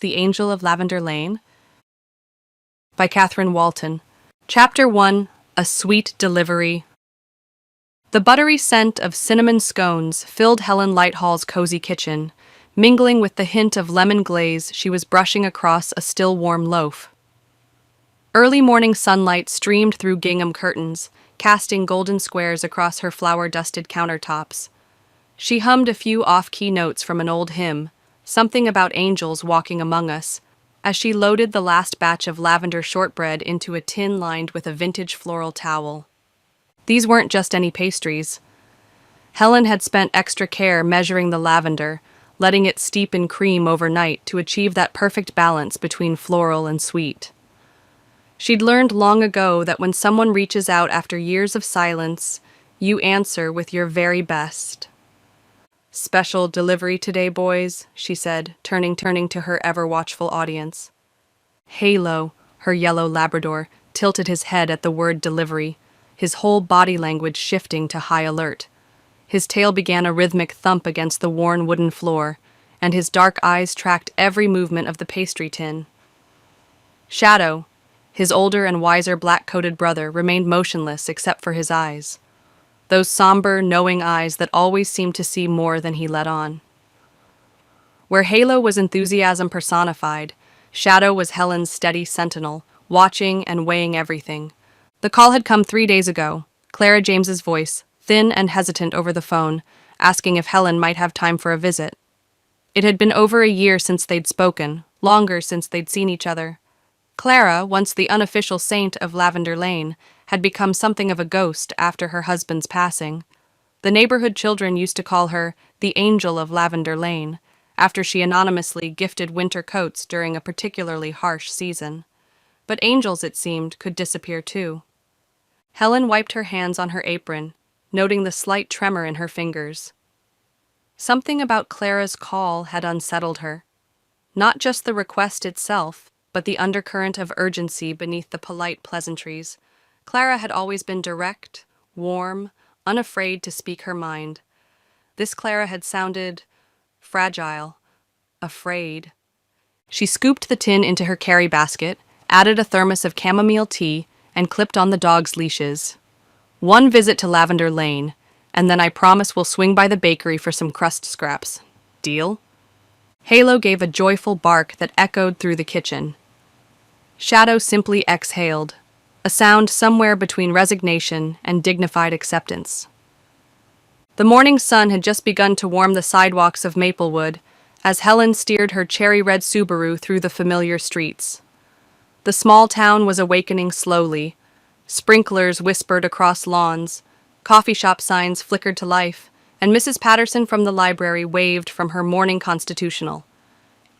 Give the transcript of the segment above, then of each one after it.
The Angel of Lavender Lane by Catherine Waltan. Chapter 1. A Sweet Delivery. The buttery scent of cinnamon scones filled Helen Lighthall's cozy kitchen, mingling with the hint of lemon glaze she was brushing across a still warm loaf. Early morning sunlight streamed through gingham curtains, casting golden squares across her flour-dusted countertops. She hummed a few off-key notes from an old hymn, something about angels walking among us, as she loaded the last batch of lavender shortbread into a tin lined with a vintage floral towel. These weren't just any pastries. Helen had spent extra care measuring the lavender, letting it steep in cream overnight to achieve that perfect balance between floral and sweet. She'd learned long ago that when someone reaches out after years of silence, you answer with your very best. "Special delivery today, boys," she said, turning to her ever-watchful audience. Halo, her yellow Labrador, tilted his head at the word delivery, his whole body language shifting to high alert. His tail began a rhythmic thump against the worn wooden floor, and his dark eyes tracked every movement of the pastry tin. Shadow, his older and wiser black-coated brother, remained motionless except for his eyes. Those somber, knowing eyes that always seemed to see more than he let on. Where Halo was enthusiasm personified, Shadow was Helen's steady sentinel, watching and weighing everything. The call had come 3 days ago, Clara James's voice, thin and hesitant over the phone, asking if Helen might have time for a visit. It had been over a year since they'd spoken, longer since they'd seen each other. Clara, once the unofficial saint of Lavender Lane, had become something of a ghost after her husband's passing. The neighborhood children used to call her the Angel of Lavender Lane, after she anonymously gifted winter coats during a particularly harsh season. But angels, it seemed, could disappear too. Helen wiped her hands on her apron, noting the slight tremor in her fingers. Something about Clara's call had unsettled her. Not just the request itself, but the undercurrent of urgency beneath the polite pleasantries. Clara had always been direct, warm, unafraid to speak her mind. This Clara had sounded fragile, afraid. She scooped the tin into her carry basket, added a thermos of chamomile tea, and clipped on the dog's leashes. "One visit to Lavender Lane, and then I promise we'll swing by the bakery for some crust scraps. Deal?" Halo gave a joyful bark that echoed through the kitchen. Shadow simply exhaled, a sound somewhere between resignation and dignified acceptance. The morning sun had just begun to warm the sidewalks of Maplewood as Helen steered her cherry-red Subaru through the familiar streets. The small town was awakening slowly. Sprinklers whispered across lawns, coffee shop signs flickered to life, and Mrs. Patterson from the library waved from her morning constitutional.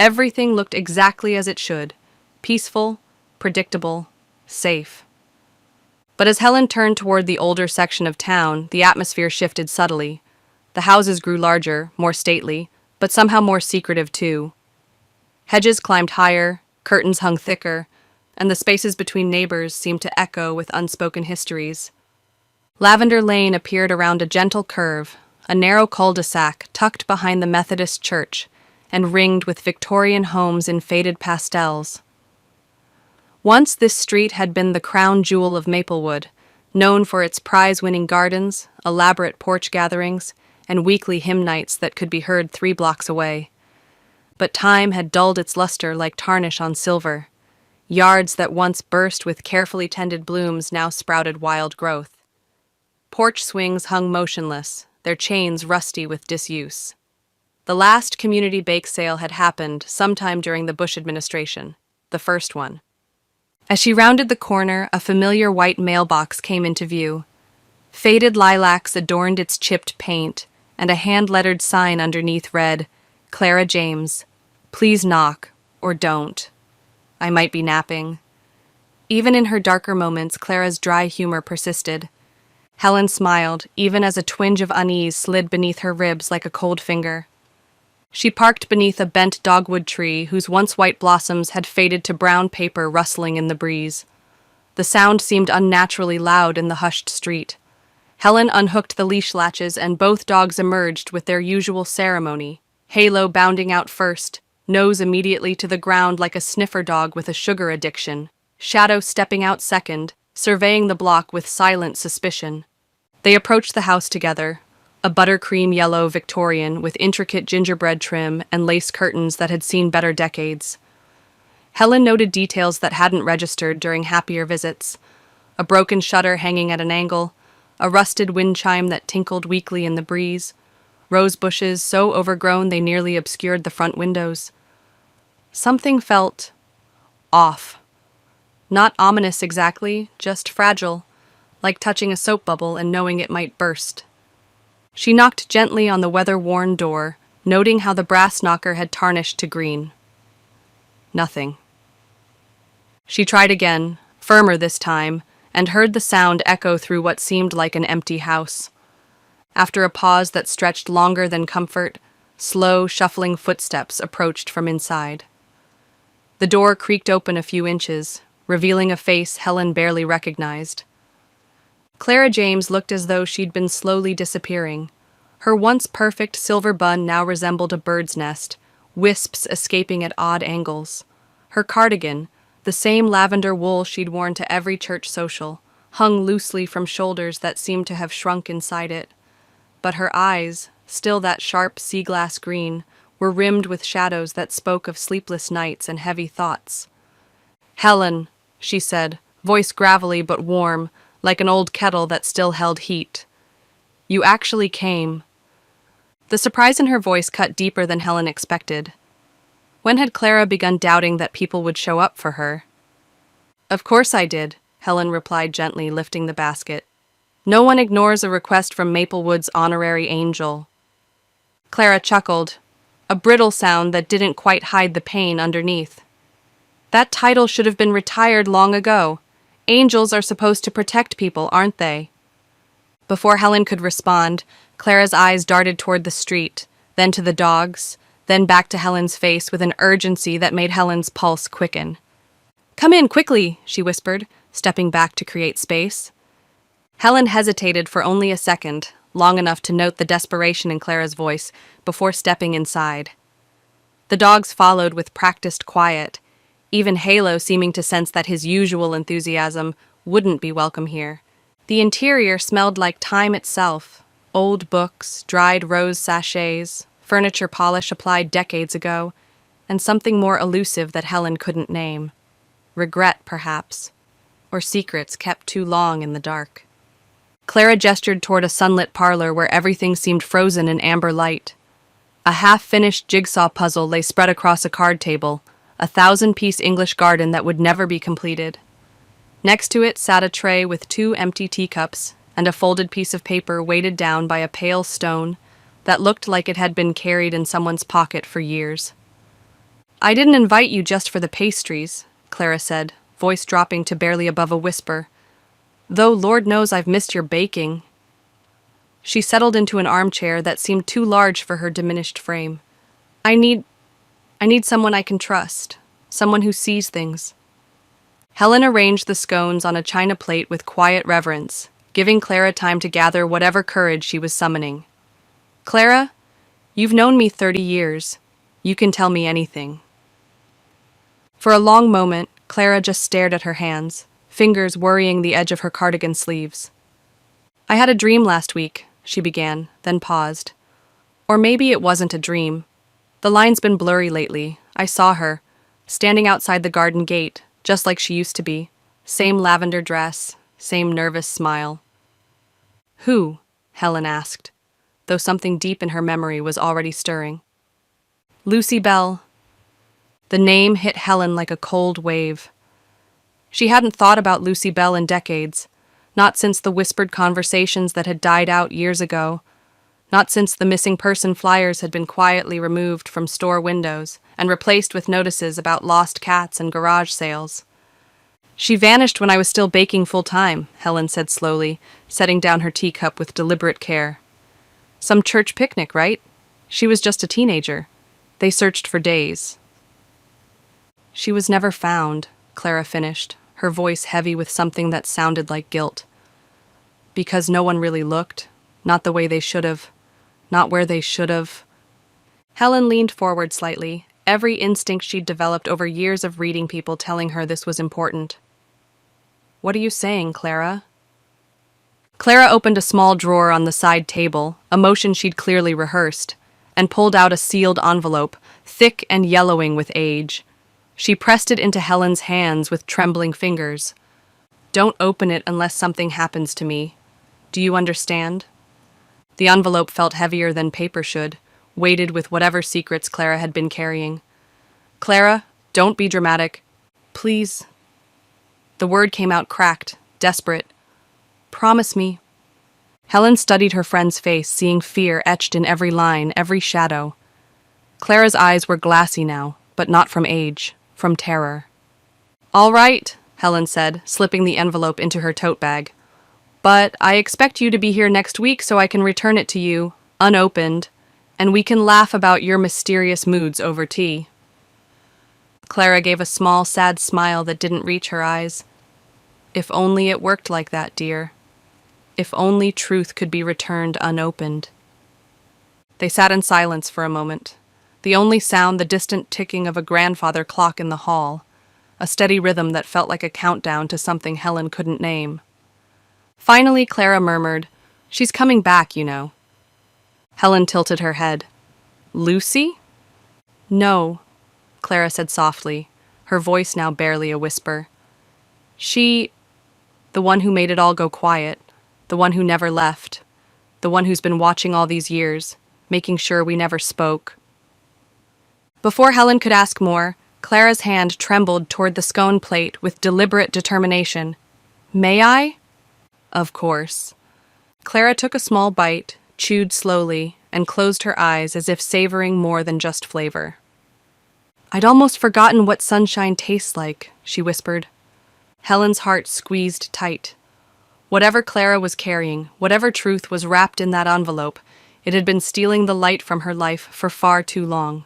Everything looked exactly as it should, peaceful, predictable, safe. But as Helen turned toward the older section of town, the atmosphere shifted subtly. The houses grew larger, more stately, but somehow more secretive too. Hedges climbed higher, curtains hung thicker, and the spaces between neighbors seemed to echo with unspoken histories. Lavender Lane appeared around a gentle curve, a narrow cul-de-sac tucked behind the Methodist church, and ringed with Victorian homes in faded pastels. Once this street had been the crown jewel of Maplewood, known for its prize-winning gardens, elaborate porch gatherings, and weekly hymn nights that could be heard 3 blocks away. But time had dulled its luster like tarnish on silver. Yards that once burst with carefully tended blooms now sprouted wild growth. Porch swings hung motionless, their chains rusty with disuse. The last community bake sale had happened sometime during the Bush administration, the first one. As she rounded the corner, a familiar white mailbox came into view. Faded lilacs adorned its chipped paint, and a hand-lettered sign underneath read, "Clara James. Please knock, or don't. I might be napping." Even in her darker moments, Clara's dry humor persisted. Helen smiled, even as a twinge of unease slid beneath her ribs like a cold finger. She parked beneath a bent dogwood tree whose once white blossoms had faded to brown paper rustling in the breeze. The sound seemed unnaturally loud in the hushed street. Helen unhooked the leash latches and both dogs emerged with their usual ceremony, Halo bounding out first, nose immediately to the ground like a sniffer dog with a sugar addiction, Shadow stepping out second, surveying the block with silent suspicion. They approached the house together, a buttercream yellow Victorian with intricate gingerbread trim and lace curtains that had seen better decades. Helen noted details that hadn't registered during happier visits: a broken shutter hanging at an angle, a rusted wind chime that tinkled weakly in the breeze, rose bushes so overgrown they nearly obscured the front windows. Something felt off. Not ominous exactly, just fragile, like touching a soap bubble and knowing it might burst. She knocked gently on the weather-worn door, noting how the brass knocker had tarnished to green. Nothing. She tried again, firmer this time, and heard the sound echo through what seemed like an empty house. After a pause that stretched longer than comfort, slow, shuffling footsteps approached from inside. The door creaked open a few inches, revealing a face Helen barely recognized. Clara James looked as though she'd been slowly disappearing. Her once perfect silver bun now resembled a bird's nest, wisps escaping at odd angles. Her cardigan, the same lavender wool she'd worn to every church social, hung loosely from shoulders that seemed to have shrunk inside it. But her eyes, still that sharp sea-glass green, were rimmed with shadows that spoke of sleepless nights and heavy thoughts. "Helen," she said, voice gravelly but warm, like an old kettle that still held heat. "You actually came." The surprise in her voice cut deeper than Helen expected. When had Clara begun doubting that people would show up for her? "Of course I did," Helen replied gently, lifting the basket. "No one ignores a request from Maplewood's honorary angel." Clara chuckled, a brittle sound that didn't quite hide the pain underneath. "That title should have been retired long ago. Angels are supposed to protect people, aren't they?" Before Helen could respond, Clara's eyes darted toward the street, then to the dogs, then back to Helen's face with an urgency that made Helen's pulse quicken. "Come in, quickly," she whispered, stepping back to create space. Helen hesitated for only a second, long enough to note the desperation in Clara's voice, before stepping inside. The dogs followed with practiced quiet, even Halo seeming to sense that his usual enthusiasm wouldn't be welcome here. The interior smelled like time itself: old books, dried rose sachets, furniture polish applied decades ago, and something more elusive that Helen couldn't name. Regret, perhaps, or secrets kept too long in the dark. Clara gestured toward a sunlit parlor where everything seemed frozen in amber light. A half-finished jigsaw puzzle lay spread across a card table, a 1,000-piece English garden that would never be completed. Next to it sat a tray with 2 empty teacups and a folded piece of paper weighted down by a pale stone that looked like it had been carried in someone's pocket for years. "I didn't invite you just for the pastries," Clara said, voice dropping to barely above a whisper. "Though Lord knows I've missed your baking." She settled into an armchair that seemed too large for her diminished frame. I need someone I can trust, someone who sees things." Helen arranged the scones on a china plate with quiet reverence, giving Clara time to gather whatever courage she was summoning. "Clara, you've known me 30 years. You can tell me anything." For a long moment, Clara just stared at her hands, fingers worrying the edge of her cardigan sleeves. "I had a dream last week," she began, then paused. "Or maybe it wasn't a dream. The line's been blurry lately. I saw her, standing outside the garden gate, just like she used to be. Same lavender dress, same nervous smile." "Who?" Helen asked, though something deep in her memory was already stirring. "Lucy Bell." The name hit Helen like a cold wave. She hadn't thought about Lucy Bell in decades, not since the whispered conversations that had died out years ago, not since the missing person flyers had been quietly removed from store windows and replaced with notices about lost cats and garage sales. "She vanished when I was still baking full-time," Helen said slowly, setting down her teacup with deliberate care. "Some church picnic, right? She was just a teenager. They searched for days." "She was never found," Clara finished, her voice heavy with something that sounded like guilt. "Because no one really looked, not the way they should have, not where they should have." Helen leaned forward slightly, every instinct she'd developed over years of reading people telling her this was important. "What are you saying, Clara?" Clara opened a small drawer on the side table, a motion she'd clearly rehearsed, and pulled out a sealed envelope, thick and yellowing with age. She pressed it into Helen's hands with trembling fingers. "Don't open it unless something happens to me. Do you understand?" The envelope felt heavier than paper should, weighted with whatever secrets Clara had been carrying. "Clara, don't be dramatic. Please." The word came out cracked, desperate. "Promise me." Helen studied her friend's face, seeing fear etched in every line, every shadow. Clara's eyes were glassy now, but not from age, from terror. "All right," Helen said, slipping the envelope into her tote bag. "But I expect you to be here next week so I can return it to you, unopened, and we can laugh about your mysterious moods over tea." Clara gave a small, sad smile that didn't reach her eyes. "If only it worked like that, dear. If only truth could be returned unopened." They sat in silence for a moment. The only sound the distant ticking of a grandfather clock in the hall, a steady rhythm that felt like a countdown to something Helen couldn't name. Finally, Clara murmured, "She's coming back, you know." Helen tilted her head. "Lucy?" "No," Clara said softly, her voice now barely a whisper. The one who made it all go quiet, the one who never left, the one who's been watching all these years, making sure we never spoke." Before Helen could ask more, Clara's hand trembled toward the scone plate with deliberate determination. "May I?" "Of course." Clara took a small bite, chewed slowly, and closed her eyes as if savoring more than just flavor. "I'd almost forgotten what sunshine tastes like," she whispered. Helen's heart squeezed tight. Whatever Clara was carrying, whatever truth was wrapped in that envelope, it had been stealing the light from her life for far too long.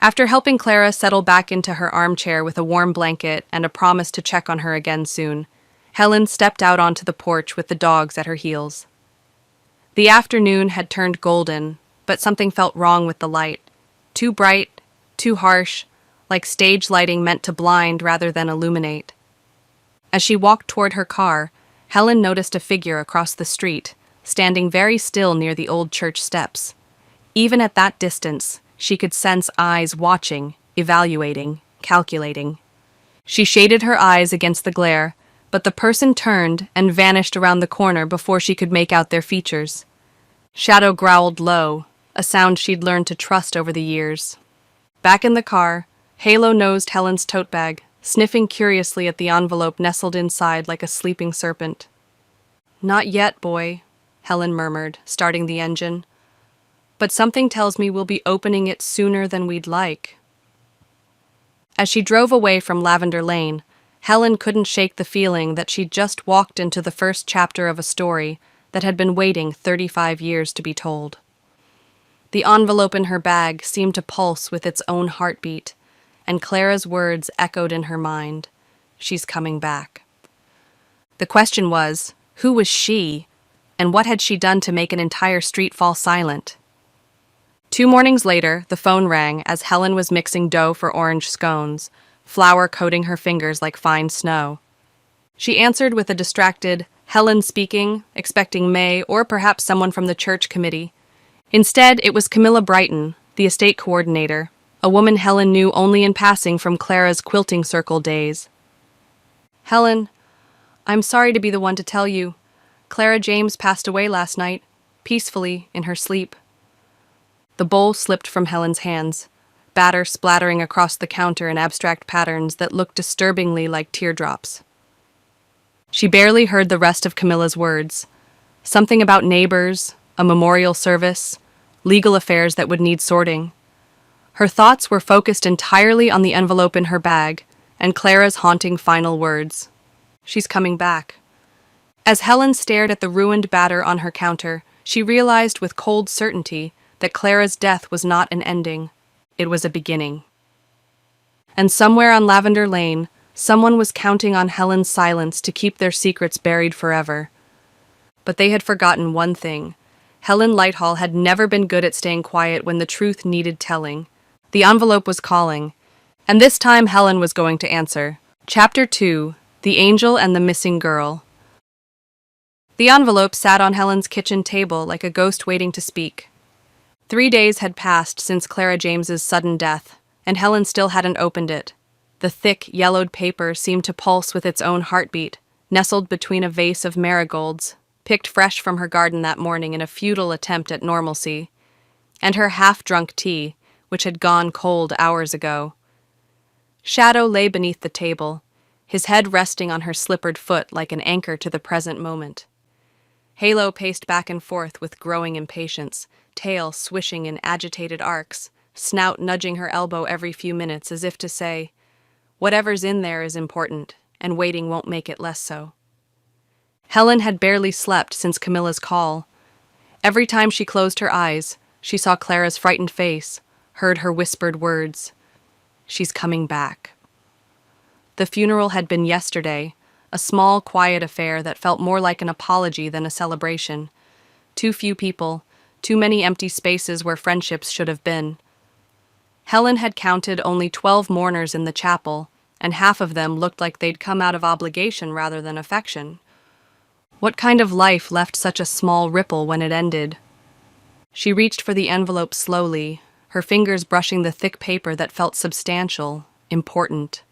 After helping Clara settle back into her armchair with a warm blanket and a promise to check on her again soon, Helen stepped out onto the porch with the dogs at her heels. The afternoon had turned golden, but something felt wrong with the light. Too bright, too harsh, like stage lighting meant to blind rather than illuminate. As she walked toward her car, Helen noticed a figure across the street, standing very still near the old church steps. Even at that distance, she could sense eyes watching, evaluating, calculating. She shaded her eyes against the glare, but the person turned and vanished around the corner before she could make out their features. Shadow growled low, a sound she'd learned to trust over the years. Back in the car, Halo nosed Helen's tote bag, sniffing curiously at the envelope nestled inside like a sleeping serpent. "Not yet, boy," Helen murmured, starting the engine. "But something tells me we'll be opening it sooner than we'd like." As she drove away from Lavender Lane, Helen couldn't shake the feeling that she'd just walked into the first chapter of a story that had been waiting 35 years to be told. The envelope in her bag seemed to pulse with its own heartbeat, and Clara's words echoed in her mind. She's coming back. The question was, who was she, and what had she done to make an entire street fall silent? 2 mornings later, the phone rang as Helen was mixing dough for orange scones, flour coating her fingers like fine snow. She answered with a distracted, "Helen speaking," expecting May or perhaps someone from the church committee. Instead, it was Camilla Brighton, the estate coordinator, a woman Helen knew only in passing from Clara's quilting circle days. "Helen, I'm sorry to be the one to tell you. Clara James passed away last night, peacefully, in her sleep." The bowl slipped from Helen's hands, batter splattering across the counter in abstract patterns that looked disturbingly like teardrops. She barely heard the rest of Camilla's words. Something about neighbors, a memorial service, legal affairs that would need sorting. Her thoughts were focused entirely on the envelope in her bag and Clara's haunting final words. "She's coming back." As Helen stared at the ruined batter on her counter, she realized with cold certainty that Clara's death was not an ending. It was a beginning. And somewhere on Lavender Lane, someone was counting on Helen's silence to keep their secrets buried forever. But they had forgotten one thing. Helen Lighthall had never been good at staying quiet when the truth needed telling. The envelope was calling, and this time Helen was going to answer. Chapter 2: The Angel and the Missing Girl. The envelope sat on Helen's kitchen table like a ghost waiting to speak. 3 days had passed since Clara James's sudden death, and Helen still hadn't opened it. The thick, yellowed paper seemed to pulse with its own heartbeat, nestled between a vase of marigolds, picked fresh from her garden that morning in a futile attempt at normalcy, and her half-drunk tea, which had gone cold hours ago. Shadow lay beneath the table, his head resting on her slippered foot like an anchor to the present moment. Halo paced back and forth with growing impatience, tail swishing in agitated arcs, snout nudging her elbow every few minutes as if to say, "Whatever's in there is important, and waiting won't make it less so." Helen had barely slept since Camilla's call. Every time she closed her eyes, she saw Clara's frightened face, heard her whispered words. "She's coming back." The funeral had been yesterday, a small, quiet affair that felt more like an apology than a celebration. Too few people, too many empty spaces where friendships should have been. Helen had counted only 12 mourners in the chapel, and half of them looked like they'd come out of obligation rather than affection. What kind of life left such a small ripple when it ended? She reached for the envelope slowly, her fingers brushing the thick paper that felt substantial, important.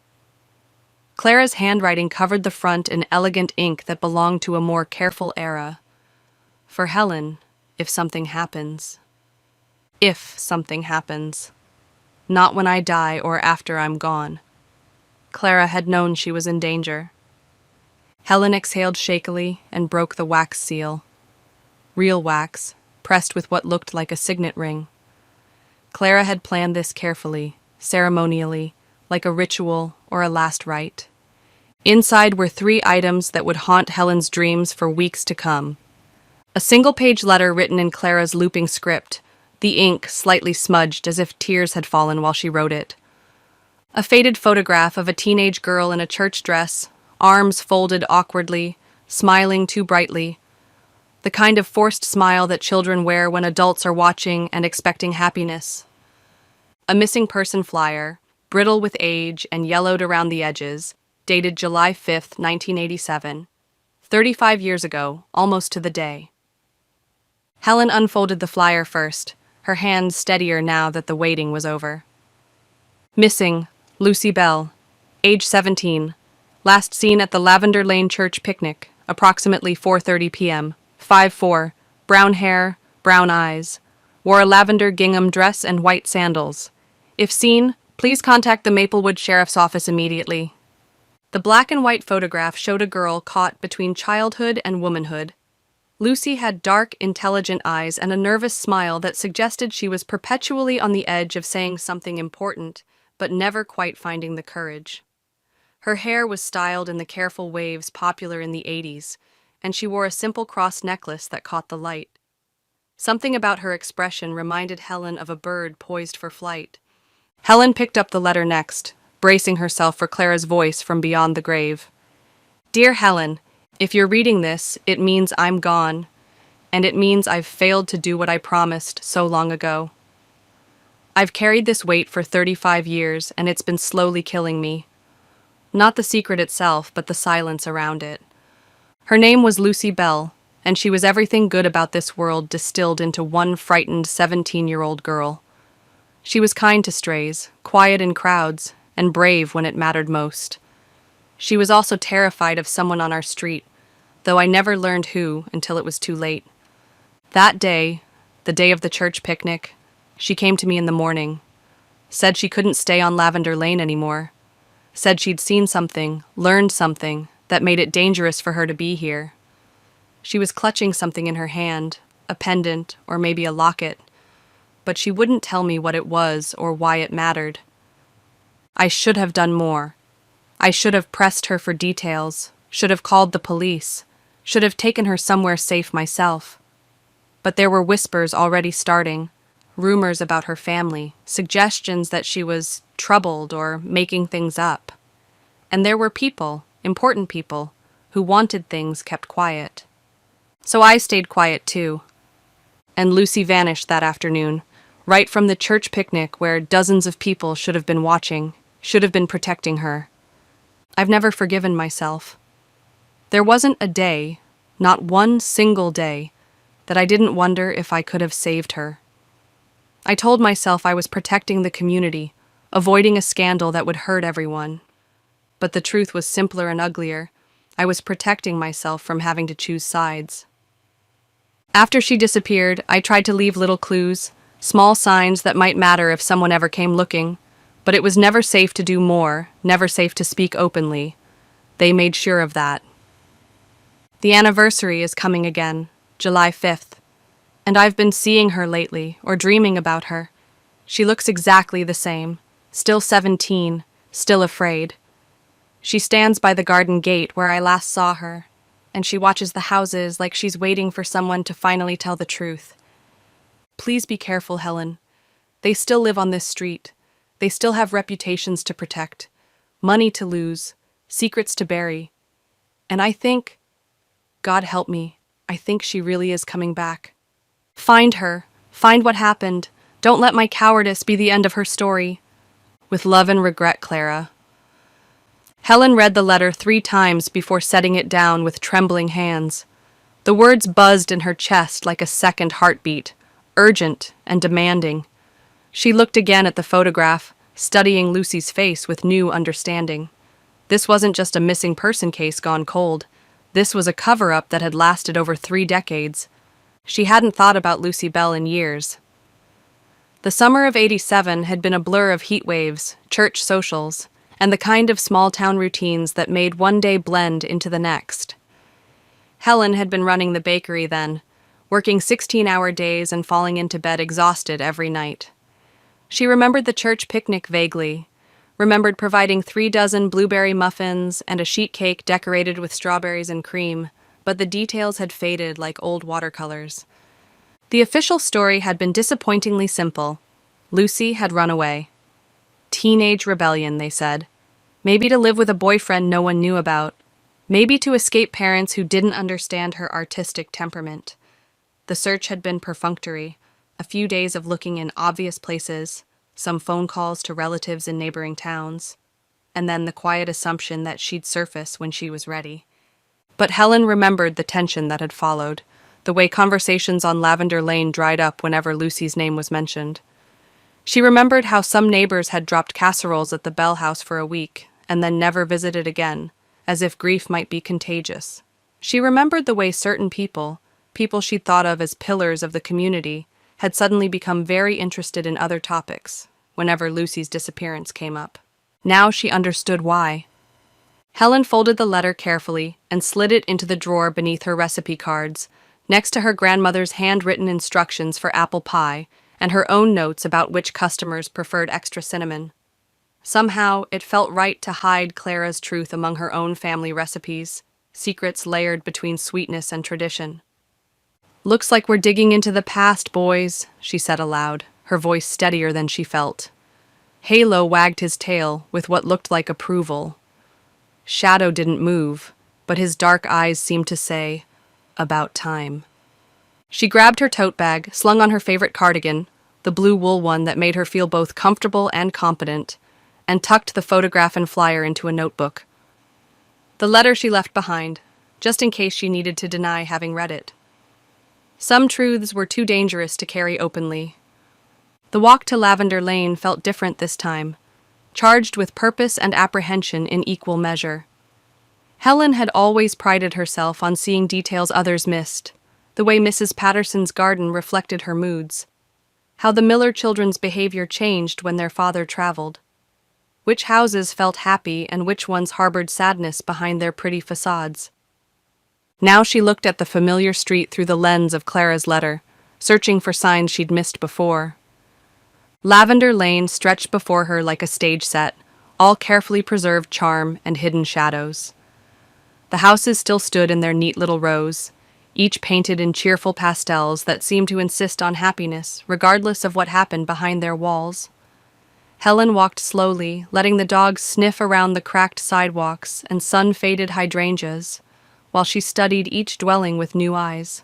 Clara's handwriting covered the front in elegant ink that belonged to a more careful era. For Helen, if something happens. If something happens. Not when I die or after I'm gone. Clara had known she was in danger. Helen exhaled shakily and broke the wax seal. Real wax, pressed with what looked like a signet ring. Clara had planned this carefully, ceremonially, like a ritual or a last rite. Inside were 3 items that would haunt Helen's dreams for weeks to come. A single-page letter written in Clara's looping script, the ink slightly smudged as if tears had fallen while she wrote it. A faded photograph of a teenage girl in a church dress, arms folded awkwardly, smiling too brightly. The kind of forced smile that children wear when adults are watching and expecting happiness. A missing person flyer, brittle with age and yellowed around the edges, dated July 5th, 1987. 35 years ago, almost to the day. Helen unfolded the flyer first, her hands steadier now that the waiting was over. Missing, Lucy Bell, age 17, last seen at the Lavender Lane church picnic, approximately 4:30 p.m., 5'4", brown hair, brown eyes, wore a lavender gingham dress and white sandals. If seen, please contact the Maplewood Sheriff's Office immediately. The black and white photograph showed a girl caught between childhood and womanhood. Lucy had dark, intelligent eyes and a nervous smile that suggested she was perpetually on the edge of saying something important, but never quite finding the courage. Her hair was styled in the careful waves popular in the 80s, and she wore a simple cross necklace that caught the light. Something about her expression reminded Helen of a bird poised for flight. Helen picked up the letter next, bracing herself for Clara's voice from beyond the grave. "Dear Helen, if you're reading this, it means I'm gone, and it means I've failed to do what I promised so long ago. I've carried this weight for 35 years, and it's been slowly killing me. Not the secret itself, but the silence around it. Her name was Lucy Bell, and she was everything good about this world distilled into one frightened 17-year-old girl. She was kind to strays, quiet in crowds, and brave when it mattered most. She was also terrified of someone on our street, though I never learned who until it was too late. That day, the day of the church picnic, she came to me in the morning, said she couldn't stay on Lavender Lane anymore, said she'd seen something, learned something, that made it dangerous for her to be here. She was clutching something in her hand, a pendant or maybe a locket, but she wouldn't tell me what it was or why it mattered. I should have done more. I should have pressed her for details, should have called the police, should have taken her somewhere safe myself. But there were whispers already starting, rumors about her family, suggestions that she was troubled or making things up. And there were people, important people, who wanted things kept quiet. So I stayed quiet too. And Lucy vanished that afternoon, right from the church picnic where dozens of people should have been watching, should have been protecting her. I've never forgiven myself. There wasn't a day, not one single day, that I didn't wonder if I could have saved her. I told myself I was protecting the community, avoiding a scandal that would hurt everyone. But the truth was simpler and uglier. I was protecting myself from having to choose sides. After she disappeared, I tried to leave little clues, small signs that might matter if someone ever came looking, but it was never safe to do more, never safe to speak openly. They made sure of that. The anniversary is coming again, July 5th, and I've been seeing her lately, or dreaming about her. She looks exactly the same, still 17, still afraid. She stands by the garden gate where I last saw her, and she watches the houses like she's waiting for someone to finally tell the truth. Please be careful, Helen. They still live on this street. They still have reputations to protect, money to lose, secrets to bury. And I think, God help me, I think she really is coming back. Find her. Find what happened. Don't let my cowardice be the end of her story. With love and regret, Clara. Helen read the letter 3 times before setting it down with trembling hands. The words buzzed in her chest like a second heartbeat, urgent and demanding. She looked again at the photograph, studying Lucy's face with new understanding. This wasn't just a missing person case gone cold. This was a cover-up that had lasted over 3 decades. She hadn't thought about Lucy Bell in years. The summer of '87 had been a blur of heat waves, church socials, and the kind of small-town routines that made one day blend into the next. Helen had been running the bakery then, working 16-hour days and falling into bed exhausted every night. She remembered the church picnic vaguely, remembered providing 3 dozen blueberry muffins and a sheet cake decorated with strawberries and cream, but the details had faded like old watercolors. The official story had been disappointingly simple. Lucy had run away. Teenage rebellion, they said. Maybe to live with a boyfriend no one knew about. Maybe to escape parents who didn't understand her artistic temperament. The search had been perfunctory, a few days of looking in obvious places, some phone calls to relatives in neighboring towns, and then the quiet assumption that she'd surface when she was ready. But Helen remembered the tension that had followed, the way conversations on Lavender Lane dried up whenever Lucy's name was mentioned. She remembered how some neighbors had dropped casseroles at the Bell house for a week and then never visited again, as if grief might be contagious. She remembered the way certain people she'd thought of as pillars of the community, had suddenly become very interested in other topics whenever Lucy's disappearance came up. Now she understood why. Helen folded the letter carefully and slid it into the drawer beneath her recipe cards, next to her grandmother's handwritten instructions for apple pie and her own notes about which customers preferred extra cinnamon. Somehow, it felt right to hide Clara's truth among her own family recipes, secrets layered between sweetness and tradition. "Looks like we're digging into the past, boys," she said aloud, her voice steadier than she felt. Halo wagged his tail with what looked like approval. Shadow didn't move, but his dark eyes seemed to say, "About time." She grabbed her tote bag, slung on her favorite cardigan, the blue wool one that made her feel both comfortable and competent, and tucked the photograph and flyer into a notebook. The letter she left behind, just in case she needed to deny having read it. Some truths were too dangerous to carry openly. The walk to Lavender Lane felt different this time, charged with purpose and apprehension in equal measure. Helen had always prided herself on seeing details others missed, the way Mrs. Patterson's garden reflected her moods, how the Miller children's behavior changed when their father traveled, which houses felt happy and which ones harbored sadness behind their pretty facades. Now she looked at the familiar street through the lens of Clara's letter, searching for signs she'd missed before. Lavender Lane stretched before her like a stage set, all carefully preserved charm and hidden shadows. The houses still stood in their neat little rows, each painted in cheerful pastels that seemed to insist on happiness, regardless of what happened behind their walls. Helen walked slowly, letting the dogs sniff around the cracked sidewalks and sun-faded hydrangeas, while she studied each dwelling with new eyes.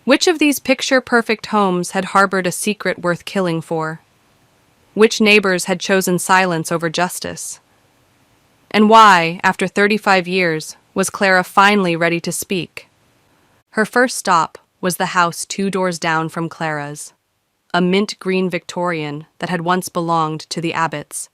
Which of these picture-perfect homes had harbored a secret worth killing for? Which neighbors had chosen silence over justice? And why, after 35 years, was Clara finally ready to speak? Her first stop was the house 2 doors down from Clara's, a mint green Victorian that had once belonged to the Abbotts.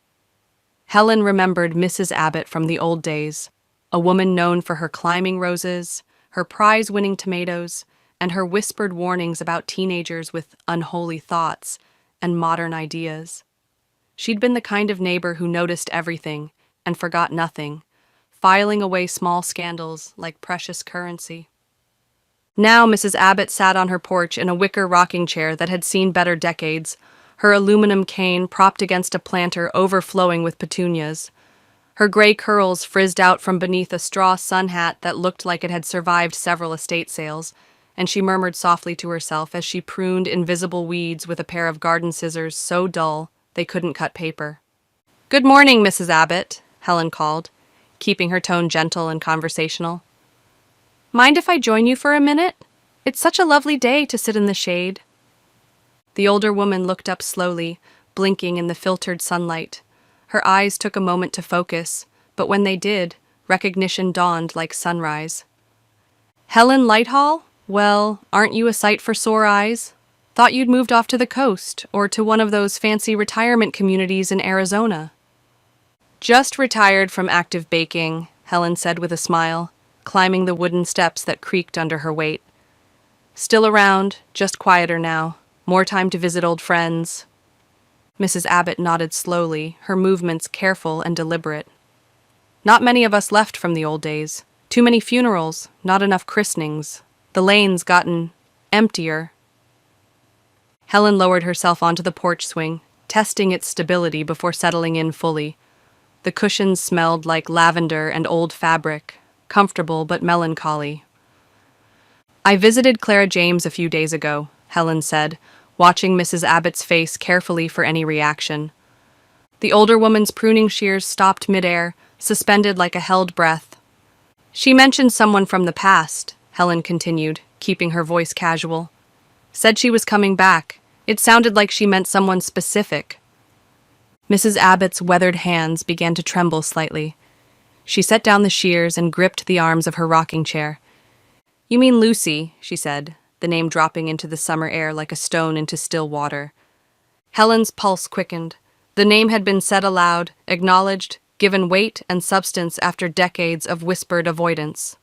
Helen remembered Mrs. Abbott from the old days, a woman known for her climbing roses, her prize-winning tomatoes, and her whispered warnings about teenagers with unholy thoughts and modern ideas. She'd been the kind of neighbor who noticed everything and forgot nothing, filing away small scandals like precious currency. Now Mrs. Abbott sat on her porch in a wicker rocking chair that had seen better decades, her aluminum cane propped against a planter overflowing with petunias. Her gray curls frizzed out from beneath a straw sun hat that looked like it had survived several estate sales, and she murmured softly to herself as she pruned invisible weeds with a pair of garden scissors so dull they couldn't cut paper. "Good morning, Mrs. Abbott," Helen called, keeping her tone gentle and conversational. "Mind if I join you for a minute? It's such a lovely day to sit in the shade." The older woman looked up slowly, blinking in the filtered sunlight. Her eyes took a moment to focus, but when they did, recognition dawned like sunrise. "Helen Lighthall? Well, aren't you a sight for sore eyes? Thought you'd moved off to the coast, or to one of those fancy retirement communities in Arizona." "Just retired from active baking," Helen said with a smile, climbing the wooden steps that creaked under her weight. "Still around, just quieter now. More time to visit old friends." Mrs. Abbott nodded slowly, her movements careful and deliberate. "Not many of us left from the old days. Too many funerals, not enough christenings. The lane's gotten emptier." Helen lowered herself onto the porch swing, testing its stability before settling in fully. The cushions smelled like lavender and old fabric, comfortable but melancholy. "I visited Clara James a few days ago," Helen said, watching Mrs. Abbott's face carefully for any reaction. The older woman's pruning shears stopped midair, suspended like a held breath. "She mentioned someone from the past," Helen continued, keeping her voice casual. "Said she was coming back. It sounded like she meant someone specific." Mrs. Abbott's weathered hands began to tremble slightly. She set down the shears and gripped the arms of her rocking chair. "You mean Lucy," she said, the name dropping into the summer air like a stone into still water. Helen's pulse quickened. The name had been said aloud, acknowledged, given weight and substance after decades of whispered avoidance.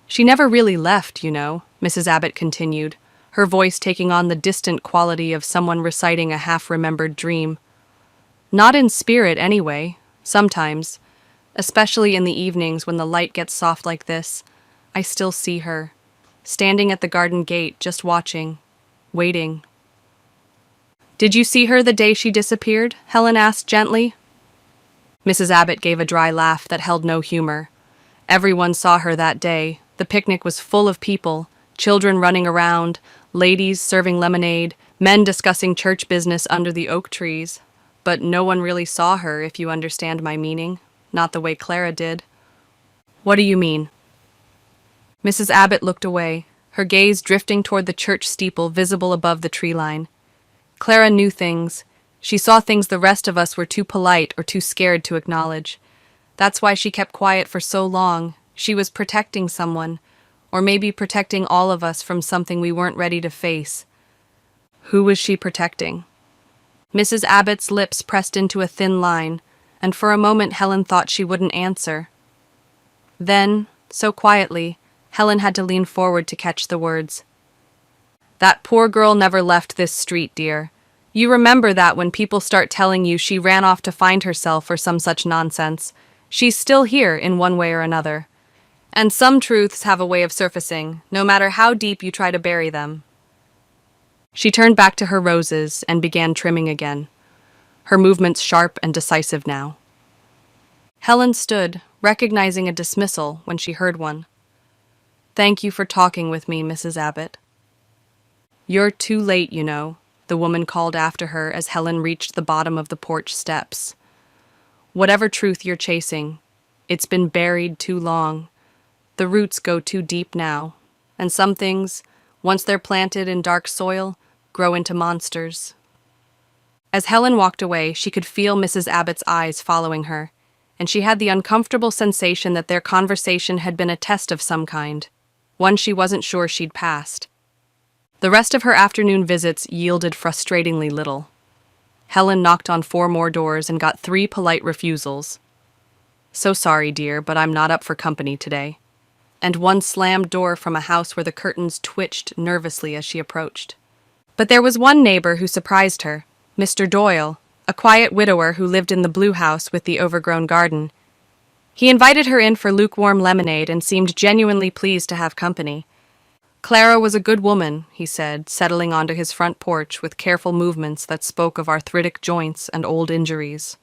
"She never really left, you know," Mrs. Abbott continued, her voice taking on the distant quality of someone reciting a half-remembered dream. "Not in spirit, anyway, sometimes. Especially in the evenings when the light gets soft like this, I still see her, standing at the garden gate just watching, waiting." "Did you see her the day she disappeared?" Helen asked gently. Mrs. Abbott gave a dry laugh that held no humor. Everyone saw her that day. The picnic was full of people, children running around, ladies serving lemonade, men discussing church business under the oak trees. But no one really saw her, if you understand my meaning. Not the way Clara did. "What do you mean?" Mrs. Abbott looked away, her gaze drifting toward the church steeple visible above the tree line. Clara knew things. She saw things the rest of us were too polite or too scared to acknowledge. That's why she kept quiet for so long. She was protecting someone, or maybe protecting all of us from something we weren't ready to face. Who was she protecting? Mrs. Abbott's lips pressed into a thin line, and for a moment Helen thought she wouldn't answer. Then, so quietly, Helen had to lean forward to catch the words. "That poor girl never left this street, dear. You remember that when people start telling you she ran off to find herself or some such nonsense. She's still here in one way or another. And some truths have a way of surfacing, no matter how deep you try to bury them." She turned back to her roses and began trimming again, her movements sharp and decisive now. Helen stood, recognizing a dismissal when she heard one. "Thank you for talking with me, Mrs. Abbott." "You're too late, you know," the woman called after her as Helen reached the bottom of the porch steps. "Whatever truth you're chasing, it's been buried too long. The roots go too deep now, and some things, Once they're planted in dark soil, grow into monsters. As Helen walked away, she could feel Mrs. Abbott's eyes following her, and she had the uncomfortable sensation that their conversation had been a test of some kind, one she wasn't sure she'd passed. The rest of her afternoon visits yielded frustratingly little. Helen knocked on 4 more doors and got 3 polite refusals. "So sorry, dear, but I'm not up for company today." And one slammed door from a house where the curtains twitched nervously as she approached. But there was one neighbor who surprised her, Mr. Doyle, a quiet widower who lived in the blue house with the overgrown garden. He invited her in for lukewarm lemonade and seemed genuinely pleased to have company. Clara was a good woman, he said, settling onto his front porch with careful movements that spoke of arthritic joints and old injuries.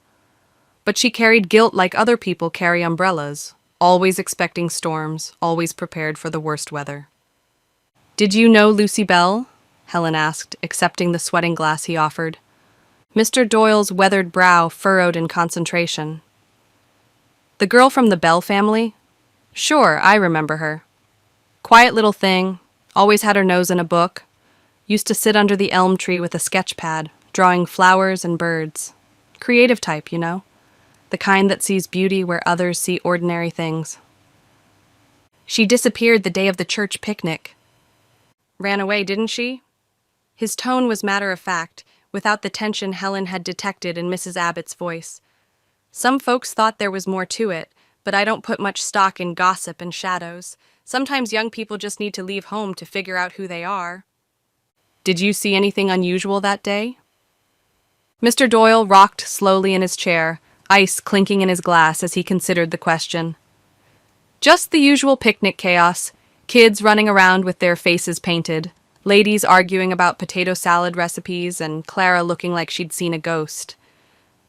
But she carried guilt like other people carry umbrellas, always expecting storms, always prepared for the worst weather. "Did you know Lucy Bell?" Helen asked, accepting the sweating glass he offered. Mr. Doyle's weathered brow furrowed in concentration. "The girl from the Bell family? Sure, I remember her. Quiet little thing, always had her nose in a book. Used to sit under the elm tree with a sketch pad, drawing flowers and birds. Creative type, you know. The kind that sees beauty where others see ordinary things. She disappeared the day of the church picnic. Ran away, didn't she?" His tone was matter-of-fact, without the tension Helen had detected in Mrs. Abbott's voice. "Some folks thought there was more to it, but I don't put much stock in gossip and shadows. Sometimes young people just need to leave home to figure out who they are." "Did you see anything unusual that day?" Mr. Doyle rocked slowly in his chair, ice clinking in his glass as he considered the question. "Just the usual picnic chaos. Kids running around with their faces painted, ladies arguing about potato salad recipes, and Clara looking like she'd seen a ghost.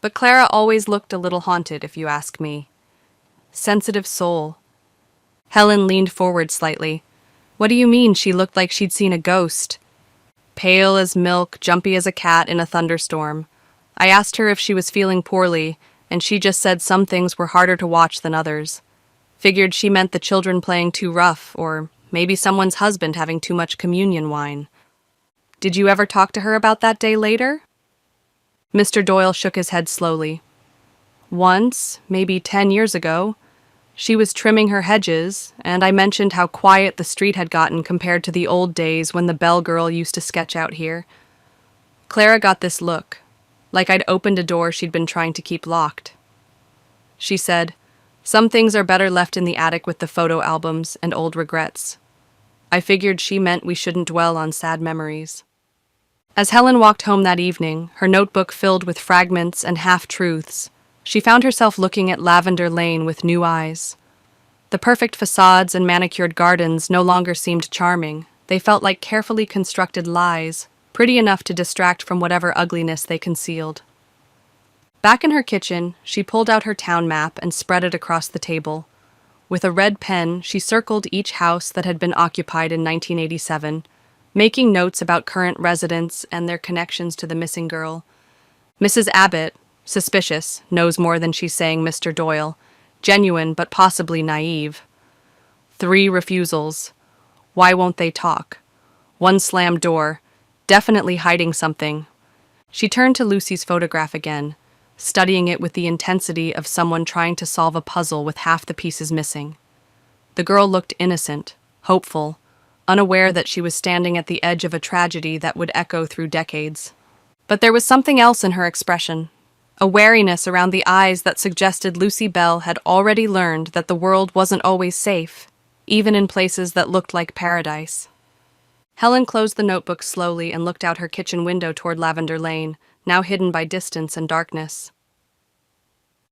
But Clara always looked a little haunted, if you ask me. Sensitive soul." Helen leaned forward slightly. "What do you mean she looked like she'd seen a ghost?" "Pale as milk, jumpy as a cat in a thunderstorm. I asked her if she was feeling poorly, and she just said some things were harder to watch than others. Figured she meant the children playing too rough, or maybe someone's husband having too much communion wine." "Did you ever talk to her about that day later?" Mr. Doyle shook his head slowly. "Once, maybe 10 years ago. She was trimming her hedges, and I mentioned how quiet the street had gotten compared to the old days when the Bell girl used to sketch out here. Clara got this look, like I'd opened a door she'd been trying to keep locked. She said, 'Some things are better left in the attic with the photo albums and old regrets.' I figured she meant we shouldn't dwell on sad memories." As Helen walked home that evening, her notebook filled with fragments and half-truths, she found herself looking at Lavender Lane with new eyes. The perfect facades and manicured gardens no longer seemed charming. They felt like carefully constructed lies, pretty enough to distract from whatever ugliness they concealed. Back in her kitchen, she pulled out her town map and spread it across the table. With a red pen, she circled each house that had been occupied in 1987, making notes about current residents and their connections to the missing girl. Mrs. Abbott, suspicious, knows more than she's saying, Mr. Doyle, genuine but possibly naive. 3 refusals. Why won't they talk? 1 slammed door, definitely hiding something. She turned to Lucy's photograph again, studying it with the intensity of someone trying to solve a puzzle with half the pieces missing. The girl looked innocent, hopeful, unaware that she was standing at the edge of a tragedy that would echo through decades. But there was something else in her expression, a wariness around the eyes that suggested Lucy Bell had already learned that the world wasn't always safe, even in places that looked like paradise. Helen closed the notebook slowly and looked out her kitchen window toward Lavender Lane, now hidden by distance and darkness.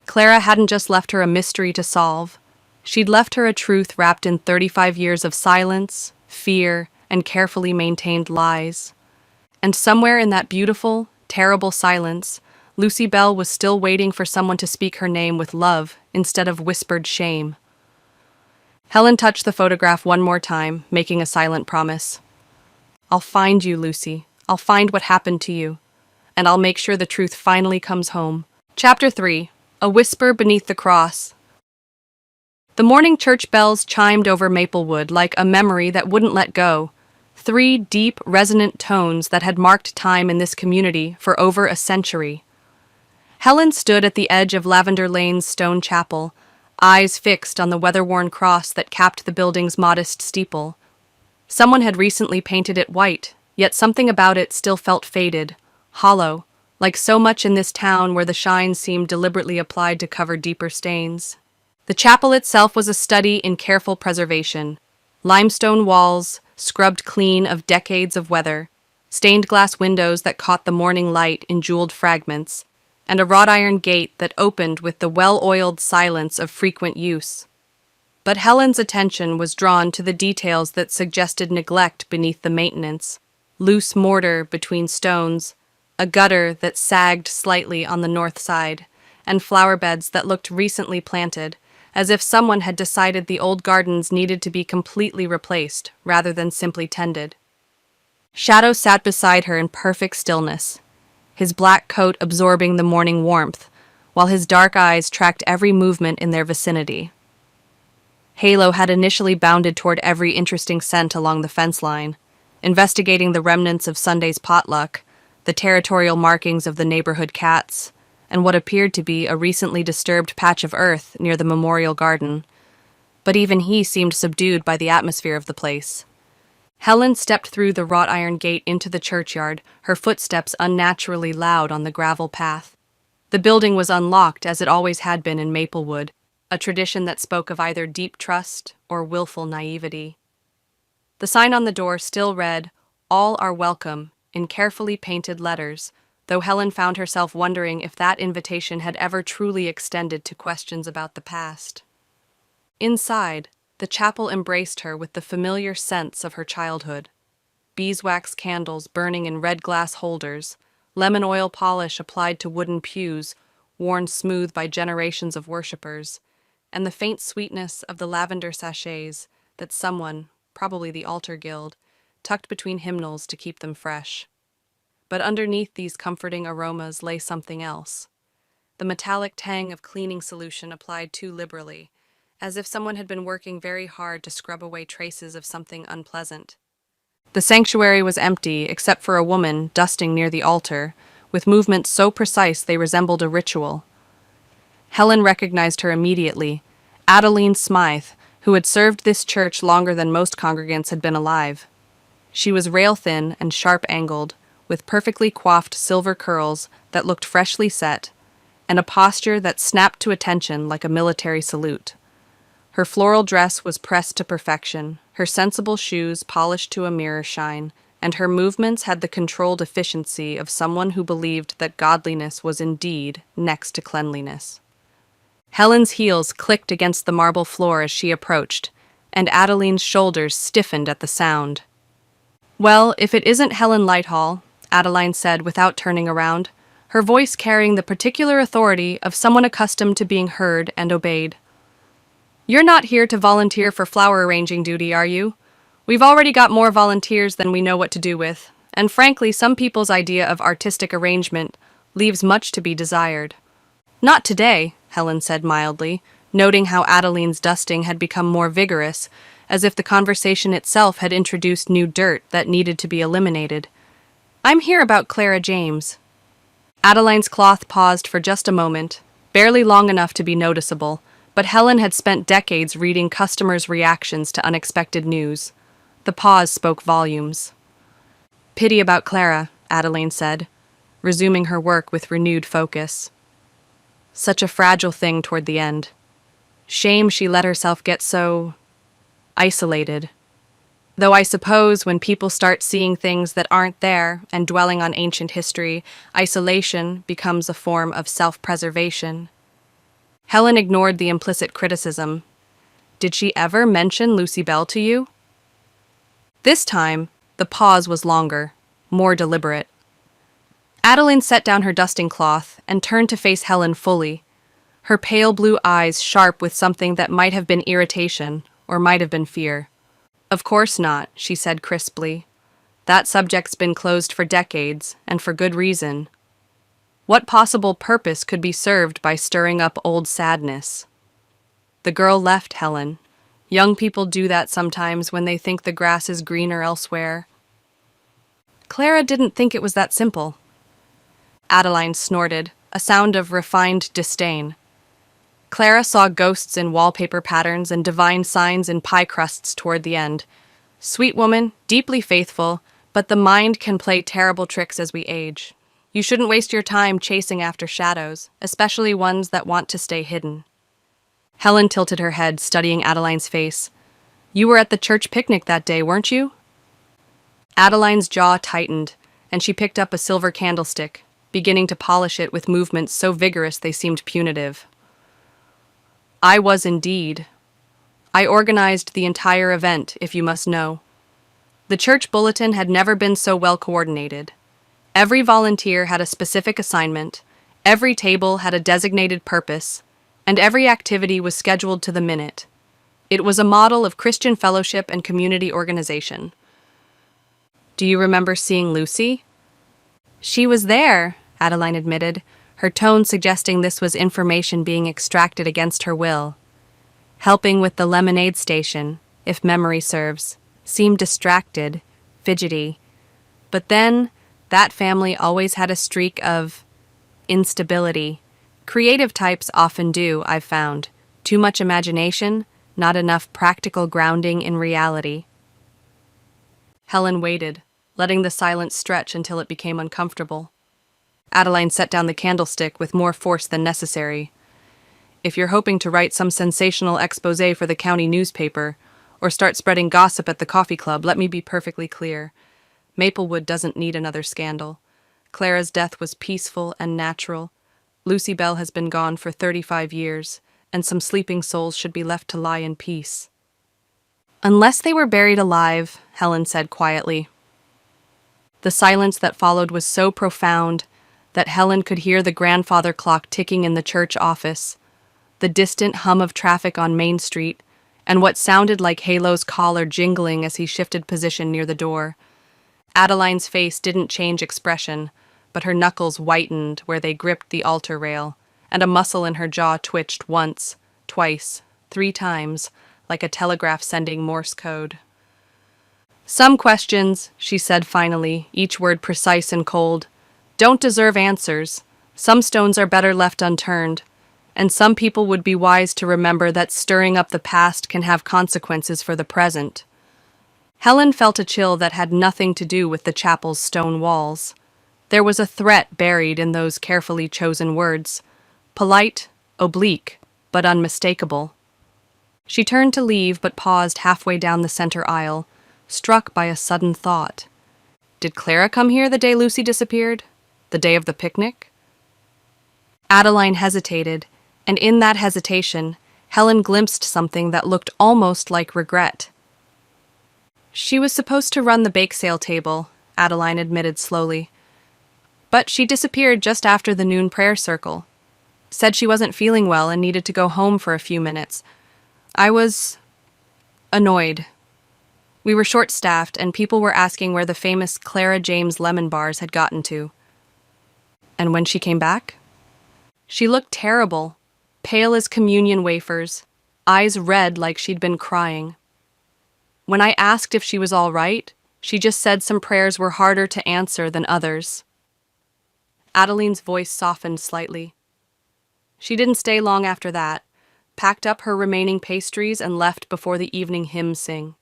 Clara hadn't just left her a mystery to solve. She'd left her a truth wrapped in 35 years of silence, fear, and carefully maintained lies. And somewhere in that beautiful, terrible silence, Lucy Bell was still waiting for someone to speak her name with love instead of whispered shame. Helen touched the photograph one more time, making a silent promise. "I'll find you, Lucy. I'll find what happened to you. And I'll make sure the truth finally comes home." Chapter 3. A Whisper Beneath the Cross. The morning church bells chimed over Maplewood like a memory that wouldn't let go. three deep, resonant tones that had marked time in this community for over a century. Helen stood at the edge of Lavender Lane's stone chapel, eyes fixed on the weather-worn cross that capped the building's modest steeple. Someone had recently painted it white, yet something about it still felt faded, hollow, like so much in this town where the shine seemed deliberately applied to cover deeper stains. The chapel itself was a study in careful preservation. Limestone walls, scrubbed clean of decades of weather, stained glass windows that caught the morning light in jeweled fragments, and a wrought iron gate that opened with the well-oiled silence of frequent use. But Helen's attention was drawn to the details that suggested neglect beneath the maintenance: loose mortar between stones, a gutter that sagged slightly on the north side, and flower beds that looked recently planted, as if someone had decided the old gardens needed to be completely replaced rather than simply tended. Shadow sat beside her in perfect stillness, his black coat absorbing the morning warmth, while his dark eyes tracked every movement in their vicinity. Halo had initially bounded toward every interesting scent along the fence line, investigating the remnants of Sunday's potluck, the territorial markings of the neighborhood cats, and what appeared to be a recently disturbed patch of earth near the memorial garden. But even he seemed subdued by the atmosphere of the place. Helen stepped through the wrought iron gate into the churchyard, her footsteps unnaturally loud on the gravel path. The building was unlocked as it always had been in Maplewood, a tradition that spoke of either deep trust or willful naivety. The sign on the door still read, "All are welcome," in carefully painted letters, though Helen found herself wondering if that invitation had ever truly extended to questions about the past. Inside, the chapel embraced her with the familiar scents of her childhood: beeswax candles burning in red glass holders, lemon oil polish applied to wooden pews, worn smooth by generations of worshippers, and the faint sweetness of the lavender sachets that someone, probably the altar guild, tucked between hymnals to keep them fresh. But underneath these comforting aromas lay something else: the metallic tang of cleaning solution applied too liberally, as if someone had been working very hard to scrub away traces of something unpleasant. The sanctuary was empty except for a woman dusting near the altar, with movements so precise they resembled a ritual. Helen recognized her immediately: Adeline Smythe, who had served this church longer than most congregants had been alive. She was rail-thin and sharp-angled, with perfectly coiffed silver curls that looked freshly set, and a posture that snapped to attention like a military salute. Her floral dress was pressed to perfection, her sensible shoes polished to a mirror shine, and her movements had the controlled efficiency of someone who believed that godliness was indeed next to cleanliness. Helen's heels clicked against the marble floor as she approached, and Adeline's shoulders stiffened at the sound. "Well, if it isn't Helen Lighthall," Adeline said without turning around, her voice carrying the particular authority of someone accustomed to being heard and obeyed. "You're not here to volunteer for flower arranging duty, are you? We've already got more volunteers than we know what to do with, and frankly, some people's idea of artistic arrangement leaves much to be desired." "Not today," Helen said mildly, noting how Adeline's dusting had become more vigorous, as if the conversation itself had introduced new dirt that needed to be eliminated. "I'm here about Clara James." Adeline's cloth paused for just a moment, barely long enough to be noticeable, but Helen had spent decades reading customers' reactions to unexpected news. The pause spoke volumes. "Pity about Clara," Adeline said, resuming her work with renewed focus. "Such a fragile thing toward the end. Shame she let herself get so isolated. Though I suppose when people start seeing things that aren't there and dwelling on ancient history, isolation becomes a form of self-preservation." Helen ignored the implicit criticism. "Did she ever mention Lucy Bell to you?" This time, the pause was longer, more deliberate. Adeline set down her dusting cloth and turned to face Helen fully, her pale blue eyes sharp with something that might have been irritation or might have been fear. "Of course not," she said crisply. "That subject's been closed for decades, and for good reason. What possible purpose could be served by stirring up old sadness?" The girl left Helen. Young people do that sometimes when they think the grass is greener elsewhere, Clara didn't think it was that simple. Adeline snorted, a sound of refined disdain. Clara saw ghosts in wallpaper patterns and divine signs in pie crusts toward the end. Sweet woman, deeply faithful, but the mind can play terrible tricks as we age. You shouldn't waste your time chasing after shadows, especially ones that want to stay hidden. Helen tilted her head, studying Adeline's face. You were at the church picnic that day, weren't you? Adeline's jaw tightened, and she picked up a silver candlestick, beginning to polish it with movements so vigorous they seemed punitive. I was indeed. I organized the entire event, if you must know. The church bulletin had never been so well coordinated. Every volunteer had a specific assignment, every table had a designated purpose, and every activity was scheduled to the minute. It was a model of Christian fellowship and community organization. Do you remember seeing Lucy? She was there, Adeline admitted, her tone suggesting this was information being extracted against her will. Helping with the lemonade station, if memory serves, seemed distracted, fidgety. But then, that family always had a streak of instability. Creative types often do, I've found. Too much imagination, not enough practical grounding in reality. Helen waited, letting the silence stretch until it became uncomfortable. Adeline set down the candlestick with more force than necessary. If you're hoping to write some sensational exposé for the county newspaper, or start spreading gossip at the coffee club, let me be perfectly clear. Maplewood doesn't need another scandal. Clara's death was peaceful and natural. Lucy Bell has been gone for 35 years, and some sleeping souls should be left to lie in peace. Unless they were buried alive, Helen said quietly. The silence that followed was so profound that Helen could hear the grandfather clock ticking in the church office, the distant hum of traffic on Main Street, and what sounded like Halo's collar jingling as he shifted position near the door. Adeline's face didn't change expression, but her knuckles whitened where they gripped the altar rail, and a muscle in her jaw twitched once, twice, 3 times, like a telegraph sending Morse code. Some questions, she said finally, each word precise and cold, don't deserve answers. Some stones are better left unturned, and some people would be wise to remember that stirring up the past can have consequences for the present. Helen felt a chill that had nothing to do with the chapel's stone walls. There was a threat buried in those carefully chosen words, polite, oblique, but unmistakable. She turned to leave but paused halfway down the center aisle, struck by a sudden thought. Did Clara come here the day Lucy disappeared? The day of the picnic? Adeline hesitated, and in that hesitation, Helen glimpsed something that looked almost like regret. She was supposed to run the bake sale table, Adeline admitted slowly. But she disappeared just after the noon prayer circle. Said she wasn't feeling well and needed to go home for a few minutes. I was annoyed. We were short-staffed, and people were asking where the famous Clara James lemon bars had gotten to. And when she came back? She looked terrible, pale as communion wafers, eyes red like she'd been crying. When I asked if she was all right, she just said some prayers were harder to answer than others. Adeline's voice softened slightly. She didn't stay long after that, packed up her remaining pastries and left before the evening hymn sing.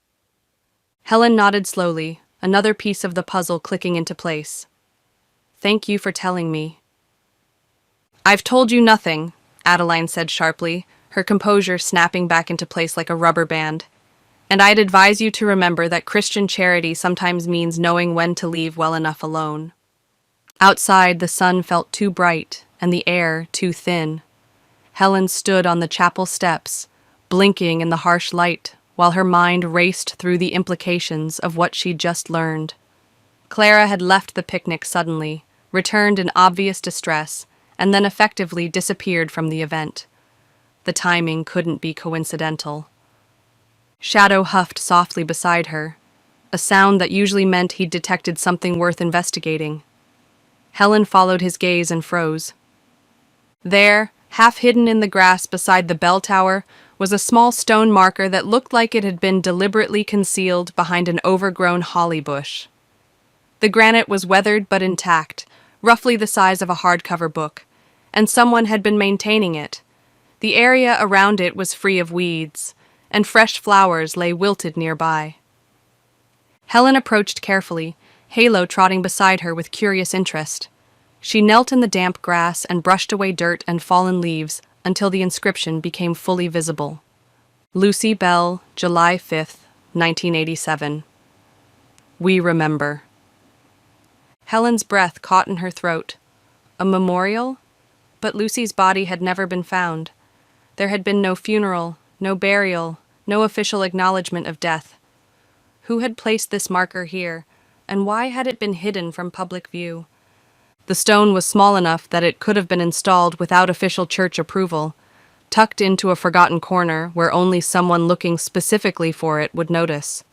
Helen nodded slowly, another piece of the puzzle clicking into place. Thank you for telling me. I've told you nothing, Adeline said sharply, her composure snapping back into place like a rubber band. And I'd advise you to remember that Christian charity sometimes means knowing when to leave well enough alone. Outside, the sun felt too bright and the air too thin. Helen stood on the chapel steps, blinking in the harsh light, while her mind raced through the implications of what she'd just learned. Clara had left the picnic suddenly, returned in obvious distress, and then effectively disappeared from the event. The timing couldn't be coincidental. Shadow huffed softly beside her, a sound that usually meant he'd detected something worth investigating. Helen followed his gaze and froze. There, half hidden in the grass beside the bell tower, was a small stone marker that looked like it had been deliberately concealed behind an overgrown holly bush. The granite was weathered but intact, roughly the size of a hardcover book, and someone had been maintaining it. The area around it was free of weeds, and fresh flowers lay wilted nearby. Helen approached carefully, Halo trotting beside her with curious interest. She knelt in the damp grass and brushed away dirt and fallen leaves until the inscription became fully visible. Lucy Bell, July 5th, 1987. We remember. Helen's breath caught in her throat. A memorial? But Lucy's body had never been found. There had been no funeral, no burial, no official acknowledgement of death. Who had placed this marker here, and why had it been hidden from public view? The stone was small enough that it could have been installed without official church approval, tucked into a forgotten corner where only someone looking specifically for it would notice.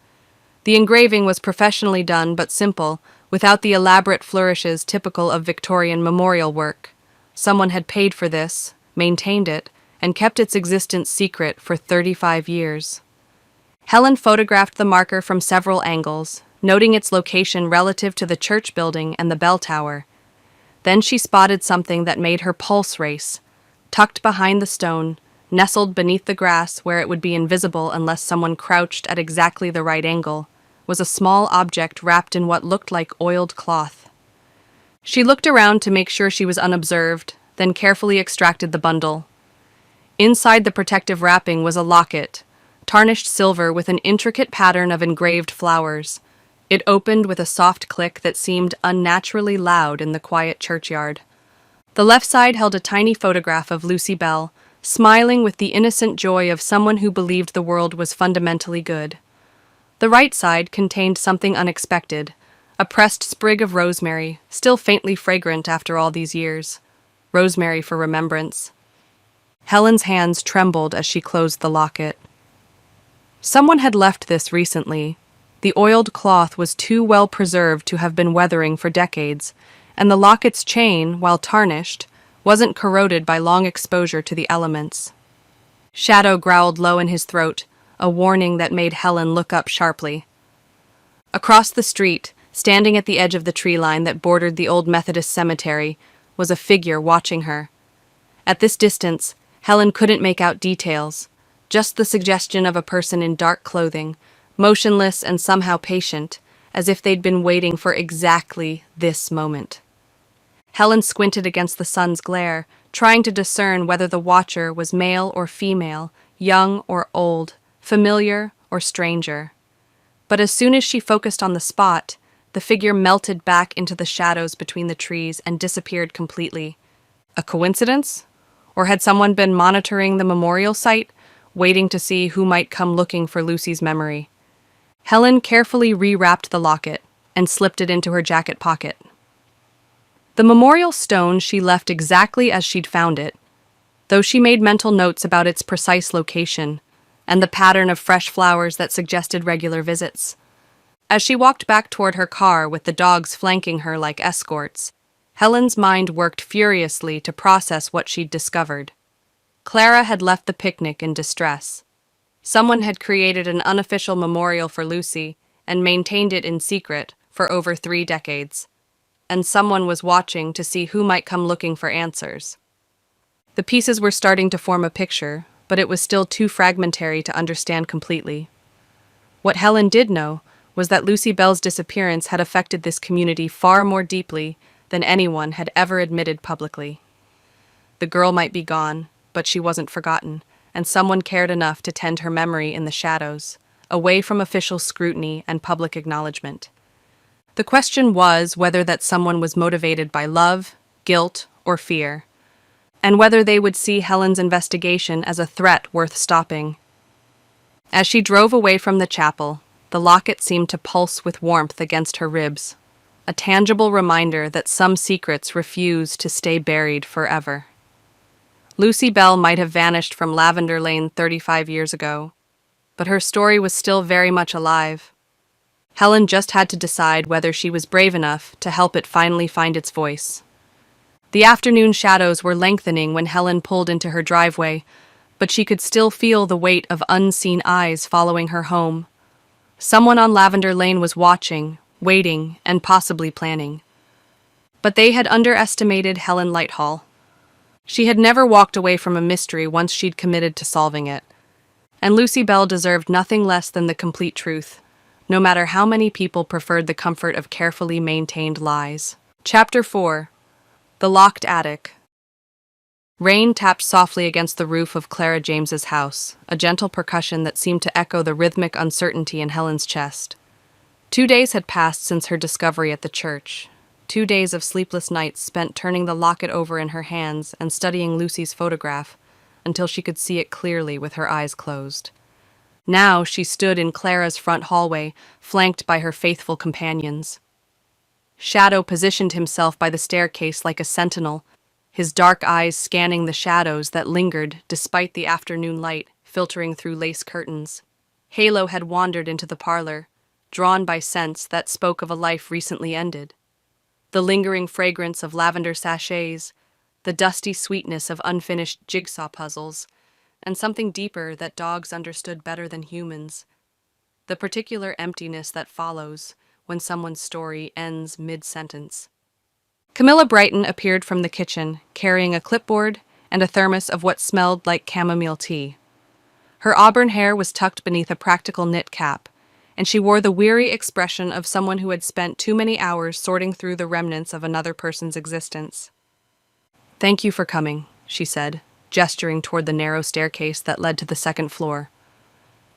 The engraving was professionally done but simple, without the elaborate flourishes typical of Victorian memorial work. Someone had paid for this, maintained it, and kept its existence secret for 35 years. Helen photographed the marker from several angles, noting its location relative to the church building and the bell tower. Then she spotted something that made her pulse race. Tucked behind the stone, nestled beneath the grass where it would be invisible unless someone crouched at exactly the right angle, was a small object wrapped in what looked like oiled cloth. She looked around to make sure she was unobserved, then carefully extracted the bundle. Inside the protective wrapping was a locket, tarnished silver with an intricate pattern of engraved flowers. It opened with a soft click that seemed unnaturally loud in the quiet churchyard. The left side held a tiny photograph of Lucy Bell, smiling with the innocent joy of someone who believed the world was fundamentally good. The right side contained something unexpected, a pressed sprig of rosemary, still faintly fragrant after all these years. Rosemary for remembrance. Helen's hands trembled as she closed the locket. Someone had left this recently. The oiled cloth was too well preserved to have been weathering for decades, and the locket's chain, while tarnished, wasn't corroded by long exposure to the elements. Shadow growled low in his throat, a warning that made Helen look up sharply. Across the street, standing at the edge of the tree line that bordered the old Methodist cemetery, was a figure watching her. At this distance, Helen couldn't make out details, just the suggestion of a person in dark clothing, motionless and somehow patient, as if they'd been waiting for exactly this moment. Helen squinted against the sun's glare, trying to discern whether the watcher was male or female, young or old, familiar or stranger. But as soon as she focused on the spot, the figure melted back into the shadows between the trees and disappeared completely. A coincidence? Or had someone been monitoring the memorial site, waiting to see who might come looking for Lucy's memory? Helen carefully rewrapped the locket and slipped it into her jacket pocket. The memorial stone she left exactly as she'd found it, though she made mental notes about its precise location and the pattern of fresh flowers that suggested regular visits. As she walked back toward her car with the dogs flanking her like escorts, Helen's mind worked furiously to process what she'd discovered. Clara had left the picnic in distress. Someone had created an unofficial memorial for Lucy and maintained it in secret for over 3 decades. And someone was watching to see who might come looking for answers. The pieces were starting to form a picture, but it was still too fragmentary to understand completely. What Helen did know was that Lucy Bell's disappearance had affected this community far more deeply than anyone had ever admitted publicly. The girl might be gone, but she wasn't forgotten, and someone cared enough to tend her memory in the shadows, away from official scrutiny and public acknowledgement. The question was whether that someone was motivated by love, guilt, or fear, and whether they would see Helen's investigation as a threat worth stopping. As she drove away from the chapel, the locket seemed to pulse with warmth against her ribs, a tangible reminder that some secrets refuse to stay buried forever. Lucy Bell might have vanished from Lavender Lane 35 years ago, but her story was still very much alive. Helen just had to decide whether she was brave enough to help it finally find its voice. The afternoon shadows were lengthening when Helen pulled into her driveway, but she could still feel the weight of unseen eyes following her home. Someone on Lavender Lane was watching, waiting, and possibly planning. But they had underestimated Helen Lighthall. She had never walked away from a mystery once she'd committed to solving it. And Lucy Bell deserved nothing less than the complete truth, no matter how many people preferred the comfort of carefully maintained lies. Chapter 4. The Locked Attic. Rain tapped softly against the roof of Clara James's house, a gentle percussion that seemed to echo the rhythmic uncertainty in Helen's chest. 2 days had passed since her discovery at the church. 2 days of sleepless nights spent turning the locket over in her hands and studying Lucy's photograph until she could see it clearly with her eyes closed. Now she stood in Clara's front hallway, flanked by her faithful companions. Shadow positioned himself by the staircase like a sentinel, his dark eyes scanning the shadows that lingered despite the afternoon light filtering through lace curtains. Halo had wandered into the parlor, drawn by scents that spoke of a life recently ended. The lingering fragrance of lavender sachets, the dusty sweetness of unfinished jigsaw puzzles, and something deeper that dogs understood better than humans. The particular emptiness that follows when someone's story ends mid-sentence. Camilla Brighton appeared from the kitchen, carrying a clipboard and a thermos of what smelled like chamomile tea. Her auburn hair was tucked beneath a practical knit cap, and she wore the weary expression of someone who had spent too many hours sorting through the remnants of another person's existence. "Thank you for coming," she said, gesturing toward the narrow staircase that led to the second floor.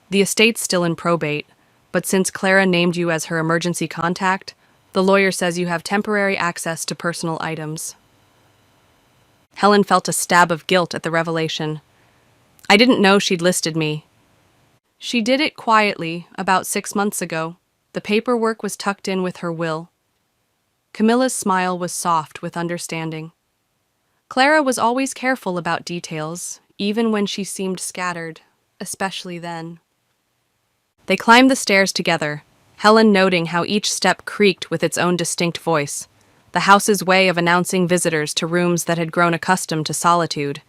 "The estate's still in probate, but since Clara named you as her emergency contact, the lawyer says you have temporary access to personal items." Helen felt a stab of guilt at the revelation. "I didn't know she'd listed me." "She did it quietly, about 6 months ago. The paperwork was tucked in with her will." Camilla's smile was soft with understanding. Clara was always careful about details, even when she seemed scattered, especially then. They climbed the stairs together, Helen noting how each step creaked with its own distinct voice, the house's way of announcing visitors to rooms that had grown accustomed to solitude.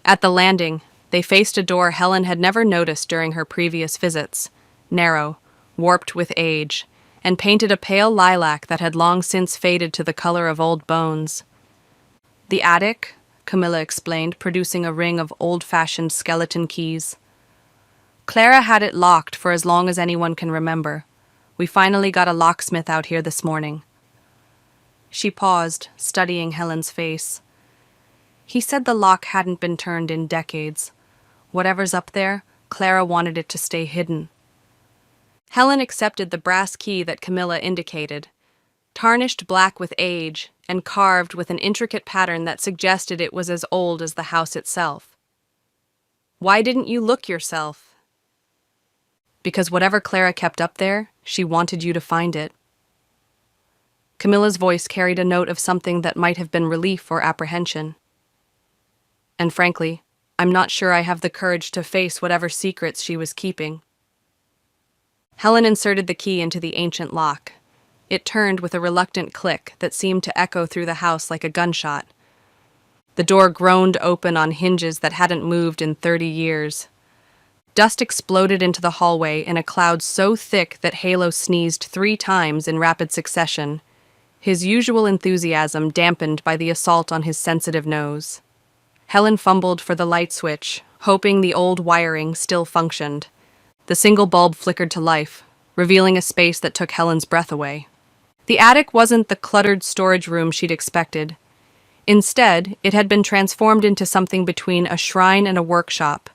At the landing, they faced a door Helen had never noticed during her previous visits, narrow, warped with age, and painted a pale lilac that had long since faded to the color of old bones. "The attic," Camilla explained, producing a ring of old-fashioned skeleton keys. "Clara had it locked for as long as anyone can remember. We finally got a locksmith out here this morning." She paused, studying Helen's face. "He said the lock hadn't been turned in decades. Whatever's up there, Clara wanted it to stay hidden." Helen accepted the brass key that Camilla indicated, tarnished black with age and carved with an intricate pattern that suggested it was as old as the house itself. "Why didn't you look yourself?" "Because whatever Clara kept up there, she wanted you to find it." Camilla's voice carried a note of something that might have been relief or apprehension. "And frankly, I'm not sure I have the courage to face whatever secrets she was keeping." Helen inserted the key into the ancient lock. It turned with a reluctant click that seemed to echo through the house like a gunshot. The door groaned open on hinges that hadn't moved in 30 years. Dust exploded into the hallway in a cloud so thick that Halo sneezed 3 times in rapid succession, his usual enthusiasm dampened by the assault on his sensitive nose. Helen fumbled for the light switch, hoping the old wiring still functioned. The single bulb flickered to life, revealing a space that took Helen's breath away. The attic wasn't the cluttered storage room she'd expected. Instead, it had been transformed into something between a shrine and a workshop,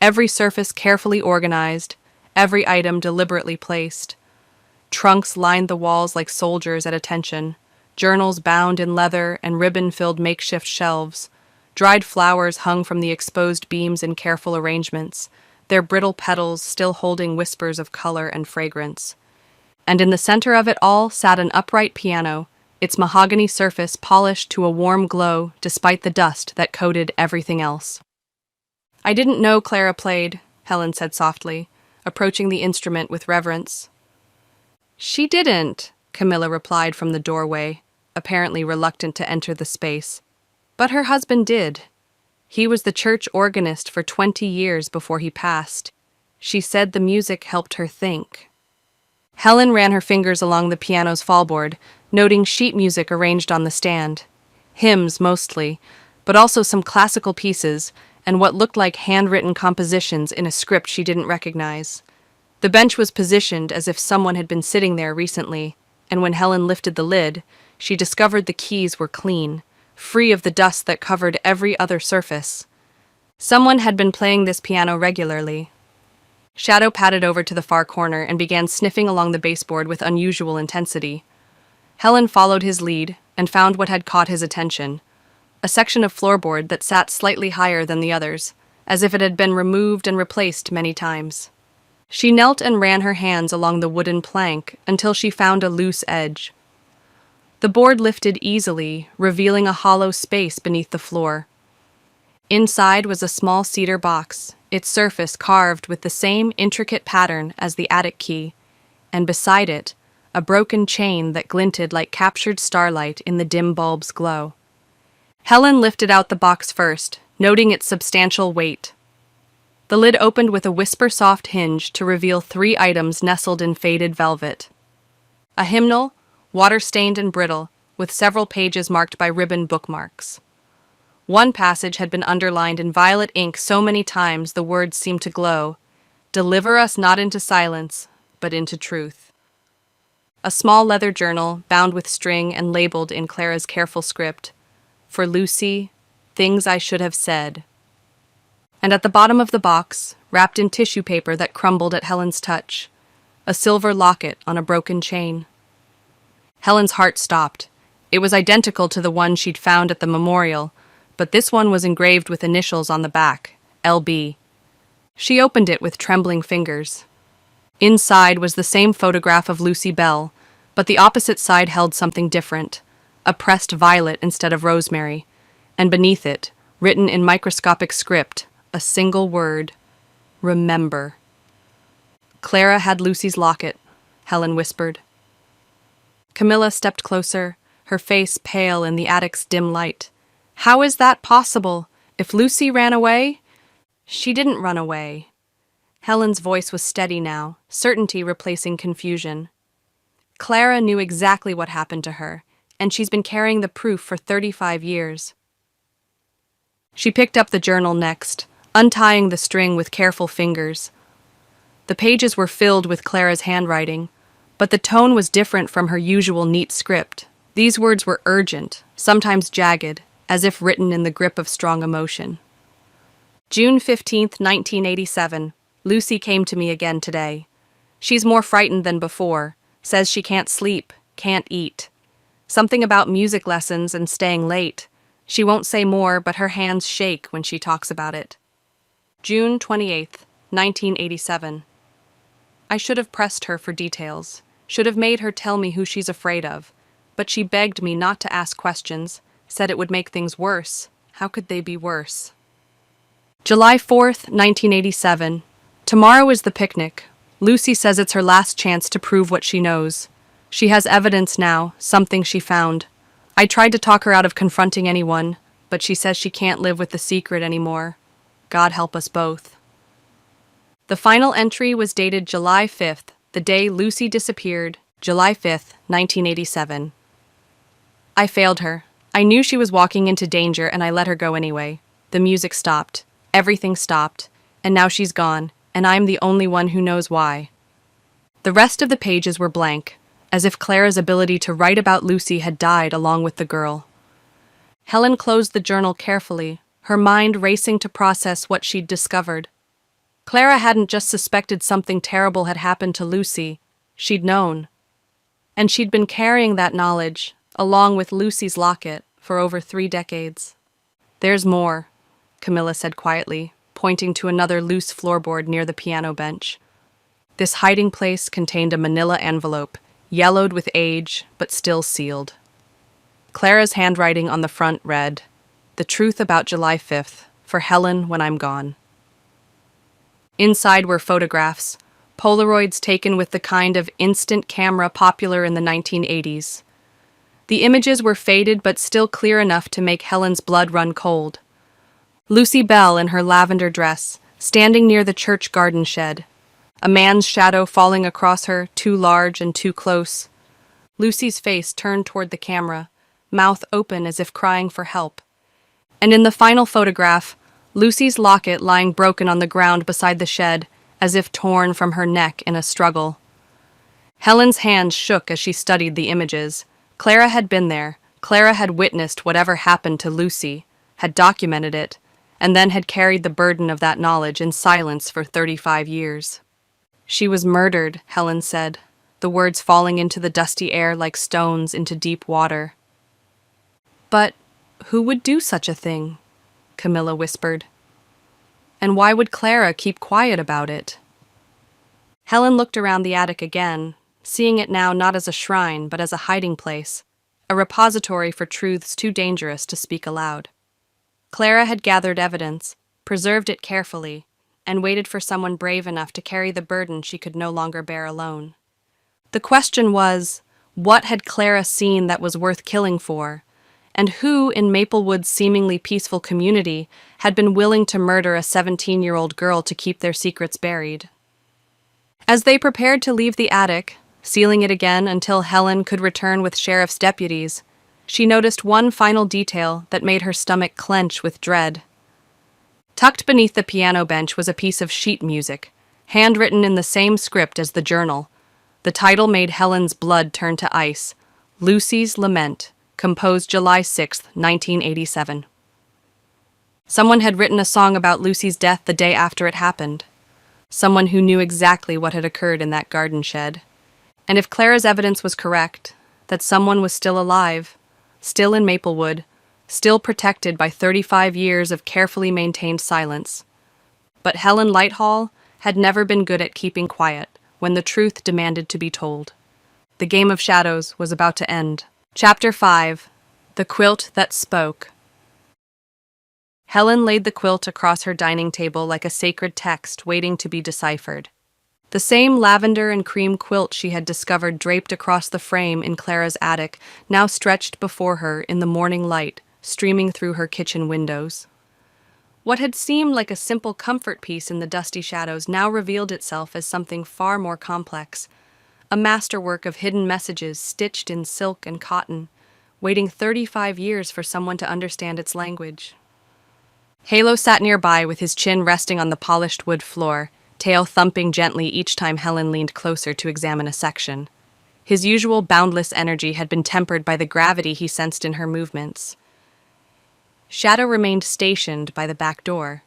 every surface carefully organized, every item deliberately placed. Trunks lined the walls like soldiers at attention, journals bound in leather and ribbon-filled makeshift shelves. Dried flowers hung from the exposed beams in careful arrangements, their brittle petals still holding whispers of color and fragrance. And in the center of it all sat an upright piano, its mahogany surface polished to a warm glow despite the dust that coated everything else. "I didn't know Clara played," Helen said softly, approaching the instrument with reverence. "She didn't," Camilla replied from the doorway, apparently reluctant to enter the space. "But her husband did. He was the church organist for 20 years before he passed. She said the music helped her think." Helen ran her fingers along the piano's fallboard, noting sheet music arranged on the stand. Hymns, mostly, but also some classical pieces and what looked like handwritten compositions in a script she didn't recognize. The bench was positioned as if someone had been sitting there recently, and when Helen lifted the lid, she discovered the keys were clean, free of the dust that covered every other surface. Someone had been playing this piano regularly. Shadow padded over to the far corner and began sniffing along the baseboard with unusual intensity. Helen followed his lead and found what had caught his attention, a section of floorboard that sat slightly higher than the others, as if it had been removed and replaced many times. She knelt and ran her hands along the wooden plank until she found a loose edge. The board lifted easily, revealing a hollow space beneath the floor. Inside was a small cedar box, its surface carved with the same intricate pattern as the attic key, and beside it, a broken chain that glinted like captured starlight in the dim bulb's glow. Helen lifted out the box first, noting its substantial weight. The lid opened with a whisper-soft hinge to reveal 3 items nestled in faded velvet. A hymnal, water-stained and brittle, with several pages marked by ribbon bookmarks. One passage had been underlined in violet ink so many times the words seemed to glow. "Deliver us not into silence, but into truth." A small leather journal, bound with string and labeled in Clara's careful script, "For Lucy, things I should have said." And at the bottom of the box, wrapped in tissue paper that crumbled at Helen's touch, a silver locket on a broken chain. Helen's heart stopped. It was identical to the one she'd found at the memorial, but this one was engraved with initials on the back, LB. She opened it with trembling fingers. Inside was the same photograph of Lucy Bell, but the opposite side held something different, a pressed violet instead of rosemary, and beneath it, written in microscopic script, a single word, "Remember." "Clara had Lucy's locket," Helen whispered. Camilla stepped closer, her face pale in the attic's dim light. "How is that possible? If Lucy ran away?" "She didn't run away." Helen's voice was steady now, certainty replacing confusion. "Clara knew exactly what happened to her, and she's been carrying the proof for 35 years. She picked up the journal next, untying the string with careful fingers. The pages were filled with Clara's handwriting, but the tone was different from her usual neat script. These words were urgent, sometimes jagged, as if written in the grip of strong emotion. June 15th, 1987. Lucy came to me again today. She's more frightened than before, says she can't sleep, can't eat. Something about music lessons and staying late. She won't say more, but her hands shake when she talks about it. June 28th, 1987. I should have pressed her for details, should have made her tell me who she's afraid of, but she begged me not to ask questions, said it would make things worse. How could they be worse? July 4th, 1987. Tomorrow is the picnic. Lucy says it's her last chance to prove what she knows. She has evidence now, something she found. I tried to talk her out of confronting anyone, but she says she can't live with the secret anymore. God help us both. The final entry was dated July 5th, the day Lucy disappeared, July 5th, 1987. I failed her. I knew she was walking into danger and I let her go anyway. The music stopped. Everything stopped. And now she's gone, and I'm the only one who knows why. The rest of the pages were blank, as if Clara's ability to write about Lucy had died along with the girl. Helen closed the journal carefully, her mind racing to process what she'd discovered. Clara hadn't just suspected something terrible had happened to Lucy, she'd known. And she'd been carrying that knowledge, along with Lucy's locket, for over 3 decades. There's more, Camilla said quietly, pointing to another loose floorboard near the piano bench. This hiding place contained a manila envelope, yellowed with age, but still sealed. Clara's handwriting on the front read, "The truth about July 5th, for Helen when I'm gone." Inside were photographs, Polaroids taken with the kind of instant camera popular in the 1980s. The images were faded but still clear enough to make Helen's blood run cold. Lucy Bell in her lavender dress, standing near the church garden shed. a man's shadow falling across her, too large and too close. Lucy's face turned toward the camera, mouth open as if crying for help. And in the final photograph, Lucy's locket lying broken on the ground beside the shed, as if torn from her neck in a struggle. Helen's hands shook as she studied the images. Clara had been there. Clara had witnessed whatever happened to Lucy, had documented it, and then had carried the burden of that knowledge in silence for 35 years. She was murdered, Helen said, the words falling into the dusty air like stones into deep water. But who would do such a thing? Camilla whispered. And why would Clara keep quiet about it? Helen looked around the attic again, seeing it now not as a shrine but as a hiding place, a repository for truths too dangerous to speak aloud. Clara had gathered evidence, preserved it carefully, and waited for someone brave enough to carry the burden she could no longer bear alone. The question was, what had Clara seen that was worth killing for? And who in Maplewood's seemingly peaceful community had been willing to murder a 17-year-old girl to keep their secrets buried? As they prepared to leave the attic, sealing it again until Helen could return with sheriff's deputies, she noticed one final detail that made her stomach clench with dread. Tucked beneath the piano bench was a piece of sheet music, handwritten in the same script as the journal. The title made Helen's blood turn to ice: Lucy's Lament, composed July 6, 1987. Someone had written a song about Lucy's death the day after it happened. Someone who knew exactly what had occurred in that garden shed. And if Clara's evidence was correct, that someone was still alive, still in Maplewood, still protected by 35 years of carefully maintained silence. But Helen Lighthall had never been good at keeping quiet when the truth demanded to be told. The game of shadows was about to end. Chapter 5. The Quilt That Spoke. Helen laid the quilt across her dining table like a sacred text waiting to be deciphered. The same lavender and cream quilt she had discovered draped across the frame in Clara's attic now stretched before her in the morning light, streaming through her kitchen windows. What had seemed like a simple comfort piece in the dusty shadows now revealed itself as something far more complex, a masterwork of hidden messages stitched in silk and cotton, waiting 35 years for someone to understand its language. Halo sat nearby with his chin resting on the polished wood floor, tail thumping gently each time Helen leaned closer to examine a section. His usual boundless energy had been tempered by the gravity he sensed in her movements. Shadow remained stationed by the back door,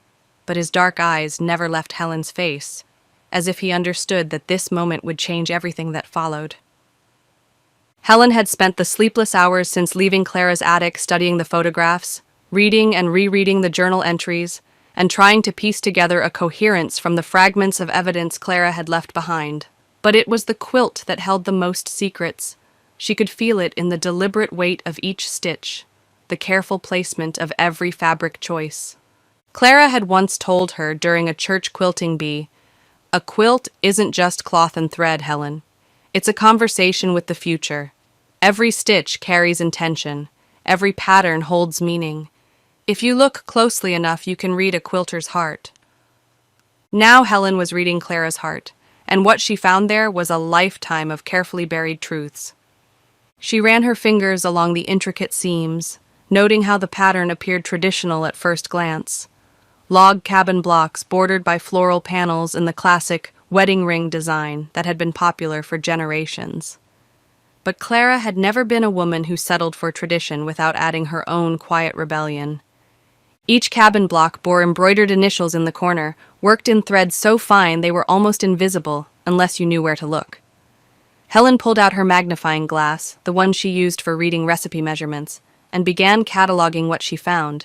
but his dark eyes never left Helen's face, as if he understood that this moment would change everything that followed. Helen had spent the sleepless hours since leaving Clara's attic studying the photographs, reading and rereading the journal entries, and trying to piece together a coherence from the fragments of evidence Clara had left behind. But it was the quilt that held the most secrets. She could feel it in the deliberate weight of each stitch, the careful placement of every fabric choice. Clara had once told her during a church quilting bee, "A quilt isn't just cloth and thread, Helen. It's a conversation with the future. Every stitch carries intention. Every pattern holds meaning. If you look closely enough, you can read a quilter's heart." Now Helen was reading Clara's heart, and what she found there was a lifetime of carefully buried truths. She ran her fingers along the intricate seams, noting how the pattern appeared traditional at first glance. Log cabin blocks bordered by floral panels in the classic wedding ring design that had been popular for generations. But Clara had never been a woman who settled for tradition without adding her own quiet rebellion. Each cabin block bore embroidered initials in the corner, worked in threads so fine they were almost invisible unless you knew where to look. Helen pulled out her magnifying glass, the one she used for reading recipe measurements, and began cataloging what she found.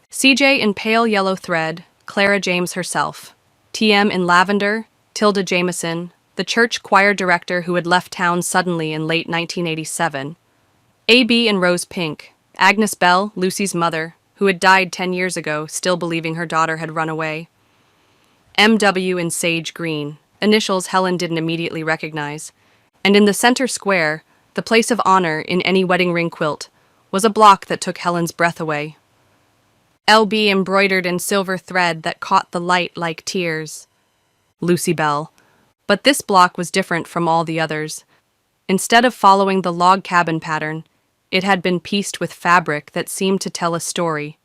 CJ in pale yellow thread, Clara James herself. TM in lavender, Tilda Jameson, the church choir director who had left town suddenly in late 1987. AB in rose pink, Agnes Bell, Lucy's mother, who had died 10 years ago, still believing her daughter had run away. MW in sage green, initials Helen didn't immediately recognize. And in the center square, the place of honor in any wedding ring quilt, was a block that took Helen's breath away. LB embroidered in silver thread that caught the light like tears. Lucy Bell, But this block was different from all the others. Instead of following the log cabin pattern, it had been pieced with fabric that seemed to tell a story.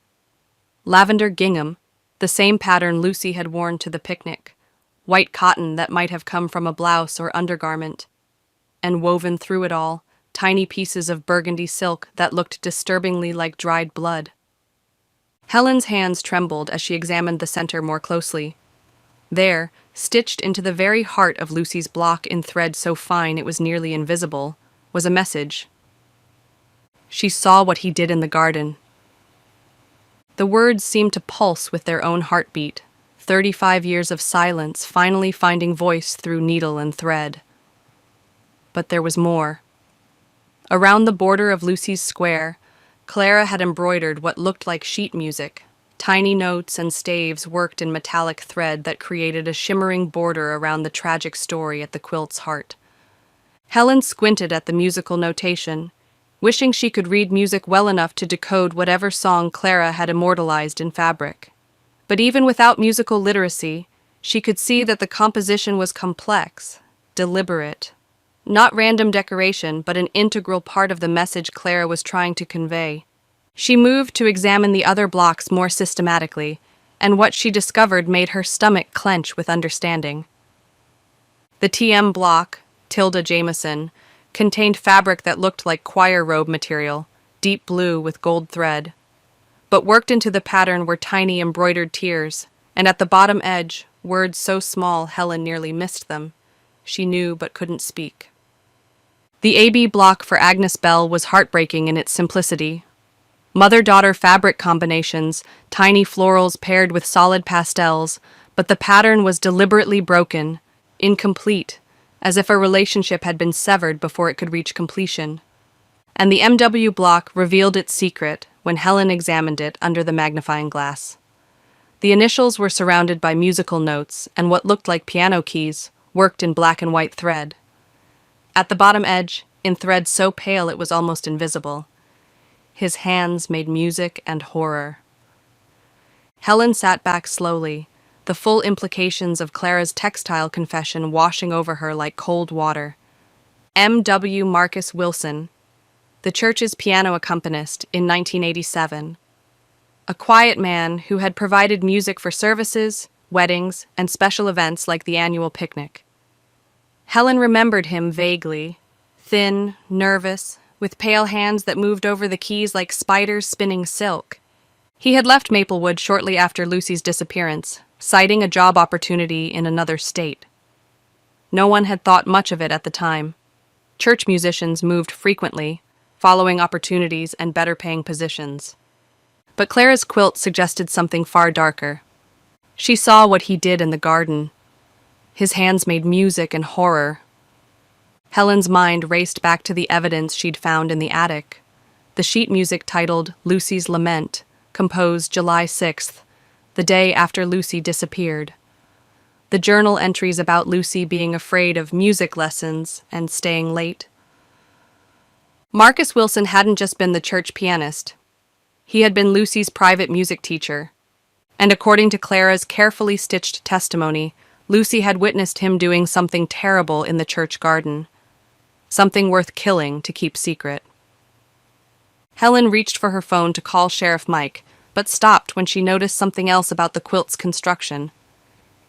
Lavender gingham, the same pattern Lucy had worn to the picnic, white cotton that might have come from a blouse or undergarment, and woven through it all, tiny pieces of burgundy silk that looked disturbingly like dried blood. Helen's hands trembled as she examined the center more closely. There, stitched into the very heart of Lucy's block in thread so fine it was nearly invisible, was a message. She saw what he did in the garden. The words seemed to pulse with their own heartbeat, 35 years of silence finally finding voice through needle and thread. But there was more. Around the border of Lucy's square, Clara had embroidered what looked like sheet music, tiny notes and staves worked in metallic thread that created a shimmering border around the tragic story at the quilt's heart. Helen squinted at the musical notation, wishing she could read music well enough to decode whatever song Clara had immortalized in fabric. But even without musical literacy, she could see that the composition was complex, deliberate. Not random decoration, but an integral part of the message Clara was trying to convey. She moved to examine the other blocks more systematically, and what she discovered made her stomach clench with understanding. The TM block, Tilda Jameson, contained fabric that looked like choir robe material, deep blue with gold thread. But worked into the pattern were tiny embroidered tears, and at the bottom edge, words so small Helen nearly missed them. She knew but couldn't speak. The AB block for Agnes Bell was heartbreaking in its simplicity. Mother-daughter fabric combinations, tiny florals paired with solid pastels, but the pattern was deliberately broken, incomplete, as if a relationship had been severed before it could reach completion. And the MW block revealed its secret when Helen examined it under the magnifying glass. The initials were surrounded by musical notes and what looked like piano keys, worked in black and white thread. At the bottom edge, in thread so pale it was almost invisible, his hands made music and horror. Helen sat back slowly, the full implications of Clara's textile confession washing over her like cold water. M.W. Marcus Wilson, the church's piano accompanist in 1987. A quiet man who had provided music for services, weddings, and special events like the annual picnic. Helen remembered him vaguely, thin, nervous, with pale hands that moved over the keys like spiders spinning silk. He had left Maplewood shortly after Lucy's disappearance, citing a job opportunity in another state. No one had thought much of it at the time. Church musicians moved frequently, following opportunities and better-paying positions. But Clara's quilt suggested something far darker. She saw what he did in the garden. His hands made music and horror. Helen's mind raced back to the evidence she'd found in the attic. The sheet music titled Lucy's Lament, composed July 6th, the day after Lucy disappeared. The journal entries about Lucy being afraid of music lessons and staying late. Marcus Wilson hadn't just been the church pianist. He had been Lucy's private music teacher. And according to Clara's carefully stitched testimony, Lucy had witnessed him doing something terrible in the church garden. Something worth killing to keep secret. Helen reached for her phone to call Sheriff Mike, but stopped when she noticed something else about the quilt's construction.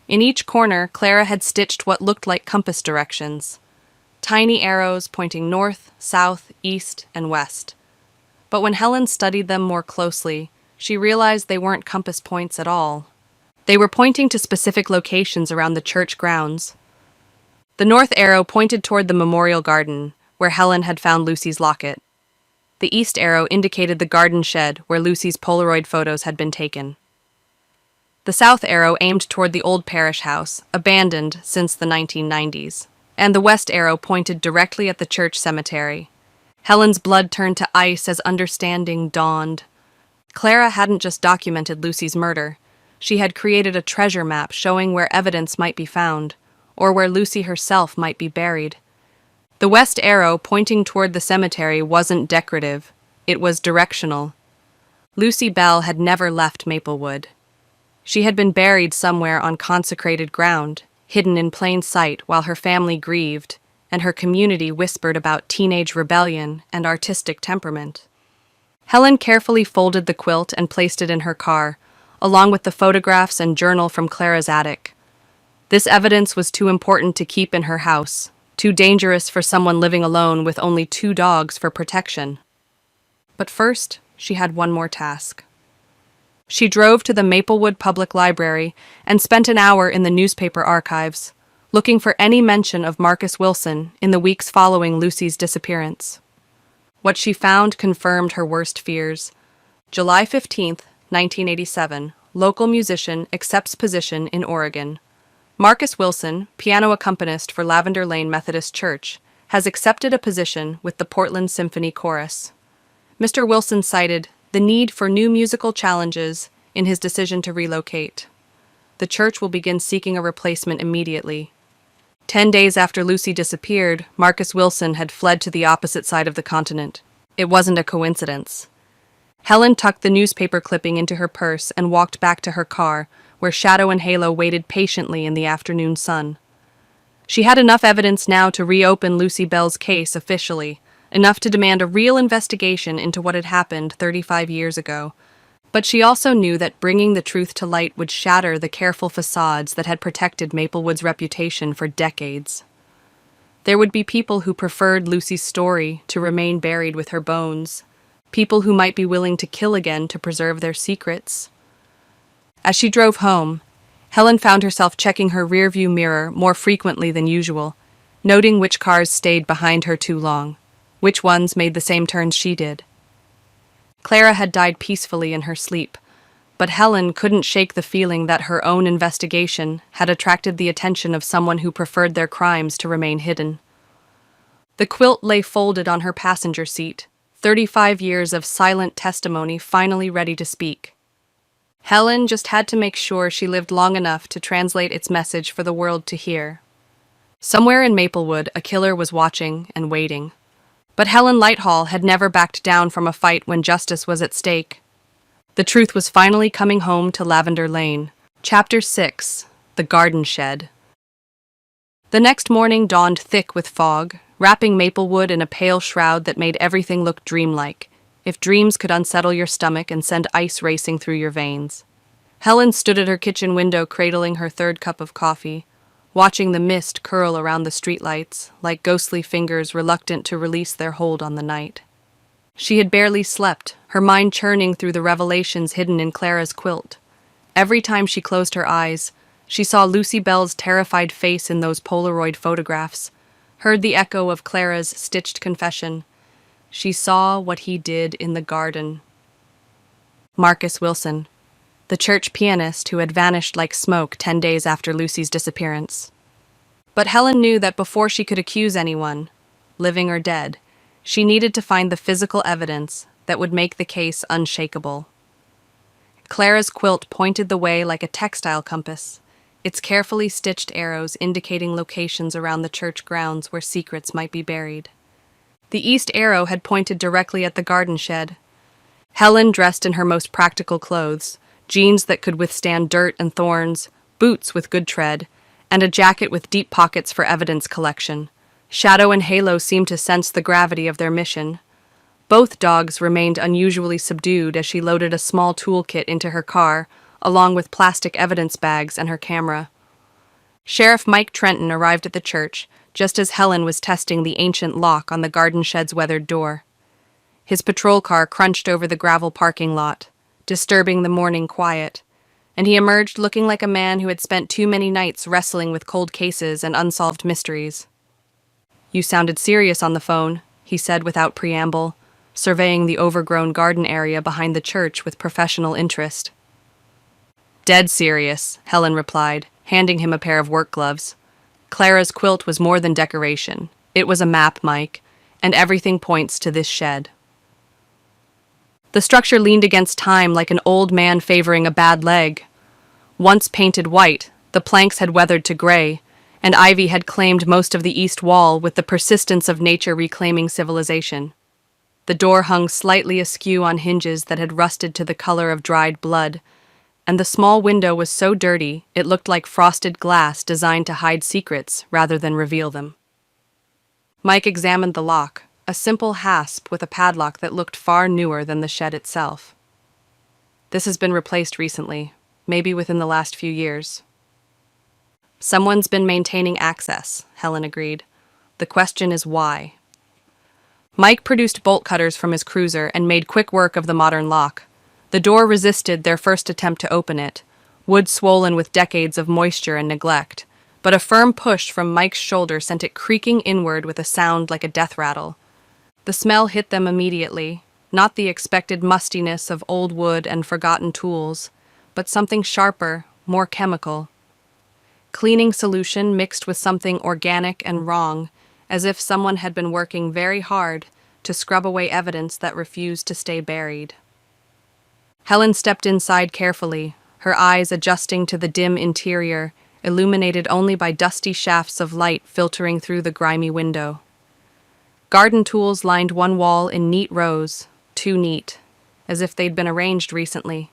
In each corner, Clara had stitched what looked like compass directions. Tiny arrows pointing north, south, east, and west. But when Helen studied them more closely, she realized they weren't compass points at all. They were pointing to specific locations around the church grounds. The north arrow pointed toward the memorial garden, where Helen had found Lucy's locket. The east arrow indicated the garden shed where Lucy's Polaroid photos had been taken. The south arrow aimed toward the old parish house, abandoned since the 1990s, and the west arrow pointed directly at the church cemetery. Helen's blood turned to ice as understanding dawned. Clara hadn't just documented Lucy's murder. She had created a treasure map showing where evidence might be found, or where Lucy herself might be buried. The west arrow pointing toward the cemetery wasn't decorative, it was directional. Lucy Bell had never left Maplewood. She had been buried somewhere on consecrated ground, hidden in plain sight while her family grieved, and her community whispered about teenage rebellion and artistic temperament. Helen carefully folded the quilt and placed it in her car, along with the photographs and journal from Clara's attic. This evidence was too important to keep in her house, too dangerous for someone living alone with only 2 dogs for protection. But first, she had one more task. She drove to the Maplewood Public Library and spent an hour in the newspaper archives, looking for any mention of Marcus Wilson in the weeks following Lucy's disappearance. What she found confirmed her worst fears. July 15, 1987, local musician accepts position in Oregon. Marcus Wilson, piano accompanist for Lavender Lane Methodist Church, has accepted a position with the Portland Symphony Chorus. Mr. Wilson cited the need for new musical challenges in his decision to relocate. The church will begin seeking a replacement immediately. 10 days after Lucy disappeared, Marcus Wilson had fled to the opposite side of the continent. It wasn't a coincidence. Helen tucked the newspaper clipping into her purse and walked back to her car, where Shadow and Halo waited patiently in the afternoon sun. She had enough evidence now to reopen Lucy Bell's case officially, enough to demand a real investigation into what had happened 35 years ago. But she also knew that bringing the truth to light would shatter the careful facades that had protected Maplewood's reputation for decades. There would be people who preferred Lucy's story to remain buried with her bones, people who might be willing to kill again to preserve their secrets. As she drove home, Helen found herself checking her rearview mirror more frequently than usual, noting which cars stayed behind her too long, which ones made the same turns she did. Clara had died peacefully in her sleep, but Helen couldn't shake the feeling that her own investigation had attracted the attention of someone who preferred their crimes to remain hidden. The quilt lay folded on her passenger seat, 35 years of silent testimony finally ready to speak. Helen just had to make sure she lived long enough to translate its message for the world to hear. Somewhere in Maplewood, a killer was watching and waiting. But Helen Lighthall had never backed down from a fight when justice was at stake. The truth was finally coming home to Lavender Lane. Chapter 6: The Garden Shed. The next morning dawned thick with fog, wrapping Maplewood in a pale shroud that made everything look dreamlike, if dreams could unsettle your stomach and send ice racing through your veins. Helen stood at her kitchen window cradling her 3rd cup of coffee, watching the mist curl around the streetlights, like ghostly fingers reluctant to release their hold on the night. She had barely slept, her mind churning through the revelations hidden in Clara's quilt. Every time she closed her eyes, she saw Lucy Bell's terrified face in those Polaroid photographs, heard the echo of Clara's stitched confession. She saw what he did in the garden. Marcus Wilson, the church pianist who had vanished like smoke 10 days after Lucy's disappearance. But Helen knew that before she could accuse anyone, living or dead, she needed to find the physical evidence that would make the case unshakable. Clara's quilt pointed the way like a textile compass, its carefully stitched arrows indicating locations around the church grounds where secrets might be buried. The east arrow had pointed directly at the garden shed. Helen, dressed in her most practical clothes, jeans that could withstand dirt and thorns, boots with good tread, and a jacket with deep pockets for evidence collection. Shadow and Halo seemed to sense the gravity of their mission. Both dogs remained unusually subdued as she loaded a small toolkit into her car, along with plastic evidence bags and her camera. Sheriff Mike Trenton arrived at the church just as Helen was testing the ancient lock on the garden shed's weathered door. His patrol car crunched over the gravel parking lot, disturbing the morning quiet, and he emerged looking like a man who had spent too many nights wrestling with cold cases and unsolved mysteries. "You sounded serious on the phone," he said without preamble, surveying the overgrown garden area behind the church with professional interest. "Dead serious," Helen replied, handing him a pair of work gloves. "Clara's quilt was more than decoration. It was a map, Mike, and everything points to this shed." The structure leaned against time like an old man favoring a bad leg. Once painted white, the planks had weathered to gray, and ivy had claimed most of the east wall with the persistence of nature reclaiming civilization. The door hung slightly askew on hinges that had rusted to the color of dried blood, and the small window was so dirty it looked like frosted glass designed to hide secrets rather than reveal them. Mike examined the lock, a simple hasp with a padlock that looked far newer than the shed itself. This has been replaced recently, maybe within the last few years. Someone's been maintaining access, Helen agreed. The question is why. Mike produced bolt cutters from his cruiser and made quick work of the modern lock. The door resisted their first attempt to open it, wood swollen with decades of moisture and neglect, but a firm push from Mike's shoulder sent it creaking inward with a sound like a death rattle. The smell hit them immediately, not the expected mustiness of old wood and forgotten tools, but something sharper, more chemical. Cleaning solution mixed with something organic and wrong, as if someone had been working very hard to scrub away evidence that refused to stay buried. Helen stepped inside carefully, her eyes adjusting to the dim interior, illuminated only by dusty shafts of light filtering through the grimy window. Garden tools lined one wall in neat rows, too neat, as if they'd been arranged recently.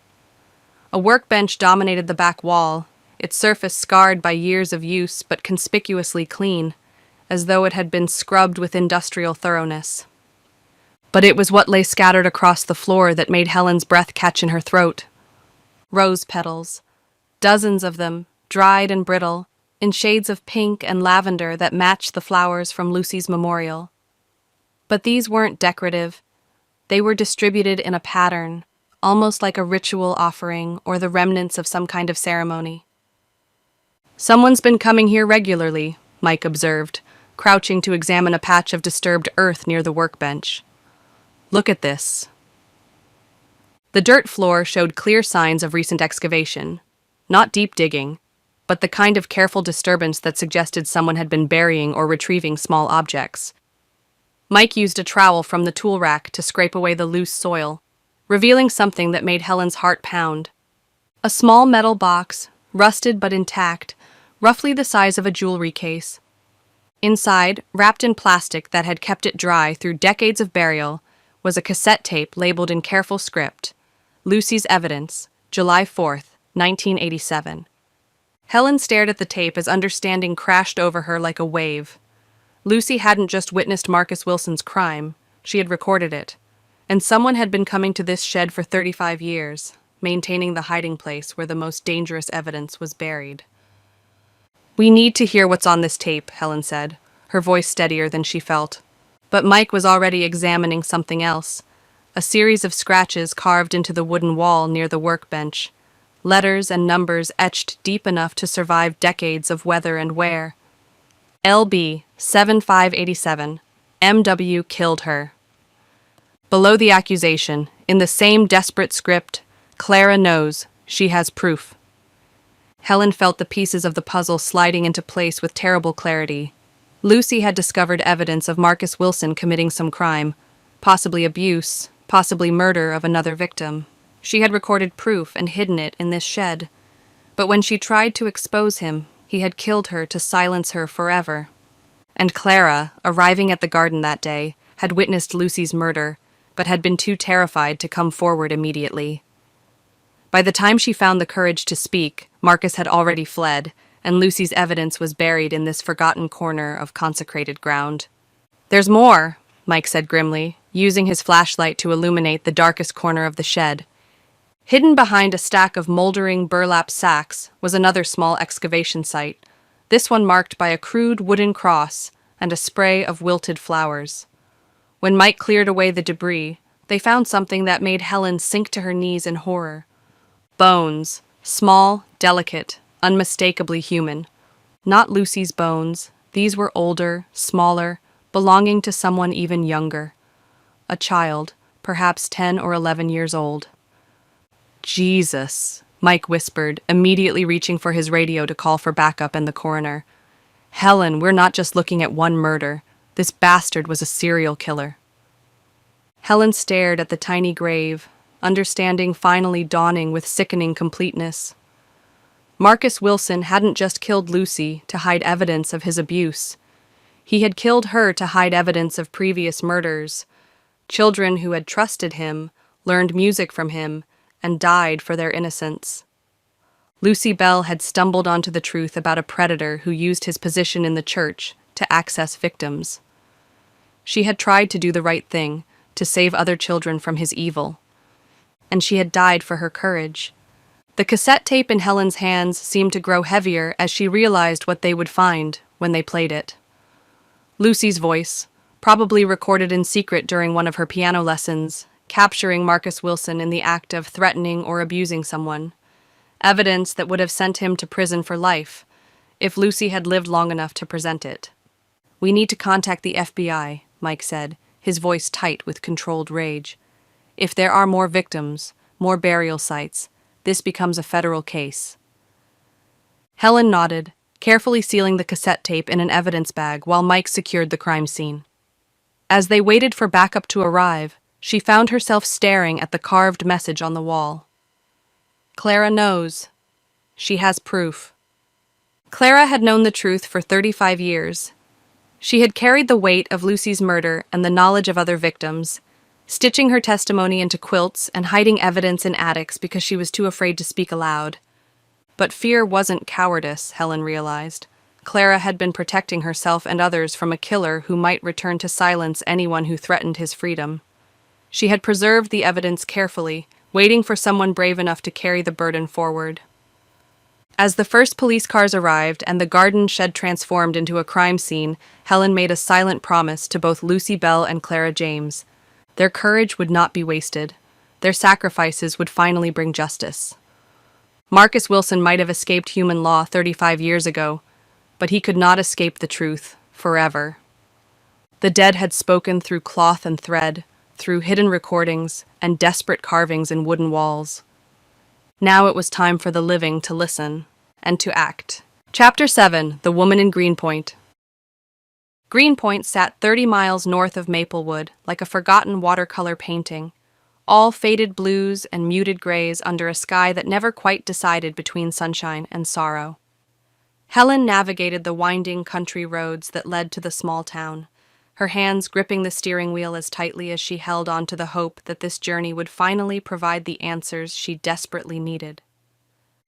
A workbench dominated the back wall, its surface scarred by years of use but conspicuously clean, as though it had been scrubbed with industrial thoroughness. But it was what lay scattered across the floor that made Helen's breath catch in her throat. Rose petals, dozens of them, dried and brittle, in shades of pink and lavender that matched the flowers from Lucy's memorial. But these weren't decorative. They were distributed in a pattern, almost like a ritual offering or the remnants of some kind of ceremony. "Someone's been coming here regularly," Mike observed, crouching to examine a patch of disturbed earth near the workbench. "Look at this." The dirt floor showed clear signs of recent excavation, not deep digging, but the kind of careful disturbance that suggested someone had been burying or retrieving small objects. Mike used a trowel from the tool rack to scrape away the loose soil, revealing something that made Helen's heart pound. A small metal box, rusted but intact, roughly the size of a jewelry case. Inside, wrapped in plastic that had kept it dry through decades of burial, was a cassette tape labeled in careful script, "Lucy's Evidence, July 4th, 1987. Helen stared at the tape as understanding crashed over her like a wave. Lucy hadn't just witnessed Marcus Wilson's crime, she had recorded it. And someone had been coming to this shed for 35 years, maintaining the hiding place where the most dangerous evidence was buried. "We need to hear what's on this tape," Helen said, her voice steadier than she felt. But Mike was already examining something else, a series of scratches carved into the wooden wall near the workbench, letters and numbers etched deep enough to survive decades of weather and wear. LB 7587, MW killed her. Below the accusation, in the same desperate script, "Clara knows, she has proof." Helen felt the pieces of the puzzle sliding into place with terrible clarity. Lucy had discovered evidence of Marcus Wilson committing some crime, possibly abuse, possibly murder of another victim. She had recorded proof and hidden it in this shed. But when she tried to expose him, he had killed her to silence her forever. And Clara, arriving at the garden that day, had witnessed Lucy's murder, but had been too terrified to come forward immediately. By the time she found the courage to speak, Marcus had already fled, and Lucy's evidence was buried in this forgotten corner of consecrated ground. "There's more," Mike said grimly, using his flashlight to illuminate the darkest corner of the shed. Hidden behind a stack of moldering burlap sacks was another small excavation site, this one marked by a crude wooden cross and a spray of wilted flowers. When Mike cleared away the debris, they found something that made Helen sink to her knees in horror. Bones, small, delicate, unmistakably human. Not Lucy's bones, these were older, smaller, belonging to someone even younger. A child, perhaps 10 or 11 years old. "Jesus," Mike whispered, immediately reaching for his radio to call for backup and the coroner. "Helen, we're not just looking at one murder. This bastard was a serial killer." Helen stared at the tiny grave, understanding finally dawning with sickening completeness. Marcus Wilson hadn't just killed Lucy to hide evidence of his abuse. He had killed her to hide evidence of previous murders. Children who had trusted him, learned music from him, and died for their innocence. Lucy Bell had stumbled onto the truth about a predator who used his position in the church to access victims. She had tried to do the right thing, to save other children from his evil. And she had died for her courage. The cassette tape in Helen's hands seemed to grow heavier as she realized what they would find when they played it. Lucy's voice, probably recorded in secret during one of her piano lessons, capturing Marcus Wilson in the act of threatening or abusing someone. Evidence that would have sent him to prison for life, if Lucy had lived long enough to present it. "We need to contact the FBI," Mike said, his voice tight with controlled rage. "If there are more victims, more burial sites, this becomes a federal case." Helen nodded, carefully sealing the cassette tape in an evidence bag while Mike secured the crime scene. As they waited for backup to arrive, she found herself staring at the carved message on the wall. "Clara knows. She has proof." Clara had known the truth for 35 years. She had carried the weight of Lucy's murder and the knowledge of other victims, stitching her testimony into quilts and hiding evidence in attics because she was too afraid to speak aloud. But fear wasn't cowardice, Helen realized. Clara had been protecting herself and others from a killer who might return to silence anyone who threatened his freedom. She had preserved the evidence carefully, waiting for someone brave enough to carry the burden forward. As the first police cars arrived and the garden shed transformed into a crime scene, Helen made a silent promise to both Lucy Bell and Clara James. Their courage would not be wasted. Their sacrifices would finally bring justice. Marcus Wilson might have escaped human law 35 years ago, but he could not escape the truth forever. The dead had spoken through cloth and thread, through hidden recordings and desperate carvings in wooden walls. Now it was time for the living to listen and to act. Chapter 7: The Woman in Greenpoint. Greenpoint sat 30 miles north of Maplewood, like a forgotten watercolor painting, all faded blues and muted grays under a sky that never quite decided between sunshine and sorrow. Helen navigated the winding country roads that led to the small town, her hands gripping the steering wheel as tightly as she held on to the hope that this journey would finally provide the answers she desperately needed.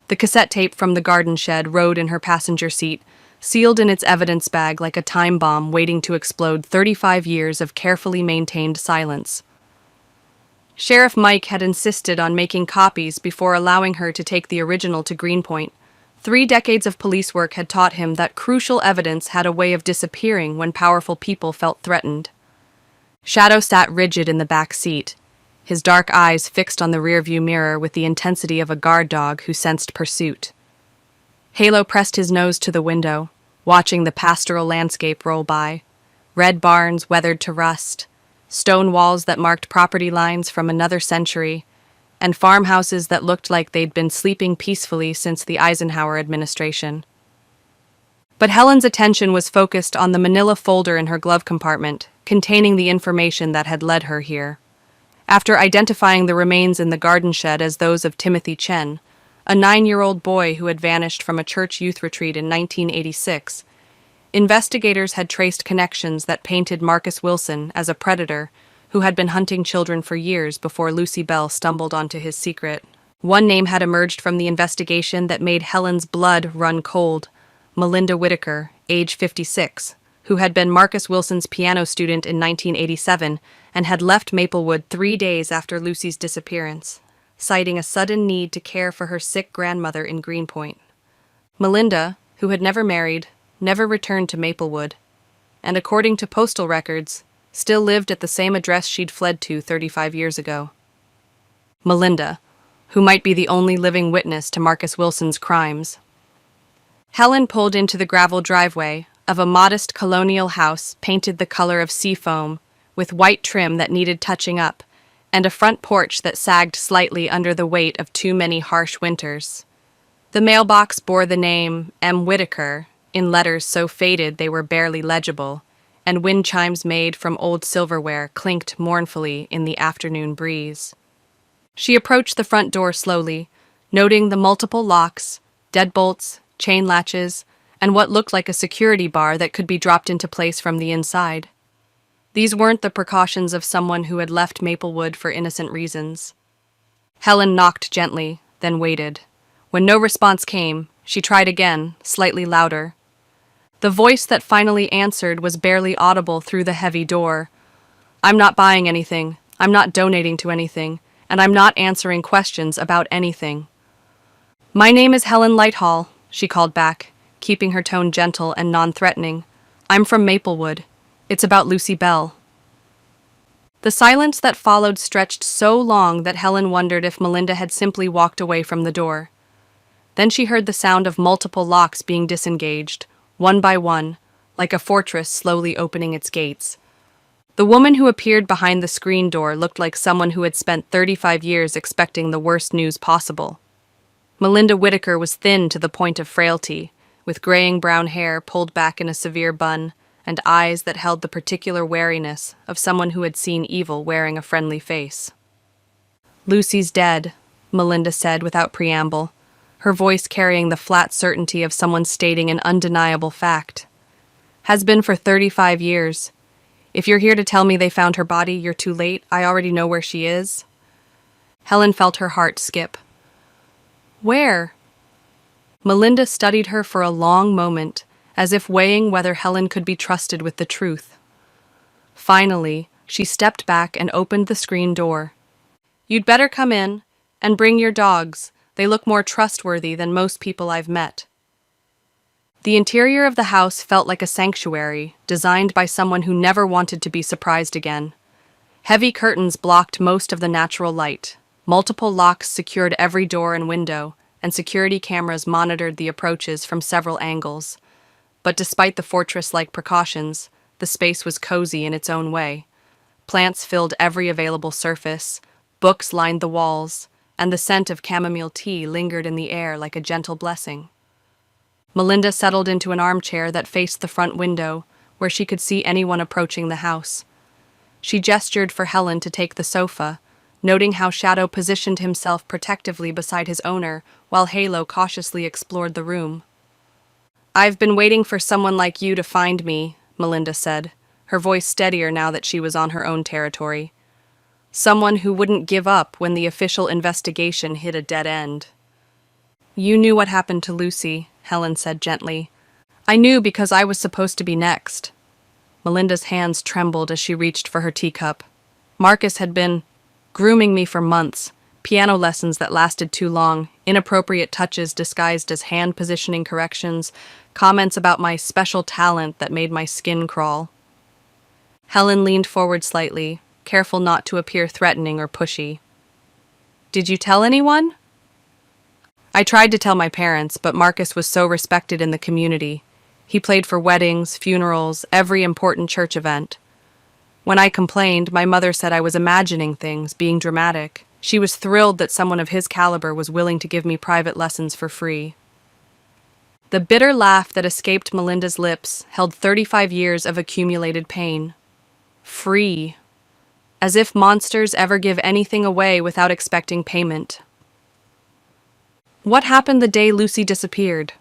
The cassette tape from the garden shed rode in her passenger seat, sealed in its evidence bag like a time bomb waiting to explode 35 years of carefully maintained silence. Sheriff Mike had insisted on making copies before allowing her to take the original to Greenpoint. 3 decades of police work had taught him that crucial evidence had a way of disappearing when powerful people felt threatened. Shadow sat rigid in the back seat, his dark eyes fixed on the rearview mirror with the intensity of a guard dog who sensed pursuit. Halo pressed his nose to the window, watching the pastoral landscape roll by. Red barns weathered to rust, stone walls that marked property lines from another century, and farmhouses that looked like they'd been sleeping peacefully since the Eisenhower administration. But Helen's attention was focused on the manila folder in her glove compartment, containing the information that had led her here. After identifying the remains in the garden shed as those of Timothy Chen, a 9-year-old boy who had vanished from a church youth retreat in 1986, investigators had traced connections that painted Marcus Wilson as a predator who had been hunting children for years before Lucy Bell stumbled onto his secret. One name had emerged from the investigation that made Helen's blood run cold: Melinda Whitaker, age 56, who had been Marcus Wilson's piano student in 1987 and had left Maplewood 3 days after Lucy's disappearance, citing a sudden need to care for her sick grandmother in Greenpoint. Melinda, who had never married, never returned to Maplewood, and according to postal records, still lived at the same address she'd fled to 35 years ago. Melinda, who might be the only living witness to Marcus Wilson's crimes. Helen pulled into the gravel driveway of a modest colonial house painted the color of seafoam, with white trim that needed touching up, and a front porch that sagged slightly under the weight of too many harsh winters. The mailbox bore the name M. Whitaker, in letters so faded they were barely legible, and wind chimes made from old silverware clinked mournfully in the afternoon breeze. She approached the front door slowly, noting the multiple locks, deadbolts, chain latches, and what looked like a security bar that could be dropped into place from the inside. These weren't the precautions of someone who had left Maplewood for innocent reasons. Helen knocked gently, then waited. When no response came, she tried again, slightly louder. The voice that finally answered was barely audible through the heavy door. "I'm not buying anything, I'm not donating to anything, and I'm not answering questions about anything." "My name is Helen Lighthall," she called back, keeping her tone gentle and non-threatening. "I'm from Maplewood. It's about Lucy Bell." The silence that followed stretched so long that Helen wondered if Melinda had simply walked away from the door. Then she heard the sound of multiple locks being disengaged, one by one, like a fortress slowly opening its gates. The woman who appeared behind the screen door looked like someone who had spent 35 years expecting the worst news possible. Melinda Whittaker was thin to the point of frailty, with graying brown hair pulled back in a severe bun, and eyes that held the particular wariness of someone who had seen evil wearing a friendly face. "Lucy's dead," Melinda said without preamble, her voice carrying the flat certainty of someone stating an undeniable fact. "Has been for 35 years. If you're here to tell me they found her body, you're too late. I already know where she is." Helen felt her heart skip. "Where?" Melinda studied her for a long moment, as if weighing whether Helen could be trusted with the truth. Finally, she stepped back and opened the screen door. "You'd better come in, and bring your dogs. They look more trustworthy than most people I've met." The interior of the house felt like a sanctuary, designed by someone who never wanted to be surprised again. Heavy curtains blocked most of the natural light. Multiple locks secured every door and window, and security cameras monitored the approaches from several angles. But despite the fortress-like precautions, the space was cozy in its own way. Plants filled every available surface, books lined the walls, and the scent of chamomile tea lingered in the air like a gentle blessing. Melinda settled into an armchair that faced the front window, where she could see anyone approaching the house. She gestured for Helen to take the sofa, noting how Shadow positioned himself protectively beside his owner while Halo cautiously explored the room. "I've been waiting for someone like you to find me," Melinda said, her voice steadier now that she was on her own territory. "Someone who wouldn't give up when the official investigation hit a dead end." "You knew what happened to Lucy," Helen said gently. "I knew because I was supposed to be next." Melinda's hands trembled as she reached for her teacup. "Marcus had been grooming me for months, piano lessons that lasted too long, inappropriate touches disguised as hand positioning corrections, comments about my special talent that made my skin crawl." Helen leaned forward slightly, careful not to appear threatening or pushy. "Did you tell anyone?" "I tried to tell my parents, but Marcus was so respected in the community. He played for weddings, funerals, every important church event. When I complained, my mother said I was imagining things, being dramatic. She was thrilled that someone of his caliber was willing to give me private lessons for free." The bitter laugh that escaped Melinda's lips held 35 years of accumulated pain. Free. As if monsters ever give anything away without expecting payment. What happened the day Lucy disappeared?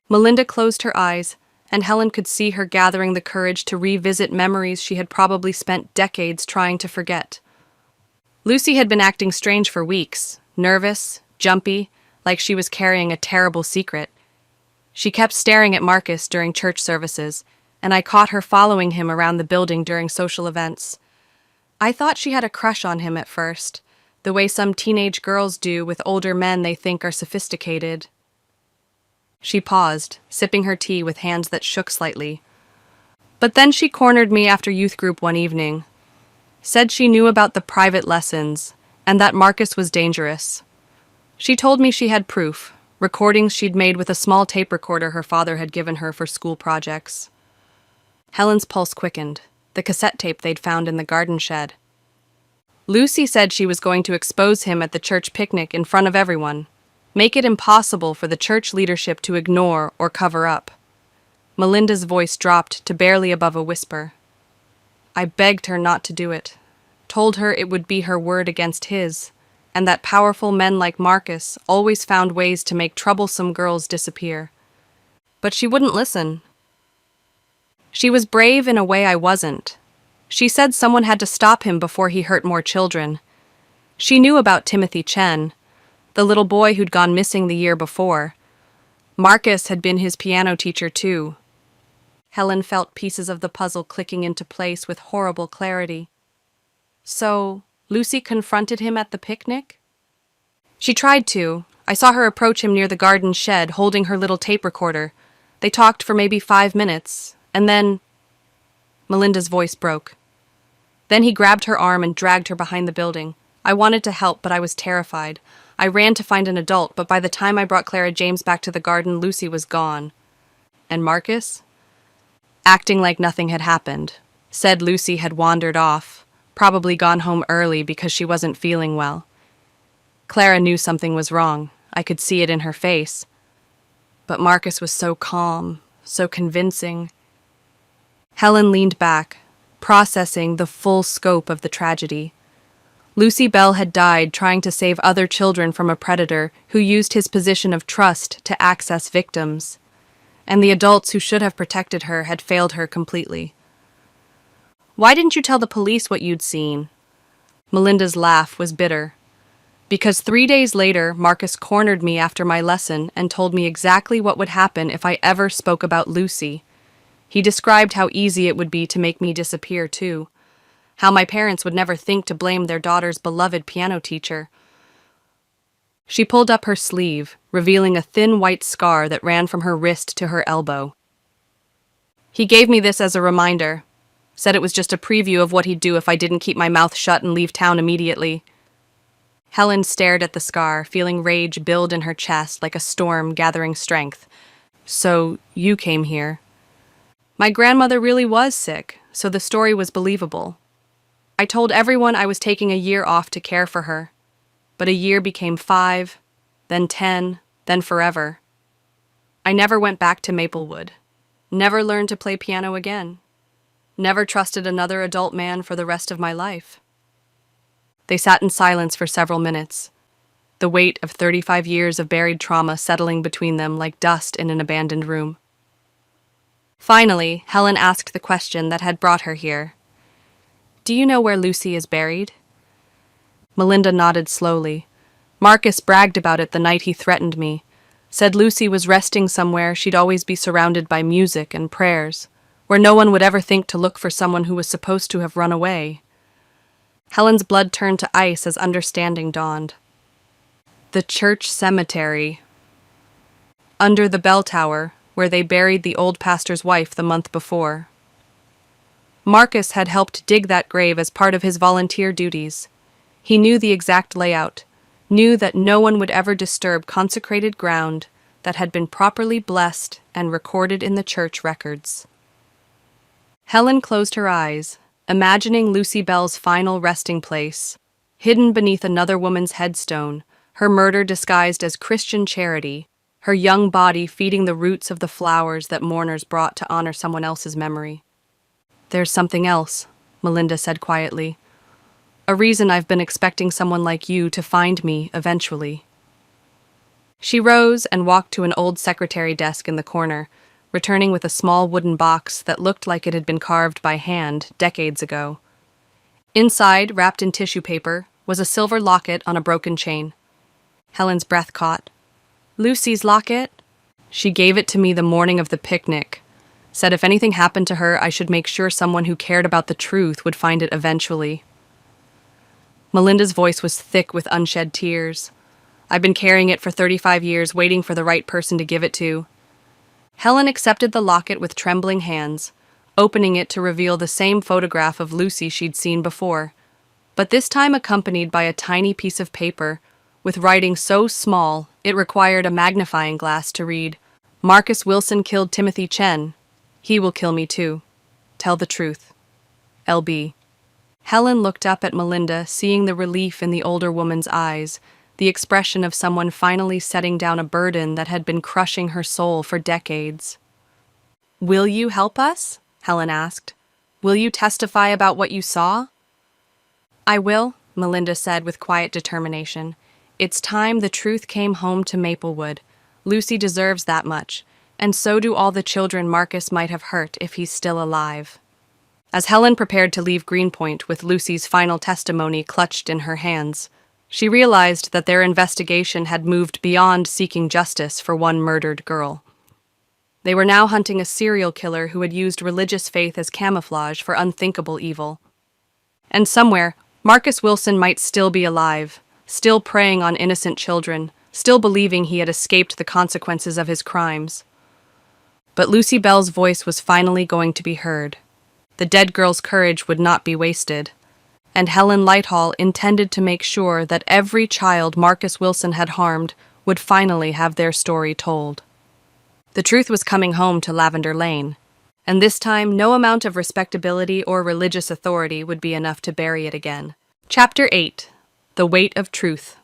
Melinda closed her eyes, and Helen could see her gathering the courage to revisit memories she had probably spent decades trying to forget. Lucy had been acting strange for weeks, nervous, jumpy, like she was carrying a terrible secret. She kept staring at Marcus during church services, and I caught her following him around the building during social events. I thought she had a crush on him at first, the way some teenage girls do with older men they think are sophisticated. She paused, sipping her tea with hands that shook slightly. But then she cornered me after youth group one evening. Said she knew about the private lessons, and that Marcus was dangerous. She told me she had proof, recordings she'd made with a small tape recorder her father had given her for school projects. Helen's pulse quickened, the cassette tape they'd found in the garden shed. Lucy said she was going to expose him at the church picnic in front of everyone, make it impossible for the church leadership to ignore or cover up. Melinda's voice dropped to barely above a whisper. I begged her not to do it, told her it would be her word against his, and that powerful men like Marcus always found ways to make troublesome girls disappear. But she wouldn't listen. She was brave in a way I wasn't. She said someone had to stop him before he hurt more children. She knew about Timothy Chen, the little boy who'd gone missing the year before. Marcus had been his piano teacher, too. Helen felt pieces of the puzzle clicking into place with horrible clarity. So, Lucy confronted him at the picnic? She tried to. I saw her approach him near the garden shed, holding her little tape recorder. They talked for maybe 5 minutes, and then... Melinda's voice broke. Then he grabbed her arm and dragged her behind the building. I wanted to help, but I was terrified. I ran to find an adult, but by the time I brought Clara James back to the garden, Lucy was gone. And Marcus? Acting like nothing had happened, said Lucy had wandered off, probably gone home early because she wasn't feeling well. Clara knew something was wrong. I could see it in her face. But Marcus was so calm, so convincing. Helen leaned back, processing the full scope of the tragedy. Lucy Bell had died trying to save other children from a predator who used his position of trust to access victims, and the adults who should have protected her had failed her completely. Why didn't you tell the police what you'd seen? Melinda's laugh was bitter. Because 3 days later, Marcus cornered me after my lesson and told me exactly what would happen if I ever spoke about Lucy. He described how easy it would be to make me disappear, too. How my parents would never think to blame their daughter's beloved piano teacher. She pulled up her sleeve, revealing a thin white scar that ran from her wrist to her elbow. He gave me this as a reminder. Said it was just a preview of what he'd do if I didn't keep my mouth shut and leave town immediately. Helen stared at the scar, feeling rage build in her chest like a storm gathering strength. So, you came here. My grandmother really was sick, so the story was believable. I told everyone I was taking a year off to care for her. But a year became 5, then 10, then forever. I never went back to Maplewood. Never learned to play piano again. Never trusted another adult man for the rest of my life. They sat in silence for several minutes, the weight of 35 years of buried trauma settling between them like dust in an abandoned room. Finally, Helen asked the question that had brought her here. Do you know where Lucy is buried? Melinda nodded slowly. Marcus bragged about it the night he threatened me. Said Lucy was resting somewhere she'd always be surrounded by music and prayers, where no one would ever think to look for someone who was supposed to have run away. Helen's blood turned to ice as understanding dawned. The church cemetery. Under the bell tower, where they buried the old pastor's wife the month before. Marcus had helped dig that grave as part of his volunteer duties. He knew the exact layout, knew that no one would ever disturb consecrated ground that had been properly blessed and recorded in the church records. Helen closed her eyes, imagining Lucy Bell's final resting place, hidden beneath another woman's headstone, her murder disguised as Christian charity, her young body feeding the roots of the flowers that mourners brought to honor someone else's memory. There's something else, Melinda said quietly. A reason I've been expecting someone like you to find me eventually. She rose and walked to an old secretary desk in the corner, returning with a small wooden box that looked like it had been carved by hand decades ago. Inside, wrapped in tissue paper, was a silver locket on a broken chain. Helen's breath caught. Lucy's locket? She gave it to me the morning of the picnic. Said if anything happened to her, I should make sure someone who cared about the truth would find it eventually. Melinda's voice was thick with unshed tears. I've been carrying it for 35 years, waiting for the right person to give it to. Helen accepted the locket with trembling hands, opening it to reveal the same photograph of Lucy she'd seen before, but this time accompanied by a tiny piece of paper with writing so small it required a magnifying glass to read, Marcus Wilson killed Timothy Chen. He will kill me too. Tell the truth. L.B. Helen looked up at Melinda, seeing the relief in the older woman's eyes, the expression of someone finally setting down a burden that had been crushing her soul for decades. Will you help us? Helen asked. Will you testify about what you saw? I will, Melinda said with quiet determination. It's time the truth came home to Maplewood. Lucy deserves that much, and so do all the children Marcus might have hurt if he's still alive. As Helen prepared to leave Greenpoint with Lucy's final testimony clutched in her hands, She realized that their investigation had moved beyond seeking justice for one murdered girl. They were now hunting a serial killer who had used religious faith as camouflage for unthinkable evil. And somewhere, Marcus Wilson might still be alive, still preying on innocent children, still believing he had escaped the consequences of his crimes. But Lucy Bell's voice was finally going to be heard. The dead girl's courage would not be wasted, and Helen Lighthall intended to make sure that every child Marcus Wilson had harmed would finally have their story told. The truth was coming home to Lavender Lane, and this time no amount of respectability or religious authority would be enough to bury it again. Chapter 8. The Weight of Truth.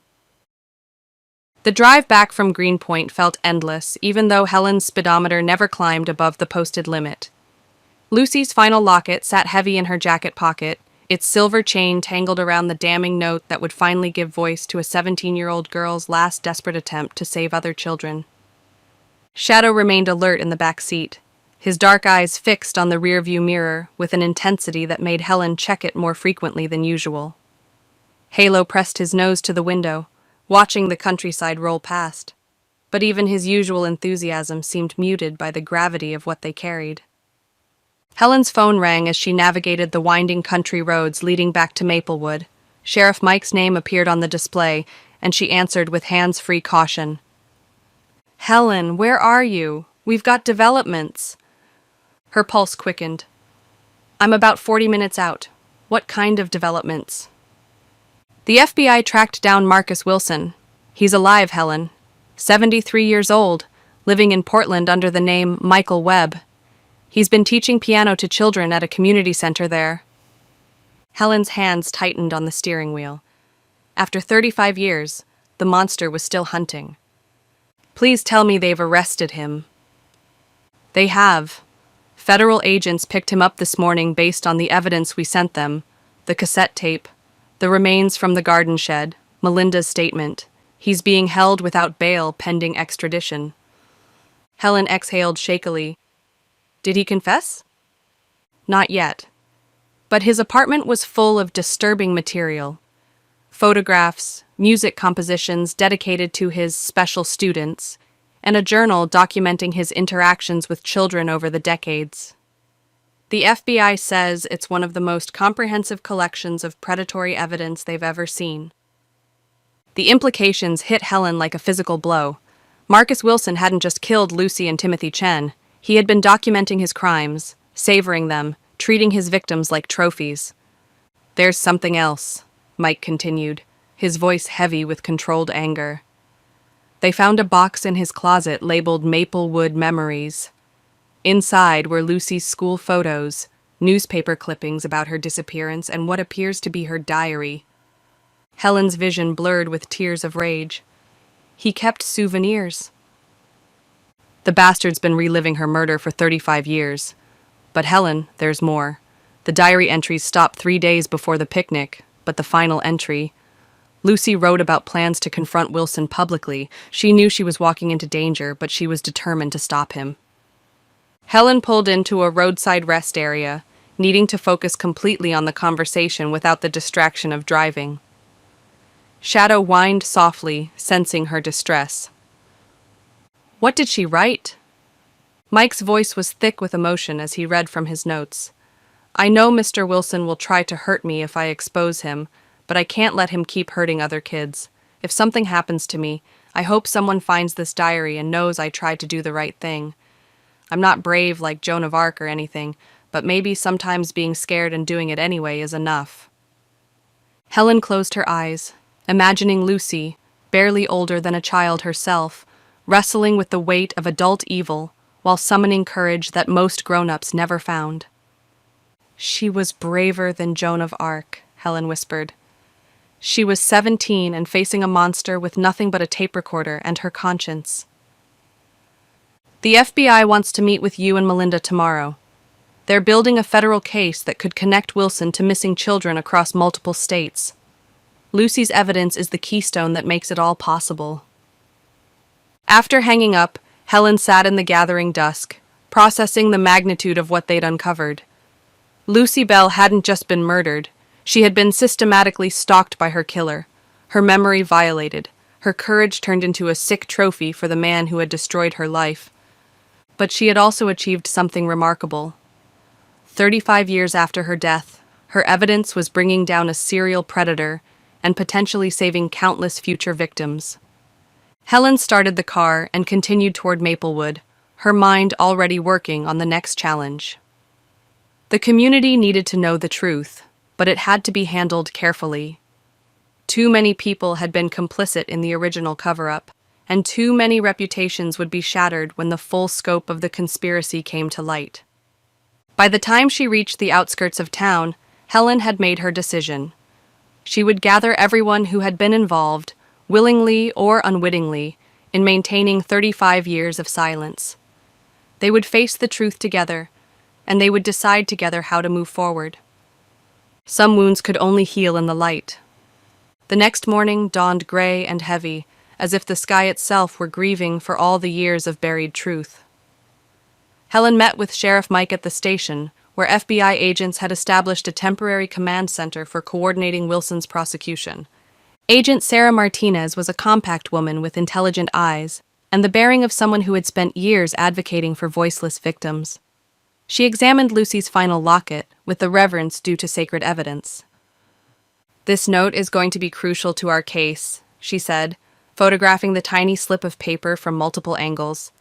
The drive back from Greenpoint felt endless, even though Helen's speedometer never climbed above the posted limit. Lucy's final locket sat heavy in her jacket pocket, its silver chain tangled around the damning note that would finally give voice to a 17-year-old girl's last desperate attempt to save other children. Shadow remained alert in the back seat, his dark eyes fixed on the rearview mirror with an intensity that made Helen check it more frequently than usual. Halo pressed his nose to the window, watching the countryside roll past, but even his usual enthusiasm seemed muted by the gravity of what they carried. Helen's phone rang as she navigated the winding country roads leading back to Maplewood. Sheriff Mike's name appeared on the display, and she answered with hands-free caution. "Helen, where are you? We've got developments." Her pulse quickened. "I'm about 40 minutes out. What kind of developments?" "The FBI tracked down Marcus Wilson. He's alive, Helen. 73 years old, living in Portland under the name Michael Webb. He's been teaching piano to children at a community center there." Helen's hands tightened on the steering wheel. After 35 years, the monster was still hunting. "Please tell me they've arrested him." "They have. Federal agents picked him up this morning based on the evidence we sent them, the cassette tape, the remains from the garden shed, Melinda's statement. He's being held without bail pending extradition." Helen exhaled shakily. "Did he confess?" "Not yet. But his apartment was full of disturbing material. Photographs, music compositions dedicated to his special students, and a journal documenting his interactions with children over the decades. The FBI says it's one of the most comprehensive collections of predatory evidence they've ever seen." The implications hit Helen like a physical blow. Marcus Wilson hadn't just killed Lucy and Timothy Chen. He had been documenting his crimes, savoring them, treating his victims like trophies. "There's something else," Mike continued, his voice heavy with controlled anger. "They found a box in his closet labeled Maplewood Memories. Inside were Lucy's school photos, newspaper clippings about her disappearance, and what appears to be her diary." Helen's vision blurred with tears of rage. "He kept souvenirs." "The bastard's been reliving her murder for 35 years. But Helen, there's more. The diary entries stopped 3 days before the picnic, but the final entry. Lucy wrote about plans to confront Wilson publicly. She knew she was walking into danger, but she was determined to stop him." Helen pulled into a roadside rest area, needing to focus completely on the conversation without the distraction of driving. Shadow whined softly, sensing her distress. "What did she write?" Mike's voice was thick with emotion as he read from his notes. "I know Mr. Wilson will try to hurt me if I expose him, but I can't let him keep hurting other kids. If something happens to me, I hope someone finds this diary and knows I tried to do the right thing. I'm not brave like Joan of Arc or anything, but maybe sometimes being scared and doing it anyway is enough." Helen closed her eyes, imagining Lucy, barely older than a child herself, wrestling with the weight of adult evil while summoning courage that most grown-ups never found. "She was braver than Joan of Arc," Helen whispered. "She was 17 and facing a monster with nothing but a tape recorder and her conscience." "The FBI wants to meet with you and Melinda tomorrow. They're building a federal case that could connect Wilson to missing children across multiple states. Lucy's evidence is the keystone that makes it all possible." After hanging up, Helen sat in the gathering dusk, processing the magnitude of what they'd uncovered. Lucy Bell hadn't just been murdered. She had been systematically stalked by her killer, her memory violated, her courage turned into a sick trophy for the man who had destroyed her life. But she had also achieved something remarkable. 35 years after her death, her evidence was bringing down a serial predator and potentially saving countless future victims. Helen started the car and continued toward Maplewood, her mind already working on the next challenge. The community needed to know the truth, but it had to be handled carefully. Too many people had been complicit in the original cover-up, and too many reputations would be shattered when the full scope of the conspiracy came to light. By the time she reached the outskirts of town, Helen had made her decision. She would gather everyone who had been involved, willingly or unwittingly, in maintaining 35 years of silence. They would face the truth together, and they would decide together how to move forward. Some wounds could only heal in the light. The next morning dawned gray and heavy, as if the sky itself were grieving for all the years of buried truth. Helen met with Sheriff Mike at the station, where FBI agents had established a temporary command center for coordinating Wilson's prosecution. Agent Sarah Martinez was a compact woman with intelligent eyes, and the bearing of someone who had spent years advocating for voiceless victims. She examined Lucy's final locket with the reverence due to sacred evidence. "This note is going to be crucial to our case," she said, photographing the tiny slip of paper from multiple angles.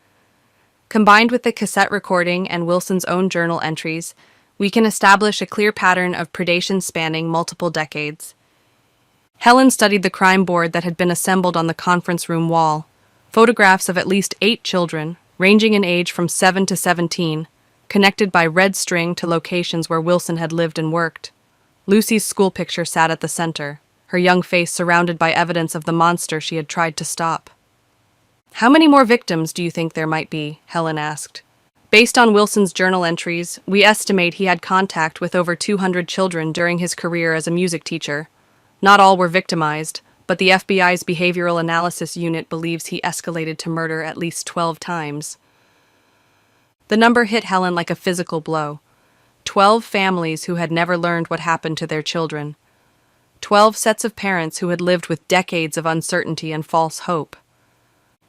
"Combined with the cassette recording and Wilson's own journal entries, we can establish a clear pattern of predation spanning multiple decades." Helen studied the crime board that had been assembled on the conference room wall. Photographs of at least 8 children, ranging in age from 7 to 17, connected by red string to locations where Wilson had lived and worked. Lucy's school picture sat at the center, her young face surrounded by evidence of the monster she had tried to stop. "How many more victims do you think there might be?" Helen asked. "Based on Wilson's journal entries, we estimate he had contact with over 200 children during his career as a music teacher. Not all were victimized, but the FBI's Behavioral Analysis Unit believes he escalated to murder at least 12 times. The number hit Helen like a physical blow. 12 families who had never learned what happened to their children. 12 sets of parents who had lived with decades of uncertainty and false hope.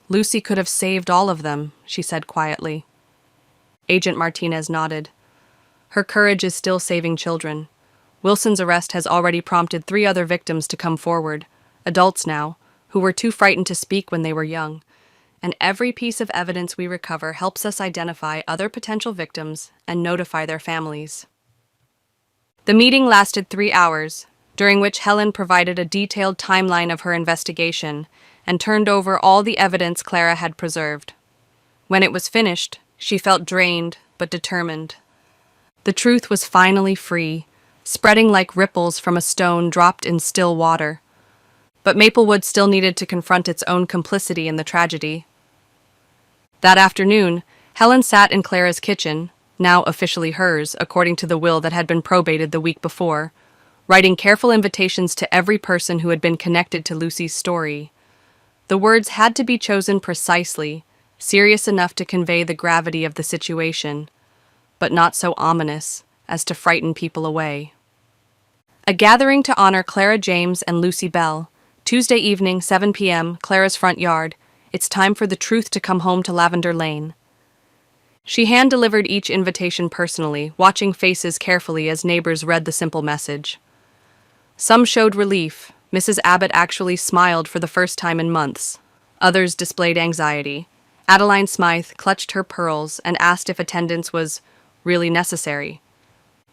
"Lucy could have saved all of them," she said quietly. Agent Martinez nodded. "Her courage is still saving children. Wilson's arrest has already prompted 3 other victims to come forward, adults now, who were too frightened to speak when they were young. And every piece of evidence we recover helps us identify other potential victims and notify their families." The meeting lasted 3 hours, during which Helen provided a detailed timeline of her investigation and turned over all the evidence Clara had preserved. When it was finished, she felt drained but determined. The truth was finally free, spreading like ripples from a stone dropped in still water. But Maplewood still needed to confront its own complicity in the tragedy. That afternoon, Helen sat in Clara's kitchen, now officially hers according to the will that had been probated the week before, writing careful invitations to every person who had been connected to Lucy's story. The words had to be chosen precisely, serious enough to convey the gravity of the situation, but not so ominous as to frighten people away. A gathering to honor Clara James and Lucy Bell. Tuesday evening, 7 p.m., Clara's front yard. It's time for the truth to come home to Lavender Lane. She hand-delivered each invitation personally, watching faces carefully as neighbors read the simple message. Some showed relief. Mrs. Abbott actually smiled for the first time in months. Others displayed anxiety. Adeline Smythe clutched her pearls and asked if attendance was really necessary.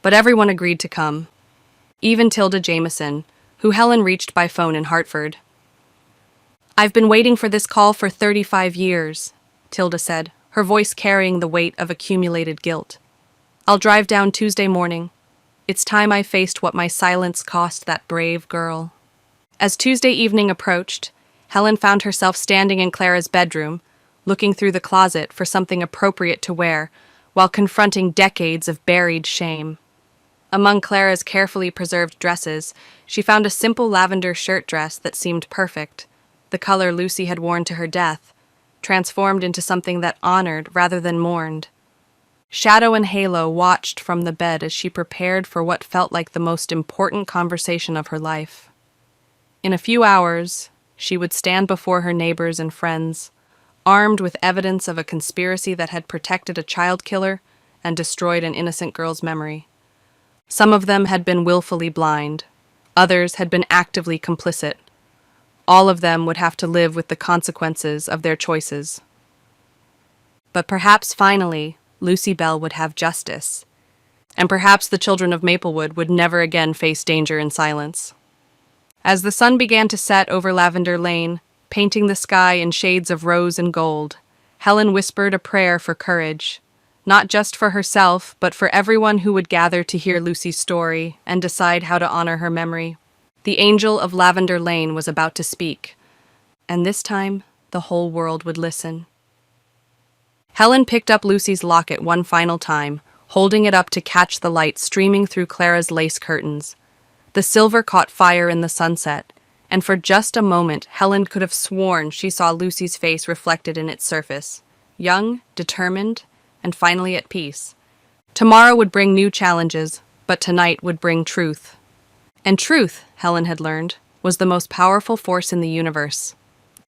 But everyone agreed to come. Even Tilda Jameson, who Helen reached by phone in Hartford. "I've been waiting for this call for 35 years, Tilda said, her voice carrying the weight of accumulated guilt. "I'll drive down Tuesday morning. It's time I faced what my silence cost that brave girl." As Tuesday evening approached, Helen found herself standing in Clara's bedroom, looking through the closet for something appropriate to wear, while confronting decades of buried shame. Among Clara's carefully preserved dresses, she found a simple lavender shirt dress that seemed perfect, the color Lucy had worn to her death, transformed into something that honored rather than mourned. Shadow and Halo watched from the bed as she prepared for what felt like the most important conversation of her life. In a few hours, she would stand before her neighbors and friends, armed with evidence of a conspiracy that had protected a child killer and destroyed an innocent girl's memory. Some of them had been willfully blind. Others had been actively complicit. All of them would have to live with the consequences of their choices. But perhaps finally, Lucy Bell would have justice. And perhaps the children of Maplewood would never again face danger in silence. As the sun began to set over Lavender Lane, painting the sky in shades of rose and gold, Helen whispered a prayer for courage, not just for herself, but for everyone who would gather to hear Lucy's story and decide how to honor her memory. The Angel of Lavender Lane was about to speak, and this time the whole world would listen. Helen picked up Lucy's locket one final time, holding it up to catch the light streaming through Clara's lace curtains. The silver caught fire in the sunset, and for just a moment Helen could have sworn she saw Lucy's face reflected in its surface, young, determined, and finally at peace. Tomorrow would bring new challenges, but tonight would bring truth. And truth, Helen had learned, was the most powerful force in the universe,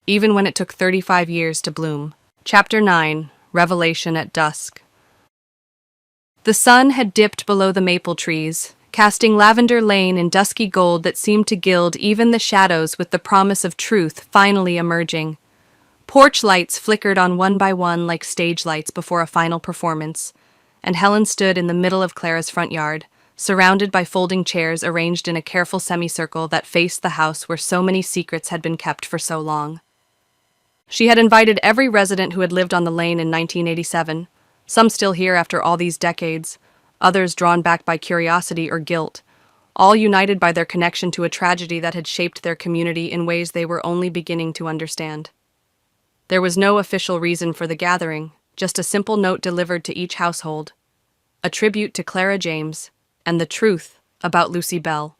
even when it took 35 years to bloom. Chapter 9, Revelation at Dusk. The sun had dipped below the maple trees, casting Lavender Lane in dusky gold that seemed to gild even the shadows with the promise of truth finally emerging. Porch lights flickered on one by one like stage lights before a final performance, and Helen stood in the middle of Clara's front yard, surrounded by folding chairs arranged in a careful semicircle that faced the house where so many secrets had been kept for so long. She had invited every resident who had lived on the lane in 1987, some still here after all these decades, others drawn back by curiosity or guilt, all united by their connection to a tragedy that had shaped their community in ways they were only beginning to understand. There was no official reason for the gathering, just a simple note delivered to each household, a tribute to Clara James, and the truth about Lucy Bell.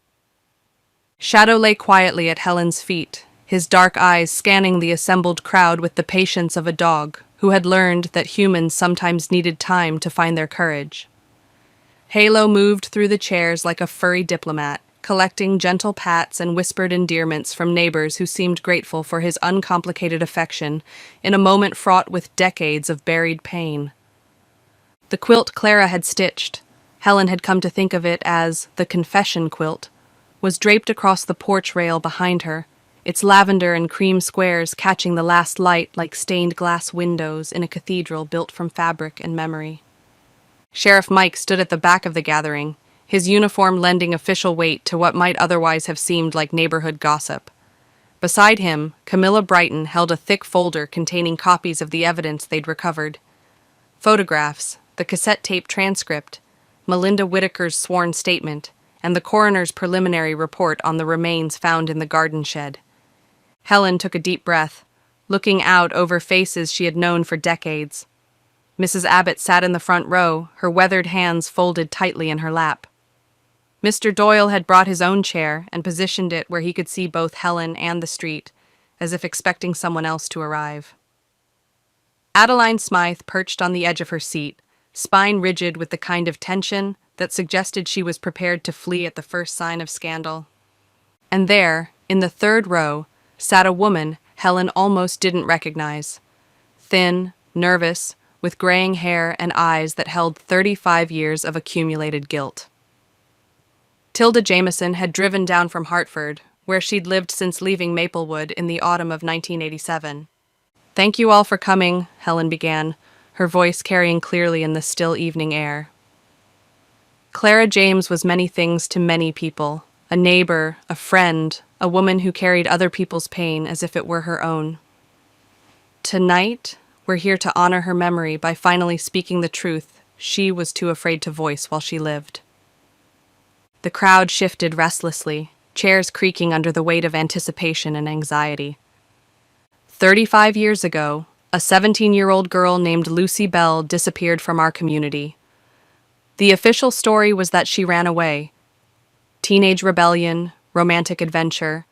Shadow lay quietly at Helen's feet, his dark eyes scanning the assembled crowd with the patience of a dog who had learned that humans sometimes needed time to find their courage. Halo moved through the chairs like a furry diplomat, collecting gentle pats and whispered endearments from neighbors who seemed grateful for his uncomplicated affection in a moment fraught with decades of buried pain. The quilt Clara had stitched, Helen had come to think of it as the confession quilt, was draped across the porch rail behind her, its lavender and cream squares catching the last light like stained glass windows in a cathedral built from fabric and memory. Sheriff Mike stood at the back of the gathering, his uniform lending official weight to what might otherwise have seemed like neighborhood gossip. Beside him, Camilla Brighton held a thick folder containing copies of the evidence they'd recovered. Photographs, the cassette tape transcript, Melinda Whitaker's sworn statement, and the coroner's preliminary report on the remains found in the garden shed. Helen took a deep breath, looking out over faces she had known for decades. Mrs. Abbott sat in the front row, her weathered hands folded tightly in her lap. Mr. Doyle had brought his own chair and positioned it where he could see both Helen and the street, as if expecting someone else to arrive. Adeline Smythe perched on the edge of her seat, spine rigid with the kind of tension that suggested she was prepared to flee at the first sign of scandal. And there, in the third row, sat a woman Helen almost didn't recognize. Thin, nervous, with graying hair and eyes that held 35 years of accumulated guilt. Tilda Jameson had driven down from Hartford, where she'd lived since leaving Maplewood in the autumn of 1987. "Thank you all for coming," Helen began, her voice carrying clearly in the still evening air. Clara James was many things to many people, a neighbor, a friend, a woman who carried other people's pain as if it were her own. Tonight, we're here to honor her memory by finally speaking the truth she was too afraid to voice while she lived. The crowd shifted restlessly, chairs creaking under the weight of anticipation and anxiety. 35 years ago, a 17-year-old girl named Lucy Bell disappeared from our community. The official story was that she ran away. Teenage rebellion, romantic adventure,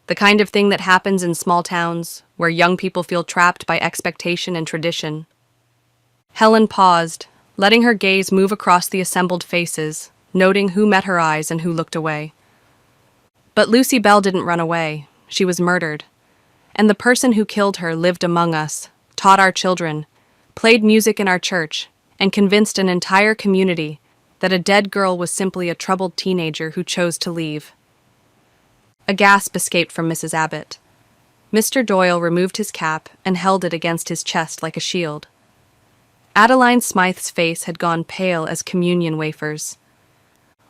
the kind of thing that happens in small towns where young people feel trapped by expectation and tradition. Helen paused, letting her gaze move across the assembled faces, noting who met her eyes and who looked away. But Lucy Bell didn't run away. She was murdered. And the person who killed her lived among us, taught our children, played music in our church, and convinced an entire community that a dead girl was simply a troubled teenager who chose to leave. A gasp escaped from Mrs. Abbott. Mr. Doyle removed his cap and held it against his chest like a shield. Adeline Smythe's face had gone pale as communion wafers.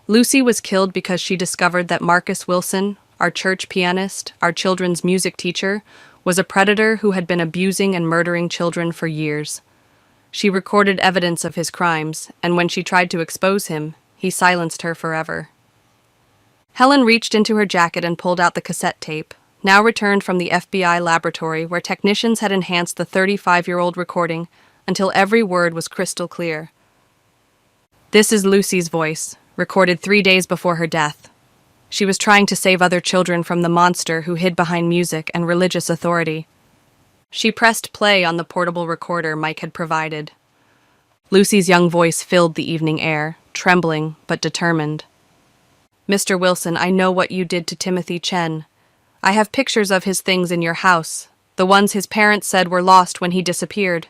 Lucy was killed because she discovered that Marcus Wilson, our church pianist, our children's music teacher, was a predator who had been abusing and murdering children for years. She recorded evidence of his crimes, and when she tried to expose him, he silenced her forever. Helen reached into her jacket and pulled out the cassette tape, now returned from the FBI laboratory where technicians had enhanced the 35-year-old recording until every word was crystal clear. This is Lucy's voice, recorded 3 days before her death. She was trying to save other children from the monster who hid behind music and religious authority. She pressed play on the portable recorder Mike had provided. Lucy's young voice filled the evening air, trembling but determined. Mr. Wilson, I know what you did to Timothy Chen. I have pictures of his things in your house, the ones his parents said were lost when he disappeared.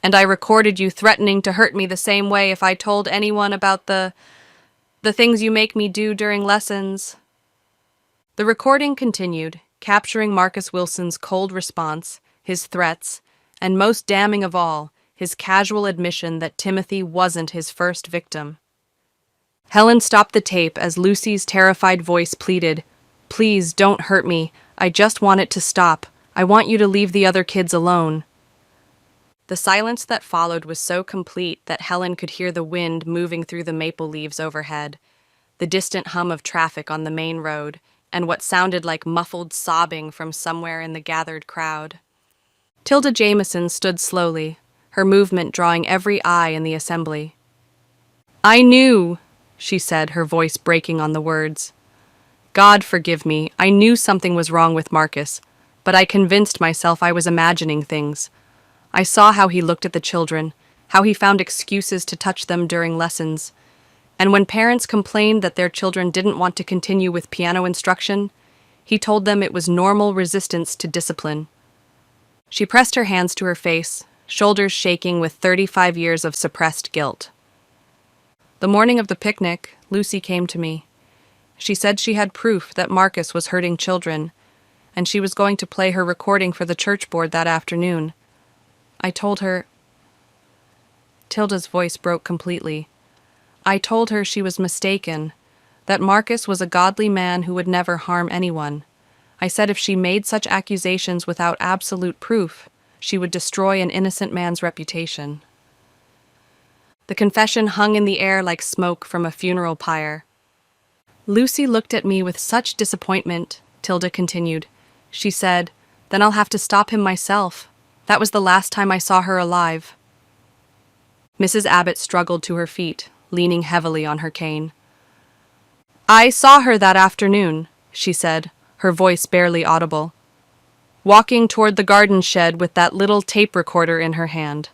And I recorded you threatening to hurt me the same way if I told anyone about the things you make me do during lessons. The recording continued, capturing Marcus Wilson's cold response, his threats, and most damning of all, his casual admission that Timothy wasn't his first victim. Helen stopped the tape as Lucy's terrified voice pleaded, "Please don't hurt me. I just want it to stop. I want you to leave the other kids alone." The silence that followed was so complete that Helen could hear the wind moving through the maple leaves overhead, the distant hum of traffic on the main road, and what sounded like muffled sobbing from somewhere in the gathered crowd. Tilda Jameson stood slowly, her movement drawing every eye in the assembly. "I knew," she said, her voice breaking on the words. "God forgive me, I knew something was wrong with Marcus, but I convinced myself I was imagining things. I saw how he looked at the children, how he found excuses to touch them during lessons. And when parents complained that their children didn't want to continue with piano instruction, he told them it was normal resistance to discipline." She pressed her hands to her face, shoulders shaking with 35 years of suppressed guilt. The morning of the picnic, Lucy came to me. She said she had proof that Marcus was hurting children, and she was going to play her recording for the church board that afternoon. I told her... Tilda's voice broke completely. I told her she was mistaken, that Marcus was a godly man who would never harm anyone. I said if she made such accusations without absolute proof, she would destroy an innocent man's reputation. The confession hung in the air like smoke from a funeral pyre. Lucy looked at me with such disappointment, Tilda continued. She said, "Then I'll have to stop him myself. That was the last time I saw her alive." Mrs. Abbott struggled to her feet, leaning heavily on her cane. "I saw her that afternoon," she said, her voice barely audible, walking toward the garden shed with that little tape recorder in her hand.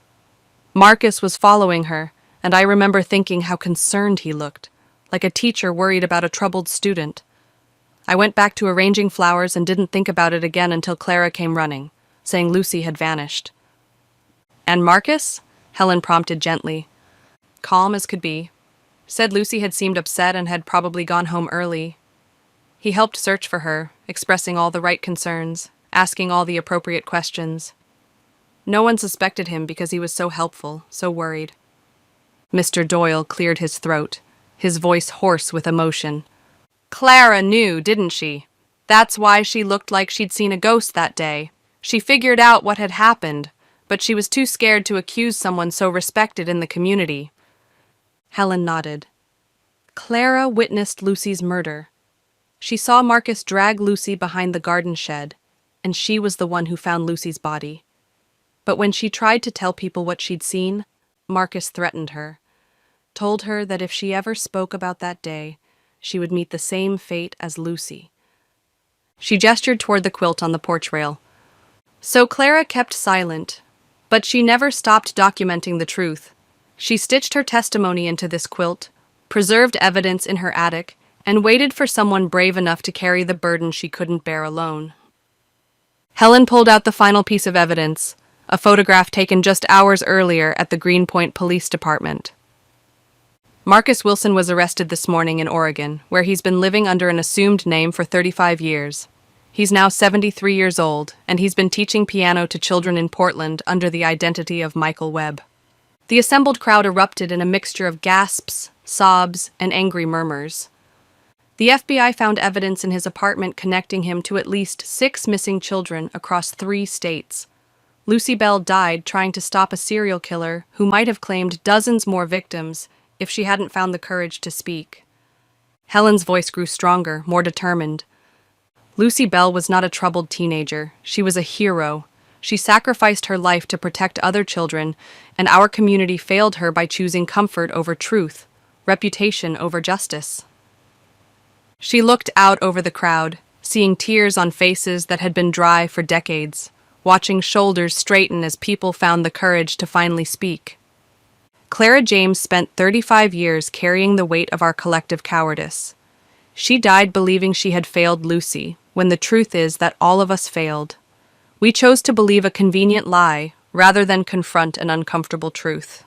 Marcus was following her, and I remember thinking how concerned he looked, like a teacher worried about a troubled student. I went back to arranging flowers and didn't think about it again until Clara came running, saying Lucy had vanished. "And Marcus?" Helen prompted gently. Calm as could be. Said Lucy had seemed upset and had probably gone home early. He helped search for her, expressing all the right concerns, asking all the appropriate questions. No one suspected him because he was so helpful, so worried. Mr. Doyle cleared his throat, his voice hoarse with emotion. "Clara knew, didn't she? That's why she looked like she'd seen a ghost that day. She figured out what had happened, but she was too scared to accuse someone so respected in the community." Helen nodded. Clara witnessed Lucy's murder. She saw Marcus drag Lucy behind the garden shed, and she was the one who found Lucy's body. But when she tried to tell people what she'd seen, Marcus threatened her, told her that if she ever spoke about that day, she would meet the same fate as Lucy. She gestured toward the quilt on the porch rail. So Clara kept silent, but she never stopped documenting the truth. She stitched her testimony into this quilt, preserved evidence in her attic, and waited for someone brave enough to carry the burden she couldn't bear alone. Helen pulled out the final piece of evidence, a photograph taken just hours earlier at the Greenpoint Police Department. Marcus Wilson was arrested this morning in Oregon, where he's been living under an assumed name for 35 years. He's now 73 years old, and he's been teaching piano to children in Portland under the identity of Michael Webb. The assembled crowd erupted in a mixture of gasps, sobs, and angry murmurs. The FBI found evidence in his apartment connecting him to at least 6 missing children across 3 states. Lucy Bell died trying to stop a serial killer who might have claimed dozens more victims if she hadn't found the courage to speak. Helen's voice grew stronger, more determined. Lucy Bell was not a troubled teenager. She was a hero. She sacrificed her life to protect other children, and our community failed her by choosing comfort over truth, reputation over justice. She looked out over the crowd, seeing tears on faces that had been dry for decades, watching shoulders straighten as people found the courage to finally speak. Clara James spent 35 years carrying the weight of our collective cowardice. She died believing she had failed Lucy, when the truth is that all of us failed. We chose to believe a convenient lie rather than confront an uncomfortable truth.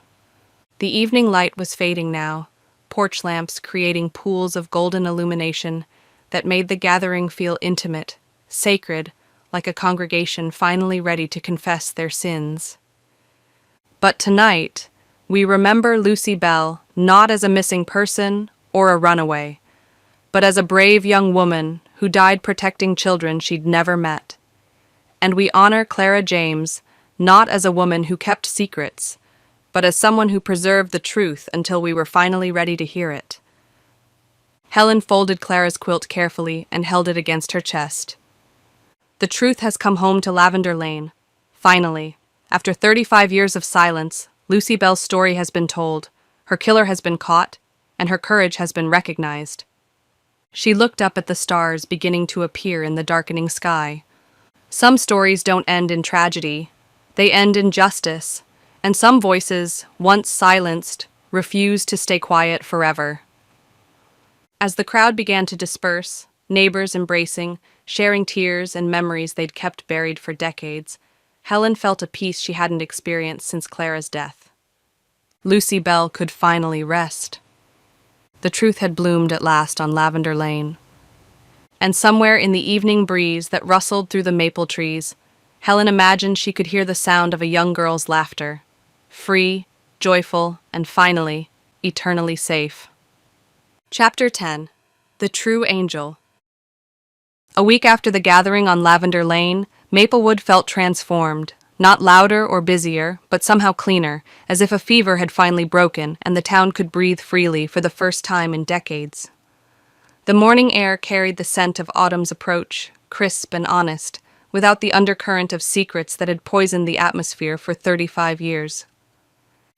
The evening light was fading now, porch lamps creating pools of golden illumination that made the gathering feel intimate, sacred, like a congregation finally ready to confess their sins. But tonight, we remember Lucy Bell not as a missing person or a runaway, but as a brave young woman who died protecting children she'd never met. And we honor Clara James not as a woman who kept secrets, but as someone who preserved the truth until we were finally ready to hear it. Helen folded Clara's quilt carefully and held it against her chest. The truth has come home to Lavender Lane. Finally, after 35 years of silence, Lucy Bell's story has been told, her killer has been caught, and her courage has been recognized. She looked up at the stars beginning to appear in the darkening sky. Some stories don't end in tragedy. They end in justice, and some voices, once silenced, refuse to stay quiet forever. As the crowd began to disperse, neighbors embracing, sharing tears and memories they'd kept buried for decades, Helen felt a peace she hadn't experienced since Clara's death. Lucy Bell could finally rest. The truth had bloomed at last on Lavender Lane. And somewhere in the evening breeze that rustled through the maple trees, Helen imagined she could hear the sound of a young girl's laughter, free, joyful, and finally, eternally safe. Chapter 10. The True Angel. A week after the gathering on Lavender Lane, Maplewood felt transformed, not louder or busier, but somehow cleaner, as if a fever had finally broken and the town could breathe freely for the first time in decades. The morning air carried the scent of autumn's approach, crisp and honest, without the undercurrent of secrets that had poisoned the atmosphere for 35 years.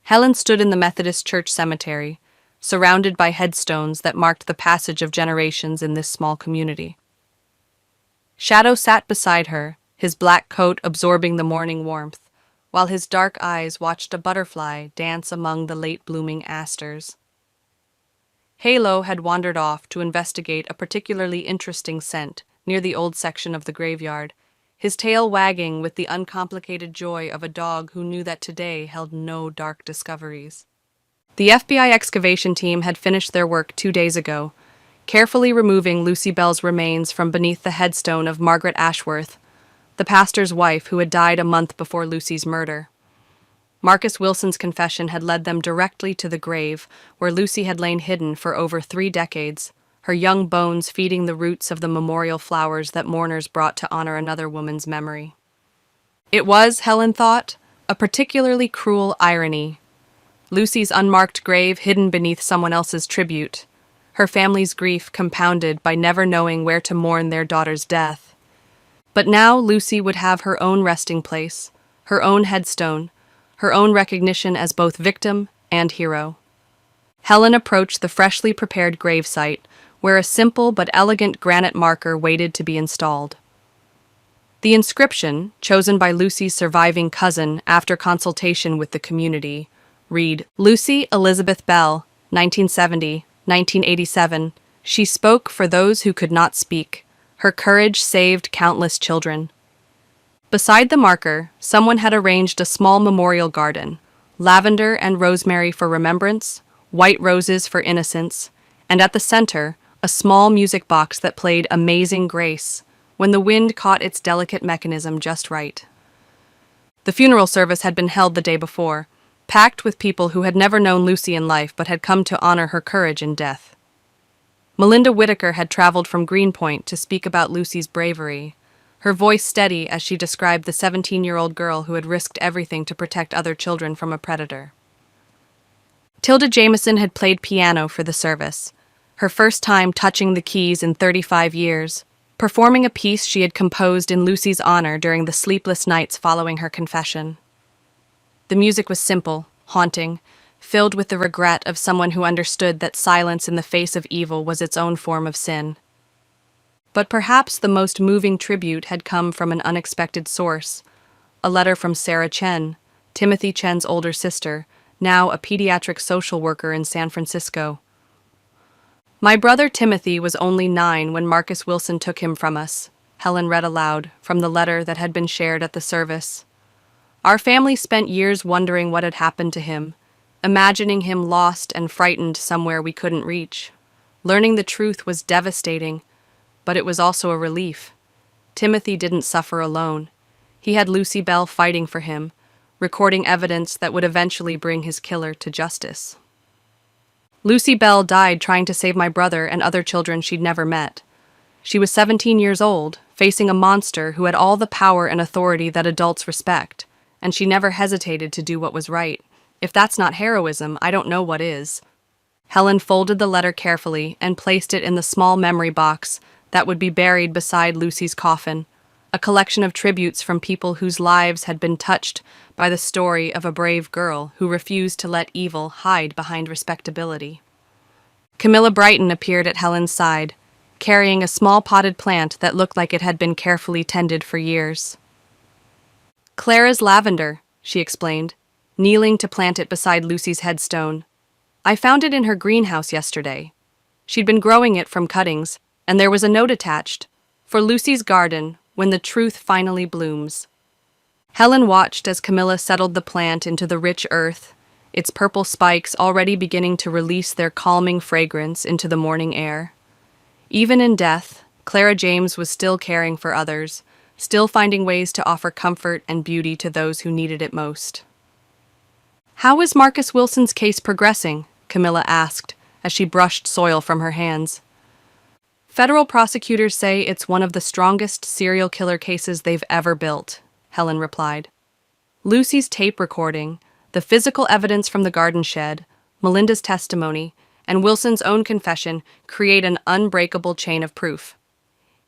Helen stood in the Methodist Church cemetery, surrounded by headstones that marked the passage of generations in this small community. Shadow sat beside her, his black coat absorbing the morning warmth, while his dark eyes watched a butterfly dance among the late-blooming asters. Halo had wandered off to investigate a particularly interesting scent near the old section of the graveyard, his tail wagging with the uncomplicated joy of a dog who knew that today held no dark discoveries. The FBI excavation team had finished their work 2 days ago, carefully removing Lucy Bell's remains from beneath the headstone of Margaret Ashworth, the pastor's wife who had died a month before Lucy's murder. Marcus Wilson's confession had led them directly to the grave where Lucy had lain hidden for over 3 decades, her young bones feeding the roots of the memorial flowers that mourners brought to honor another woman's memory. It was, Helen thought, a particularly cruel irony. Lucy's unmarked grave hidden beneath someone else's tribute, her family's grief compounded by never knowing where to mourn their daughter's death. But now Lucy would have her own resting place, her own headstone, her own recognition as both victim and hero. Helen approached the freshly prepared gravesite, where a simple but elegant granite marker waited to be installed. The inscription, chosen by Lucy's surviving cousin after consultation with the community, read, Lucy Elizabeth Bell, 1970-1987, She spoke for those who could not speak. Her courage saved countless children. Beside the marker, someone had arranged a small memorial garden, lavender and rosemary for remembrance, white roses for innocence, and at the center, a small music box that played Amazing Grace when the wind caught its delicate mechanism just right. The funeral service had been held the day before, packed with people who had never known Lucy in life but had come to honor her courage in death. Melinda Whittaker had traveled from Greenpoint to speak about Lucy's bravery, her voice steady as she described the 17-year-old girl who had risked everything to protect other children from a predator. Tilda Jameson had played piano for the service, her first time touching the keys in 35 years, performing a piece she had composed in Lucy's honor during the sleepless nights following her confession. The music was simple, haunting, filled with the regret of someone who understood that silence in the face of evil was its own form of sin. But perhaps the most moving tribute had come from an unexpected source, a letter from Sarah Chen, Timothy Chen's older sister, now a pediatric social worker in San Francisco. "My brother Timothy was only 9 when Marcus Wilson took him from us," Helen read aloud from the letter that had been shared at the service. "Our family spent years wondering what had happened to him, imagining him lost and frightened somewhere we couldn't reach. Learning the truth was devastating, but it was also a relief. Timothy didn't suffer alone. He had Lucy Bell fighting for him, recording evidence that would eventually bring his killer to justice. Lucy Bell died trying to save my brother and other children she'd never met. She was 17 years old, facing a monster who had all the power and authority that adults respect, and she never hesitated to do what was right. If that's not heroism, I don't know what is." Helen folded the letter carefully and placed it in the small memory box that would be buried beside Lucy's coffin, a collection of tributes from people whose lives had been touched by the story of a brave girl who refused to let evil hide behind respectability. Camilla Brighton appeared at Helen's side, carrying a small potted plant that looked like it had been carefully tended for years. "Clara's lavender," she explained, kneeling to plant it beside Lucy's headstone. "I found it in her greenhouse yesterday. She'd been growing it from cuttings, and there was a note attached, 'For Lucy's garden, when the truth finally blooms.'" Helen watched as Camilla settled the plant into the rich earth, its purple spikes already beginning to release their calming fragrance into the morning air. Even in death, Clara James was still caring for others, still finding ways to offer comfort and beauty to those who needed it most. "How is Marcus Wilson's case progressing?" Camilla asked, as she brushed soil from her hands. "Federal prosecutors say it's one of the strongest serial killer cases they've ever built," Helen replied. "Lucy's tape recording, the physical evidence from the garden shed, Melinda's testimony, and Wilson's own confession create an unbreakable chain of proof.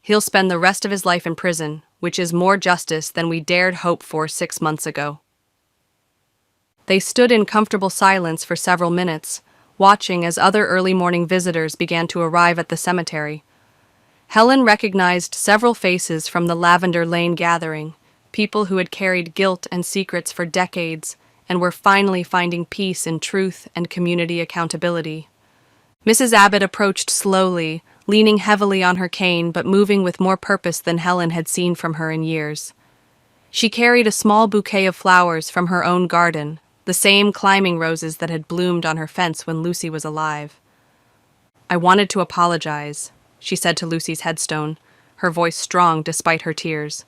He'll spend the rest of his life in prison, which is more justice than we dared hope for 6 months ago." They stood in comfortable silence for several minutes, watching as other early morning visitors began to arrive at the cemetery. Helen recognized several faces from the Lavender Lane gathering, people who had carried guilt and secrets for decades and were finally finding peace in truth and community accountability. Mrs. Abbott approached slowly, leaning heavily on her cane but moving with more purpose than Helen had seen from her in years. She carried a small bouquet of flowers from her own garden, the same climbing roses that had bloomed on her fence when Lucy was alive. "I wanted to apologize," she said to Lucy's headstone, her voice strong despite her tears.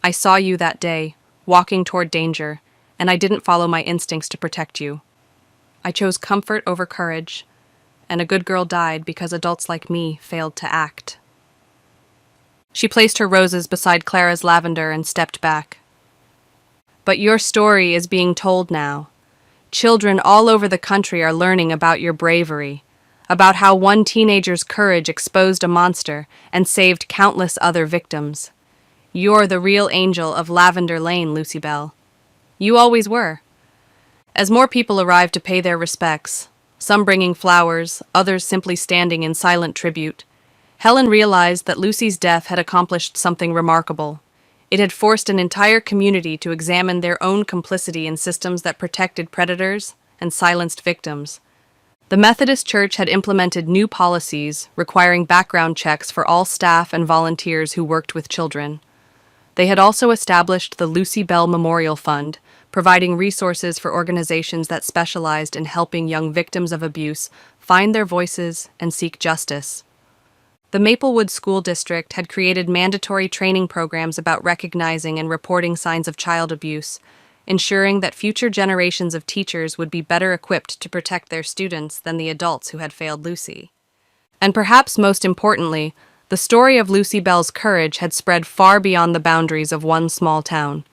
"I saw you that day, walking toward danger, and I didn't follow my instincts to protect you. I chose comfort over courage, and a good girl died because adults like me failed to act." She placed her roses beside Clara's lavender and stepped back. "But your story is being told now. Children all over the country are learning about your bravery, about how one teenager's courage exposed a monster and saved countless other victims. You're the real Angel of Lavender Lane, Lucy Bell. You always were." As more people arrived to pay their respects, some bringing flowers, others simply standing in silent tribute, Helen realized that Lucy's death had accomplished something remarkable. It had forced an entire community to examine their own complicity in systems that protected predators and silenced victims. The Methodist Church had implemented new policies requiring background checks for all staff and volunteers who worked with children. They had also established the Lucy Bell Memorial Fund, providing resources for organizations that specialized in helping young victims of abuse find their voices and seek justice. The Maplewood School District had created mandatory training programs about recognizing and reporting signs of child abuse, ensuring that future generations of teachers would be better equipped to protect their students than the adults who had failed Lucy. And perhaps most importantly, the story of Lucy Bell's courage had spread far beyond the boundaries of one small town.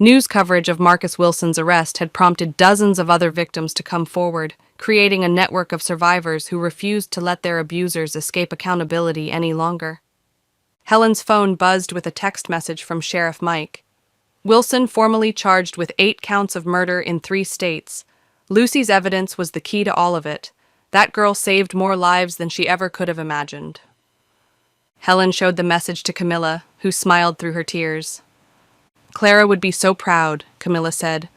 News coverage of Marcus Wilson's arrest had prompted dozens of other victims to come forward, creating a network of survivors who refused to let their abusers escape accountability any longer. Helen's phone buzzed with a text message from Sheriff Mike. Wilson formally charged with 8 counts of murder in 3 states. Lucy's evidence was the key to all of it. That girl saved more lives than she ever could have imagined. Helen showed the message to Camilla, who smiled through her tears. Clara would be so proud, Camilla said.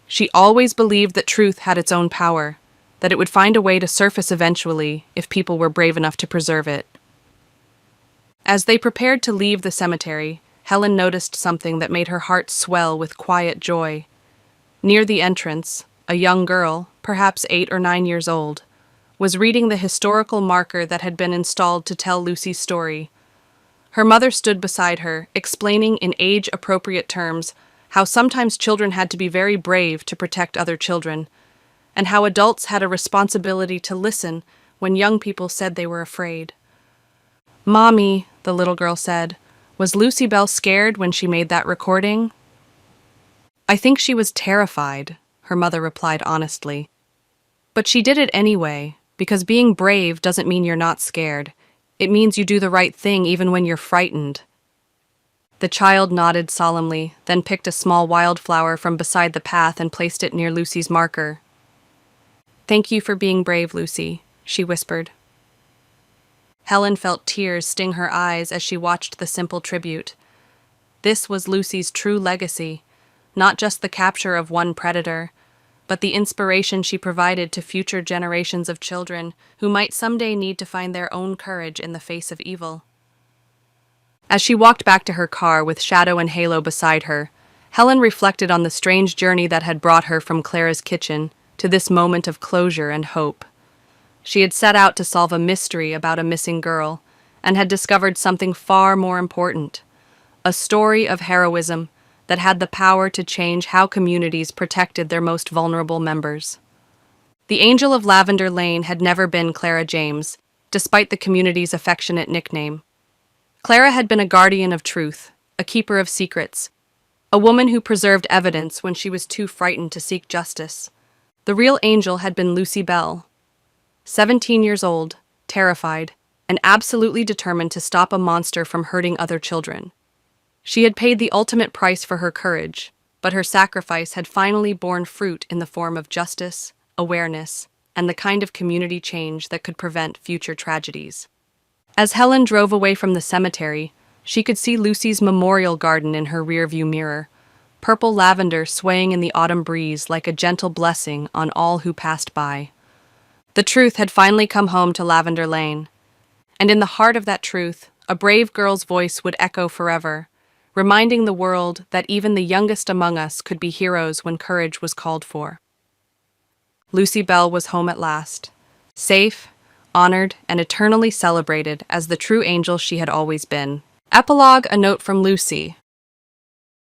She always believed that truth had its own power, that it would find a way to surface eventually if people were brave enough to preserve it. As they prepared to leave the cemetery, Helen noticed something that made her heart swell with quiet joy. Near the entrance, a young girl, perhaps 8 or 9 years old, was reading the historical marker that had been installed to tell Lucy's story. Her mother stood beside her, explaining in age-appropriate terms how sometimes children had to be very brave to protect other children, and how adults had a responsibility to listen when young people said they were afraid. "Mommy," the little girl said, "was Lucy Bell scared when she made that recording?" "I think she was terrified," her mother replied honestly. "But she did it anyway, because being brave doesn't mean you're not scared. It means you do the right thing even when you're frightened." The child nodded solemnly, then picked a small wildflower from beside the path and placed it near Lucy's marker. "Thank you for being brave, Lucy," she whispered. Helen felt tears sting her eyes as she watched the simple tribute. This was Lucy's true legacy, not just the capture of one predator, but the inspiration she provided to future generations of children who might someday need to find their own courage in the face of evil. As she walked back to her car with Shadow and Halo beside her, Helen reflected on the strange journey that had brought her from Clara's kitchen to this moment of closure and hope. She had set out to solve a mystery about a missing girl and had discovered something far more important, a story of heroism that had the power to change how communities protected their most vulnerable members. The Angel of Lavender Lane had never been Clara James, despite the community's affectionate nickname. Clara had been a guardian of truth, a keeper of secrets, a woman who preserved evidence when she was too frightened to seek justice. The real angel had been Lucy Bell, 17 years old, terrified, and absolutely determined to stop a monster from hurting other children. She had paid the ultimate price for her courage, but her sacrifice had finally borne fruit in the form of justice, awareness, and the kind of community change that could prevent future tragedies. As Helen drove away from the cemetery, she could see Lucy's memorial garden in her rearview mirror, purple lavender swaying in the autumn breeze like a gentle blessing on all who passed by. The truth had finally come home to Lavender Lane, and in the heart of that truth, a brave girl's voice would echo forever, reminding the world that even the youngest among us could be heroes when courage was called for. Lucy Bell was home at last, safe, honored, and eternally celebrated as the true angel she had always been. Epilogue: a note from Lucy.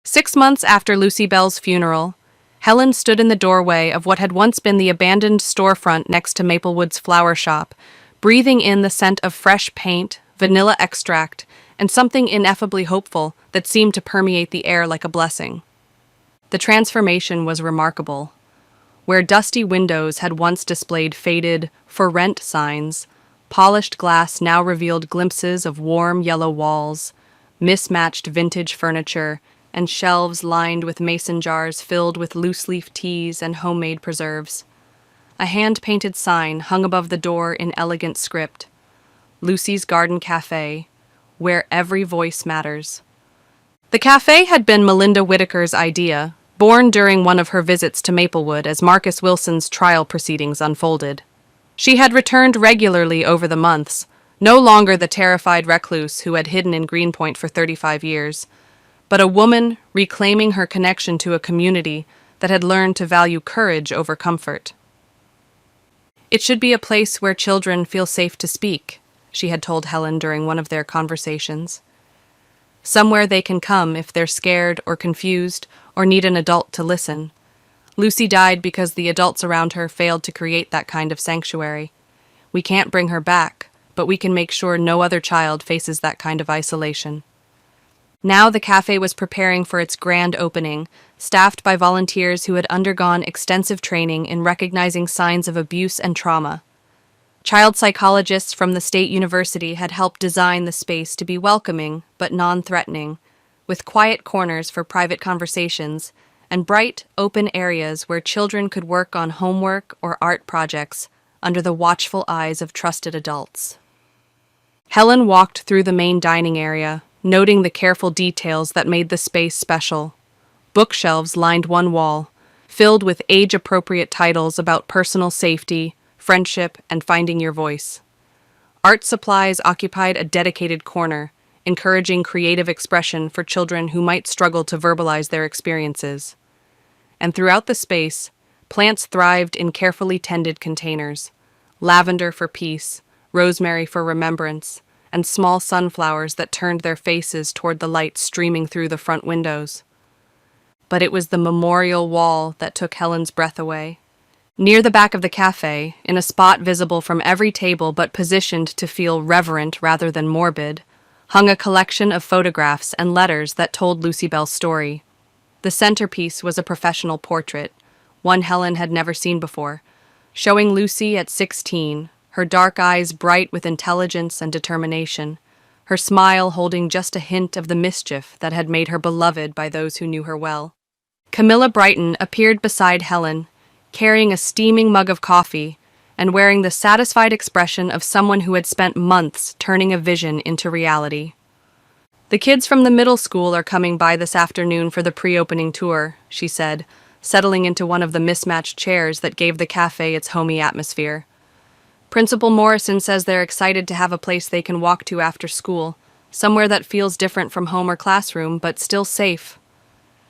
6 months after Lucy Bell's funeral, Helen stood in the doorway of what had once been the abandoned storefront next to Maplewood's flower shop, breathing in the scent of fresh paint, vanilla extract, and something ineffably hopeful that seemed to permeate the air like a blessing. The transformation was remarkable. Where dusty windows had once displayed faded, "For Rent" signs, polished glass now revealed glimpses of warm yellow walls, mismatched vintage furniture, and shelves lined with mason jars filled with loose-leaf teas and homemade preserves. A hand-painted sign hung above the door in elegant script: Lucy's Garden Cafe, where every voice matters. The cafe had been Melinda Whitaker's idea, born during one of her visits to Maplewood as Marcus Wilson's trial proceedings unfolded. She had returned regularly over the months, no longer the terrified recluse who had hidden in Greenpoint for 35 years, but a woman reclaiming her connection to a community that had learned to value courage over comfort. "It should be a place where children feel safe to speak," she had told Helen during one of their conversations. "Somewhere they can come if they're scared or confused or need an adult to listen." Lucy died because the adults around her failed to create that kind of sanctuary. We can't bring her back, but we can make sure no other child faces that kind of isolation. Now the cafe was preparing for its grand opening, staffed by volunteers who had undergone extensive training in recognizing signs of abuse and trauma. Child psychologists from the State University had helped design the space to be welcoming but non-threatening, with quiet corners for private conversations and bright, open areas where children could work on homework or art projects under the watchful eyes of trusted adults. Helen walked through the main dining area, noting the careful details that made the space special. Bookshelves lined one wall, filled with age-appropriate titles about personal safety, friendship, and finding your voice. Art supplies occupied a dedicated corner, encouraging creative expression for children who might struggle to verbalize their experiences. And throughout the space, plants thrived in carefully tended containers: lavender for peace, rosemary for remembrance, and small sunflowers that turned their faces toward the light streaming through the front windows. But it was the memorial wall that took Helen's breath away. Near the back of the cafe, in a spot visible from every table but positioned to feel reverent rather than morbid, hung a collection of photographs and letters that told Lucy Bell's story. The centerpiece was a professional portrait, one Helen had never seen before, showing Lucy at 16, her dark eyes bright with intelligence and determination, her smile holding just a hint of the mischief that had made her beloved by those who knew her well. Camilla Brighton appeared beside Helen, carrying a steaming mug of coffee and wearing the satisfied expression of someone who had spent months turning a vision into reality. "The kids from the middle school are coming by this afternoon for the pre-opening tour," she said, settling into one of the mismatched chairs that gave the cafe its homey atmosphere. "Principal Morrison says they're excited to have a place they can walk to after school, somewhere that feels different from home or classroom, but still safe."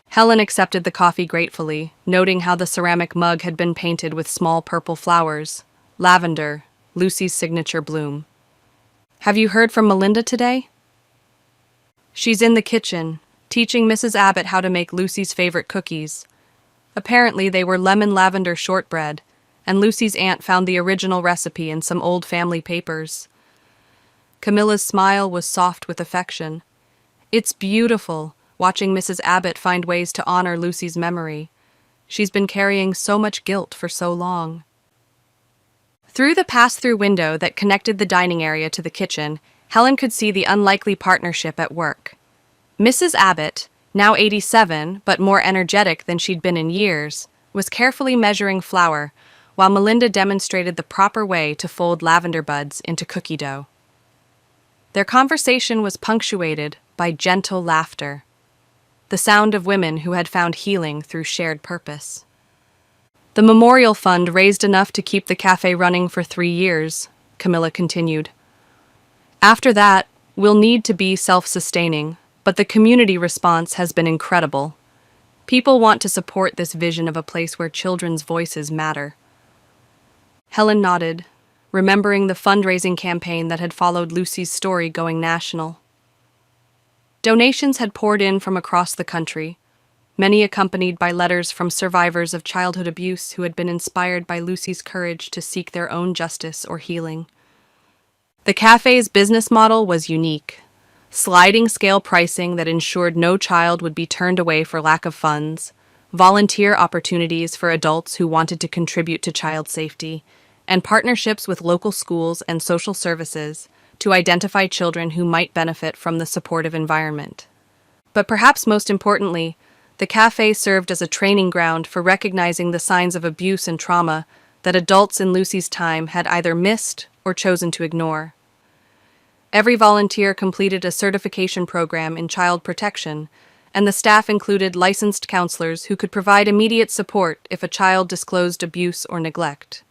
Helen accepted the coffee gratefully, noting how the ceramic mug had been painted with small purple flowers. Lavender, Lucy's signature bloom. "Have you heard from Melinda today?" "She's in the kitchen, teaching Mrs. Abbott how to make Lucy's favorite cookies. Apparently they were lemon lavender shortbread, and Lucy's aunt found the original recipe in some old family papers." Camilla's smile was soft with affection. "It's beautiful, watching Mrs. Abbott find ways to honor Lucy's memory. She's been carrying so much guilt for so long." Through the pass-through window that connected the dining area to the kitchen, Helen could see the unlikely partnership at work. Mrs. Abbott, now 87 but more energetic than she'd been in years, was carefully measuring flour, while Melinda demonstrated the proper way to fold lavender buds into cookie dough. Their conversation was punctuated by gentle laughter, the sound of women who had found healing through shared purpose. "The Memorial Fund raised enough to keep the cafe running for 3 years," Camilla continued. "After that, we'll need to be self-sustaining, but the community response has been incredible. People want to support this vision of a place where children's voices matter." Helen nodded, remembering the fundraising campaign that had followed Lucy's story going national. Donations had poured in from across the country, many accompanied by letters from survivors of childhood abuse who had been inspired by Lucy's courage to seek their own justice or healing. The cafe's business model was unique: sliding scale pricing that ensured no child would be turned away for lack of funds, volunteer opportunities for adults who wanted to contribute to child safety, and partnerships with local schools and social services to identify children who might benefit from the supportive environment. But perhaps most importantly, the cafe served as a training ground for recognizing the signs of abuse and trauma that adults in Lucy's time had either missed or chosen to ignore. Every volunteer completed a certification program in child protection and the staff included licensed counselors who could provide immediate support if a child disclosed abuse or neglect.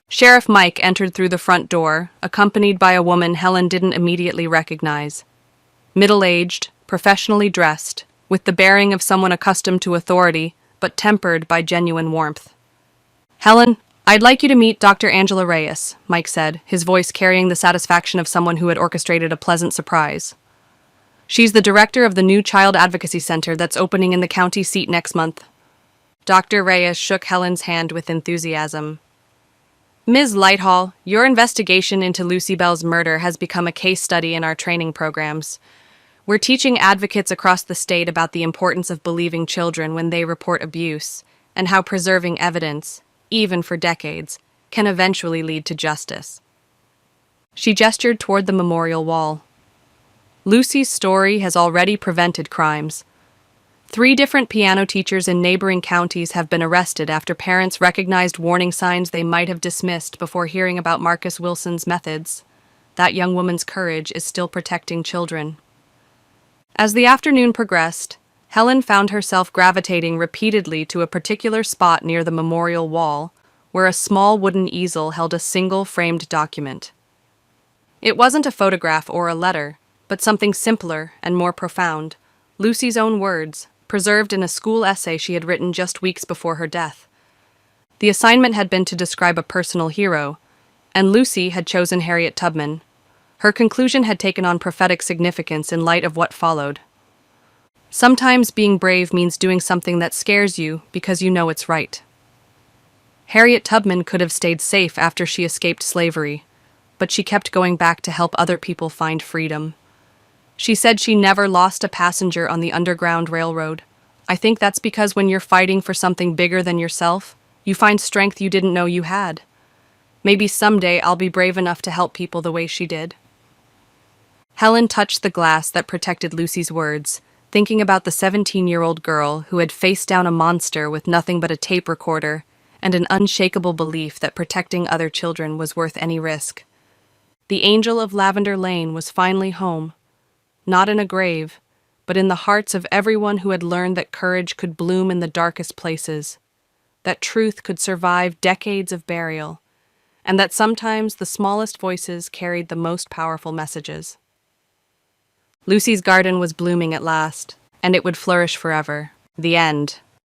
Sheriff Mike entered through the front door, accompanied by a woman Helen didn't immediately recognize. Middle-aged, professionally dressed, with the bearing of someone accustomed to authority, but tempered by genuine warmth. "Helen, I'd like you to meet Dr. Angela Reyes," Mike said, his voice carrying the satisfaction of someone who had orchestrated a pleasant surprise. "She's the director of the new Child Advocacy Center that's opening in the county seat next month." Dr. Reyes shook Helen's hand with enthusiasm. "Ms. Lighthall, your investigation into Lucy Bell's murder has become a case study in our training programs. We're teaching advocates across the state about the importance of believing children when they report abuse, and how preserving evidence, even for decades, can eventually lead to justice." She gestured toward the memorial wall. "Lucy's story has already prevented crimes. 3 different piano teachers in neighboring counties have been arrested after parents recognized warning signs they might have dismissed before hearing about Marcus Wilson's methods. That young woman's courage is still protecting children." As the afternoon progressed, Helen found herself gravitating repeatedly to a particular spot near the memorial wall, where a small wooden easel held a single framed document. It wasn't a photograph or a letter, but something simpler and more profound, Lucy's own words, preserved in a school essay she had written just weeks before her death. The assignment had been to describe a personal hero, and Lucy had chosen Harriet Tubman. Her conclusion had taken on prophetic significance in light of what followed. "Sometimes being brave means doing something that scares you because you know it's right." Harriet Tubman could have stayed safe after she escaped slavery, but she kept going back to help other people find freedom. She said she never lost a passenger on the Underground Railroad. "I think that's because when you're fighting for something bigger than yourself, you find strength you didn't know you had. Maybe someday I'll be brave enough to help people the way she did." Helen touched the glass that protected Lucy's words, thinking about the 17-year-old girl who had faced down a monster with nothing but a tape recorder and an unshakable belief that protecting other children was worth any risk. The Angel of Lavender Lane was finally home, not in a grave, but in the hearts of everyone who had learned that courage could bloom in the darkest places, that truth could survive decades of burial, and that sometimes the smallest voices carried the most powerful messages. Lucy's garden was blooming at last, and it would flourish forever. The end.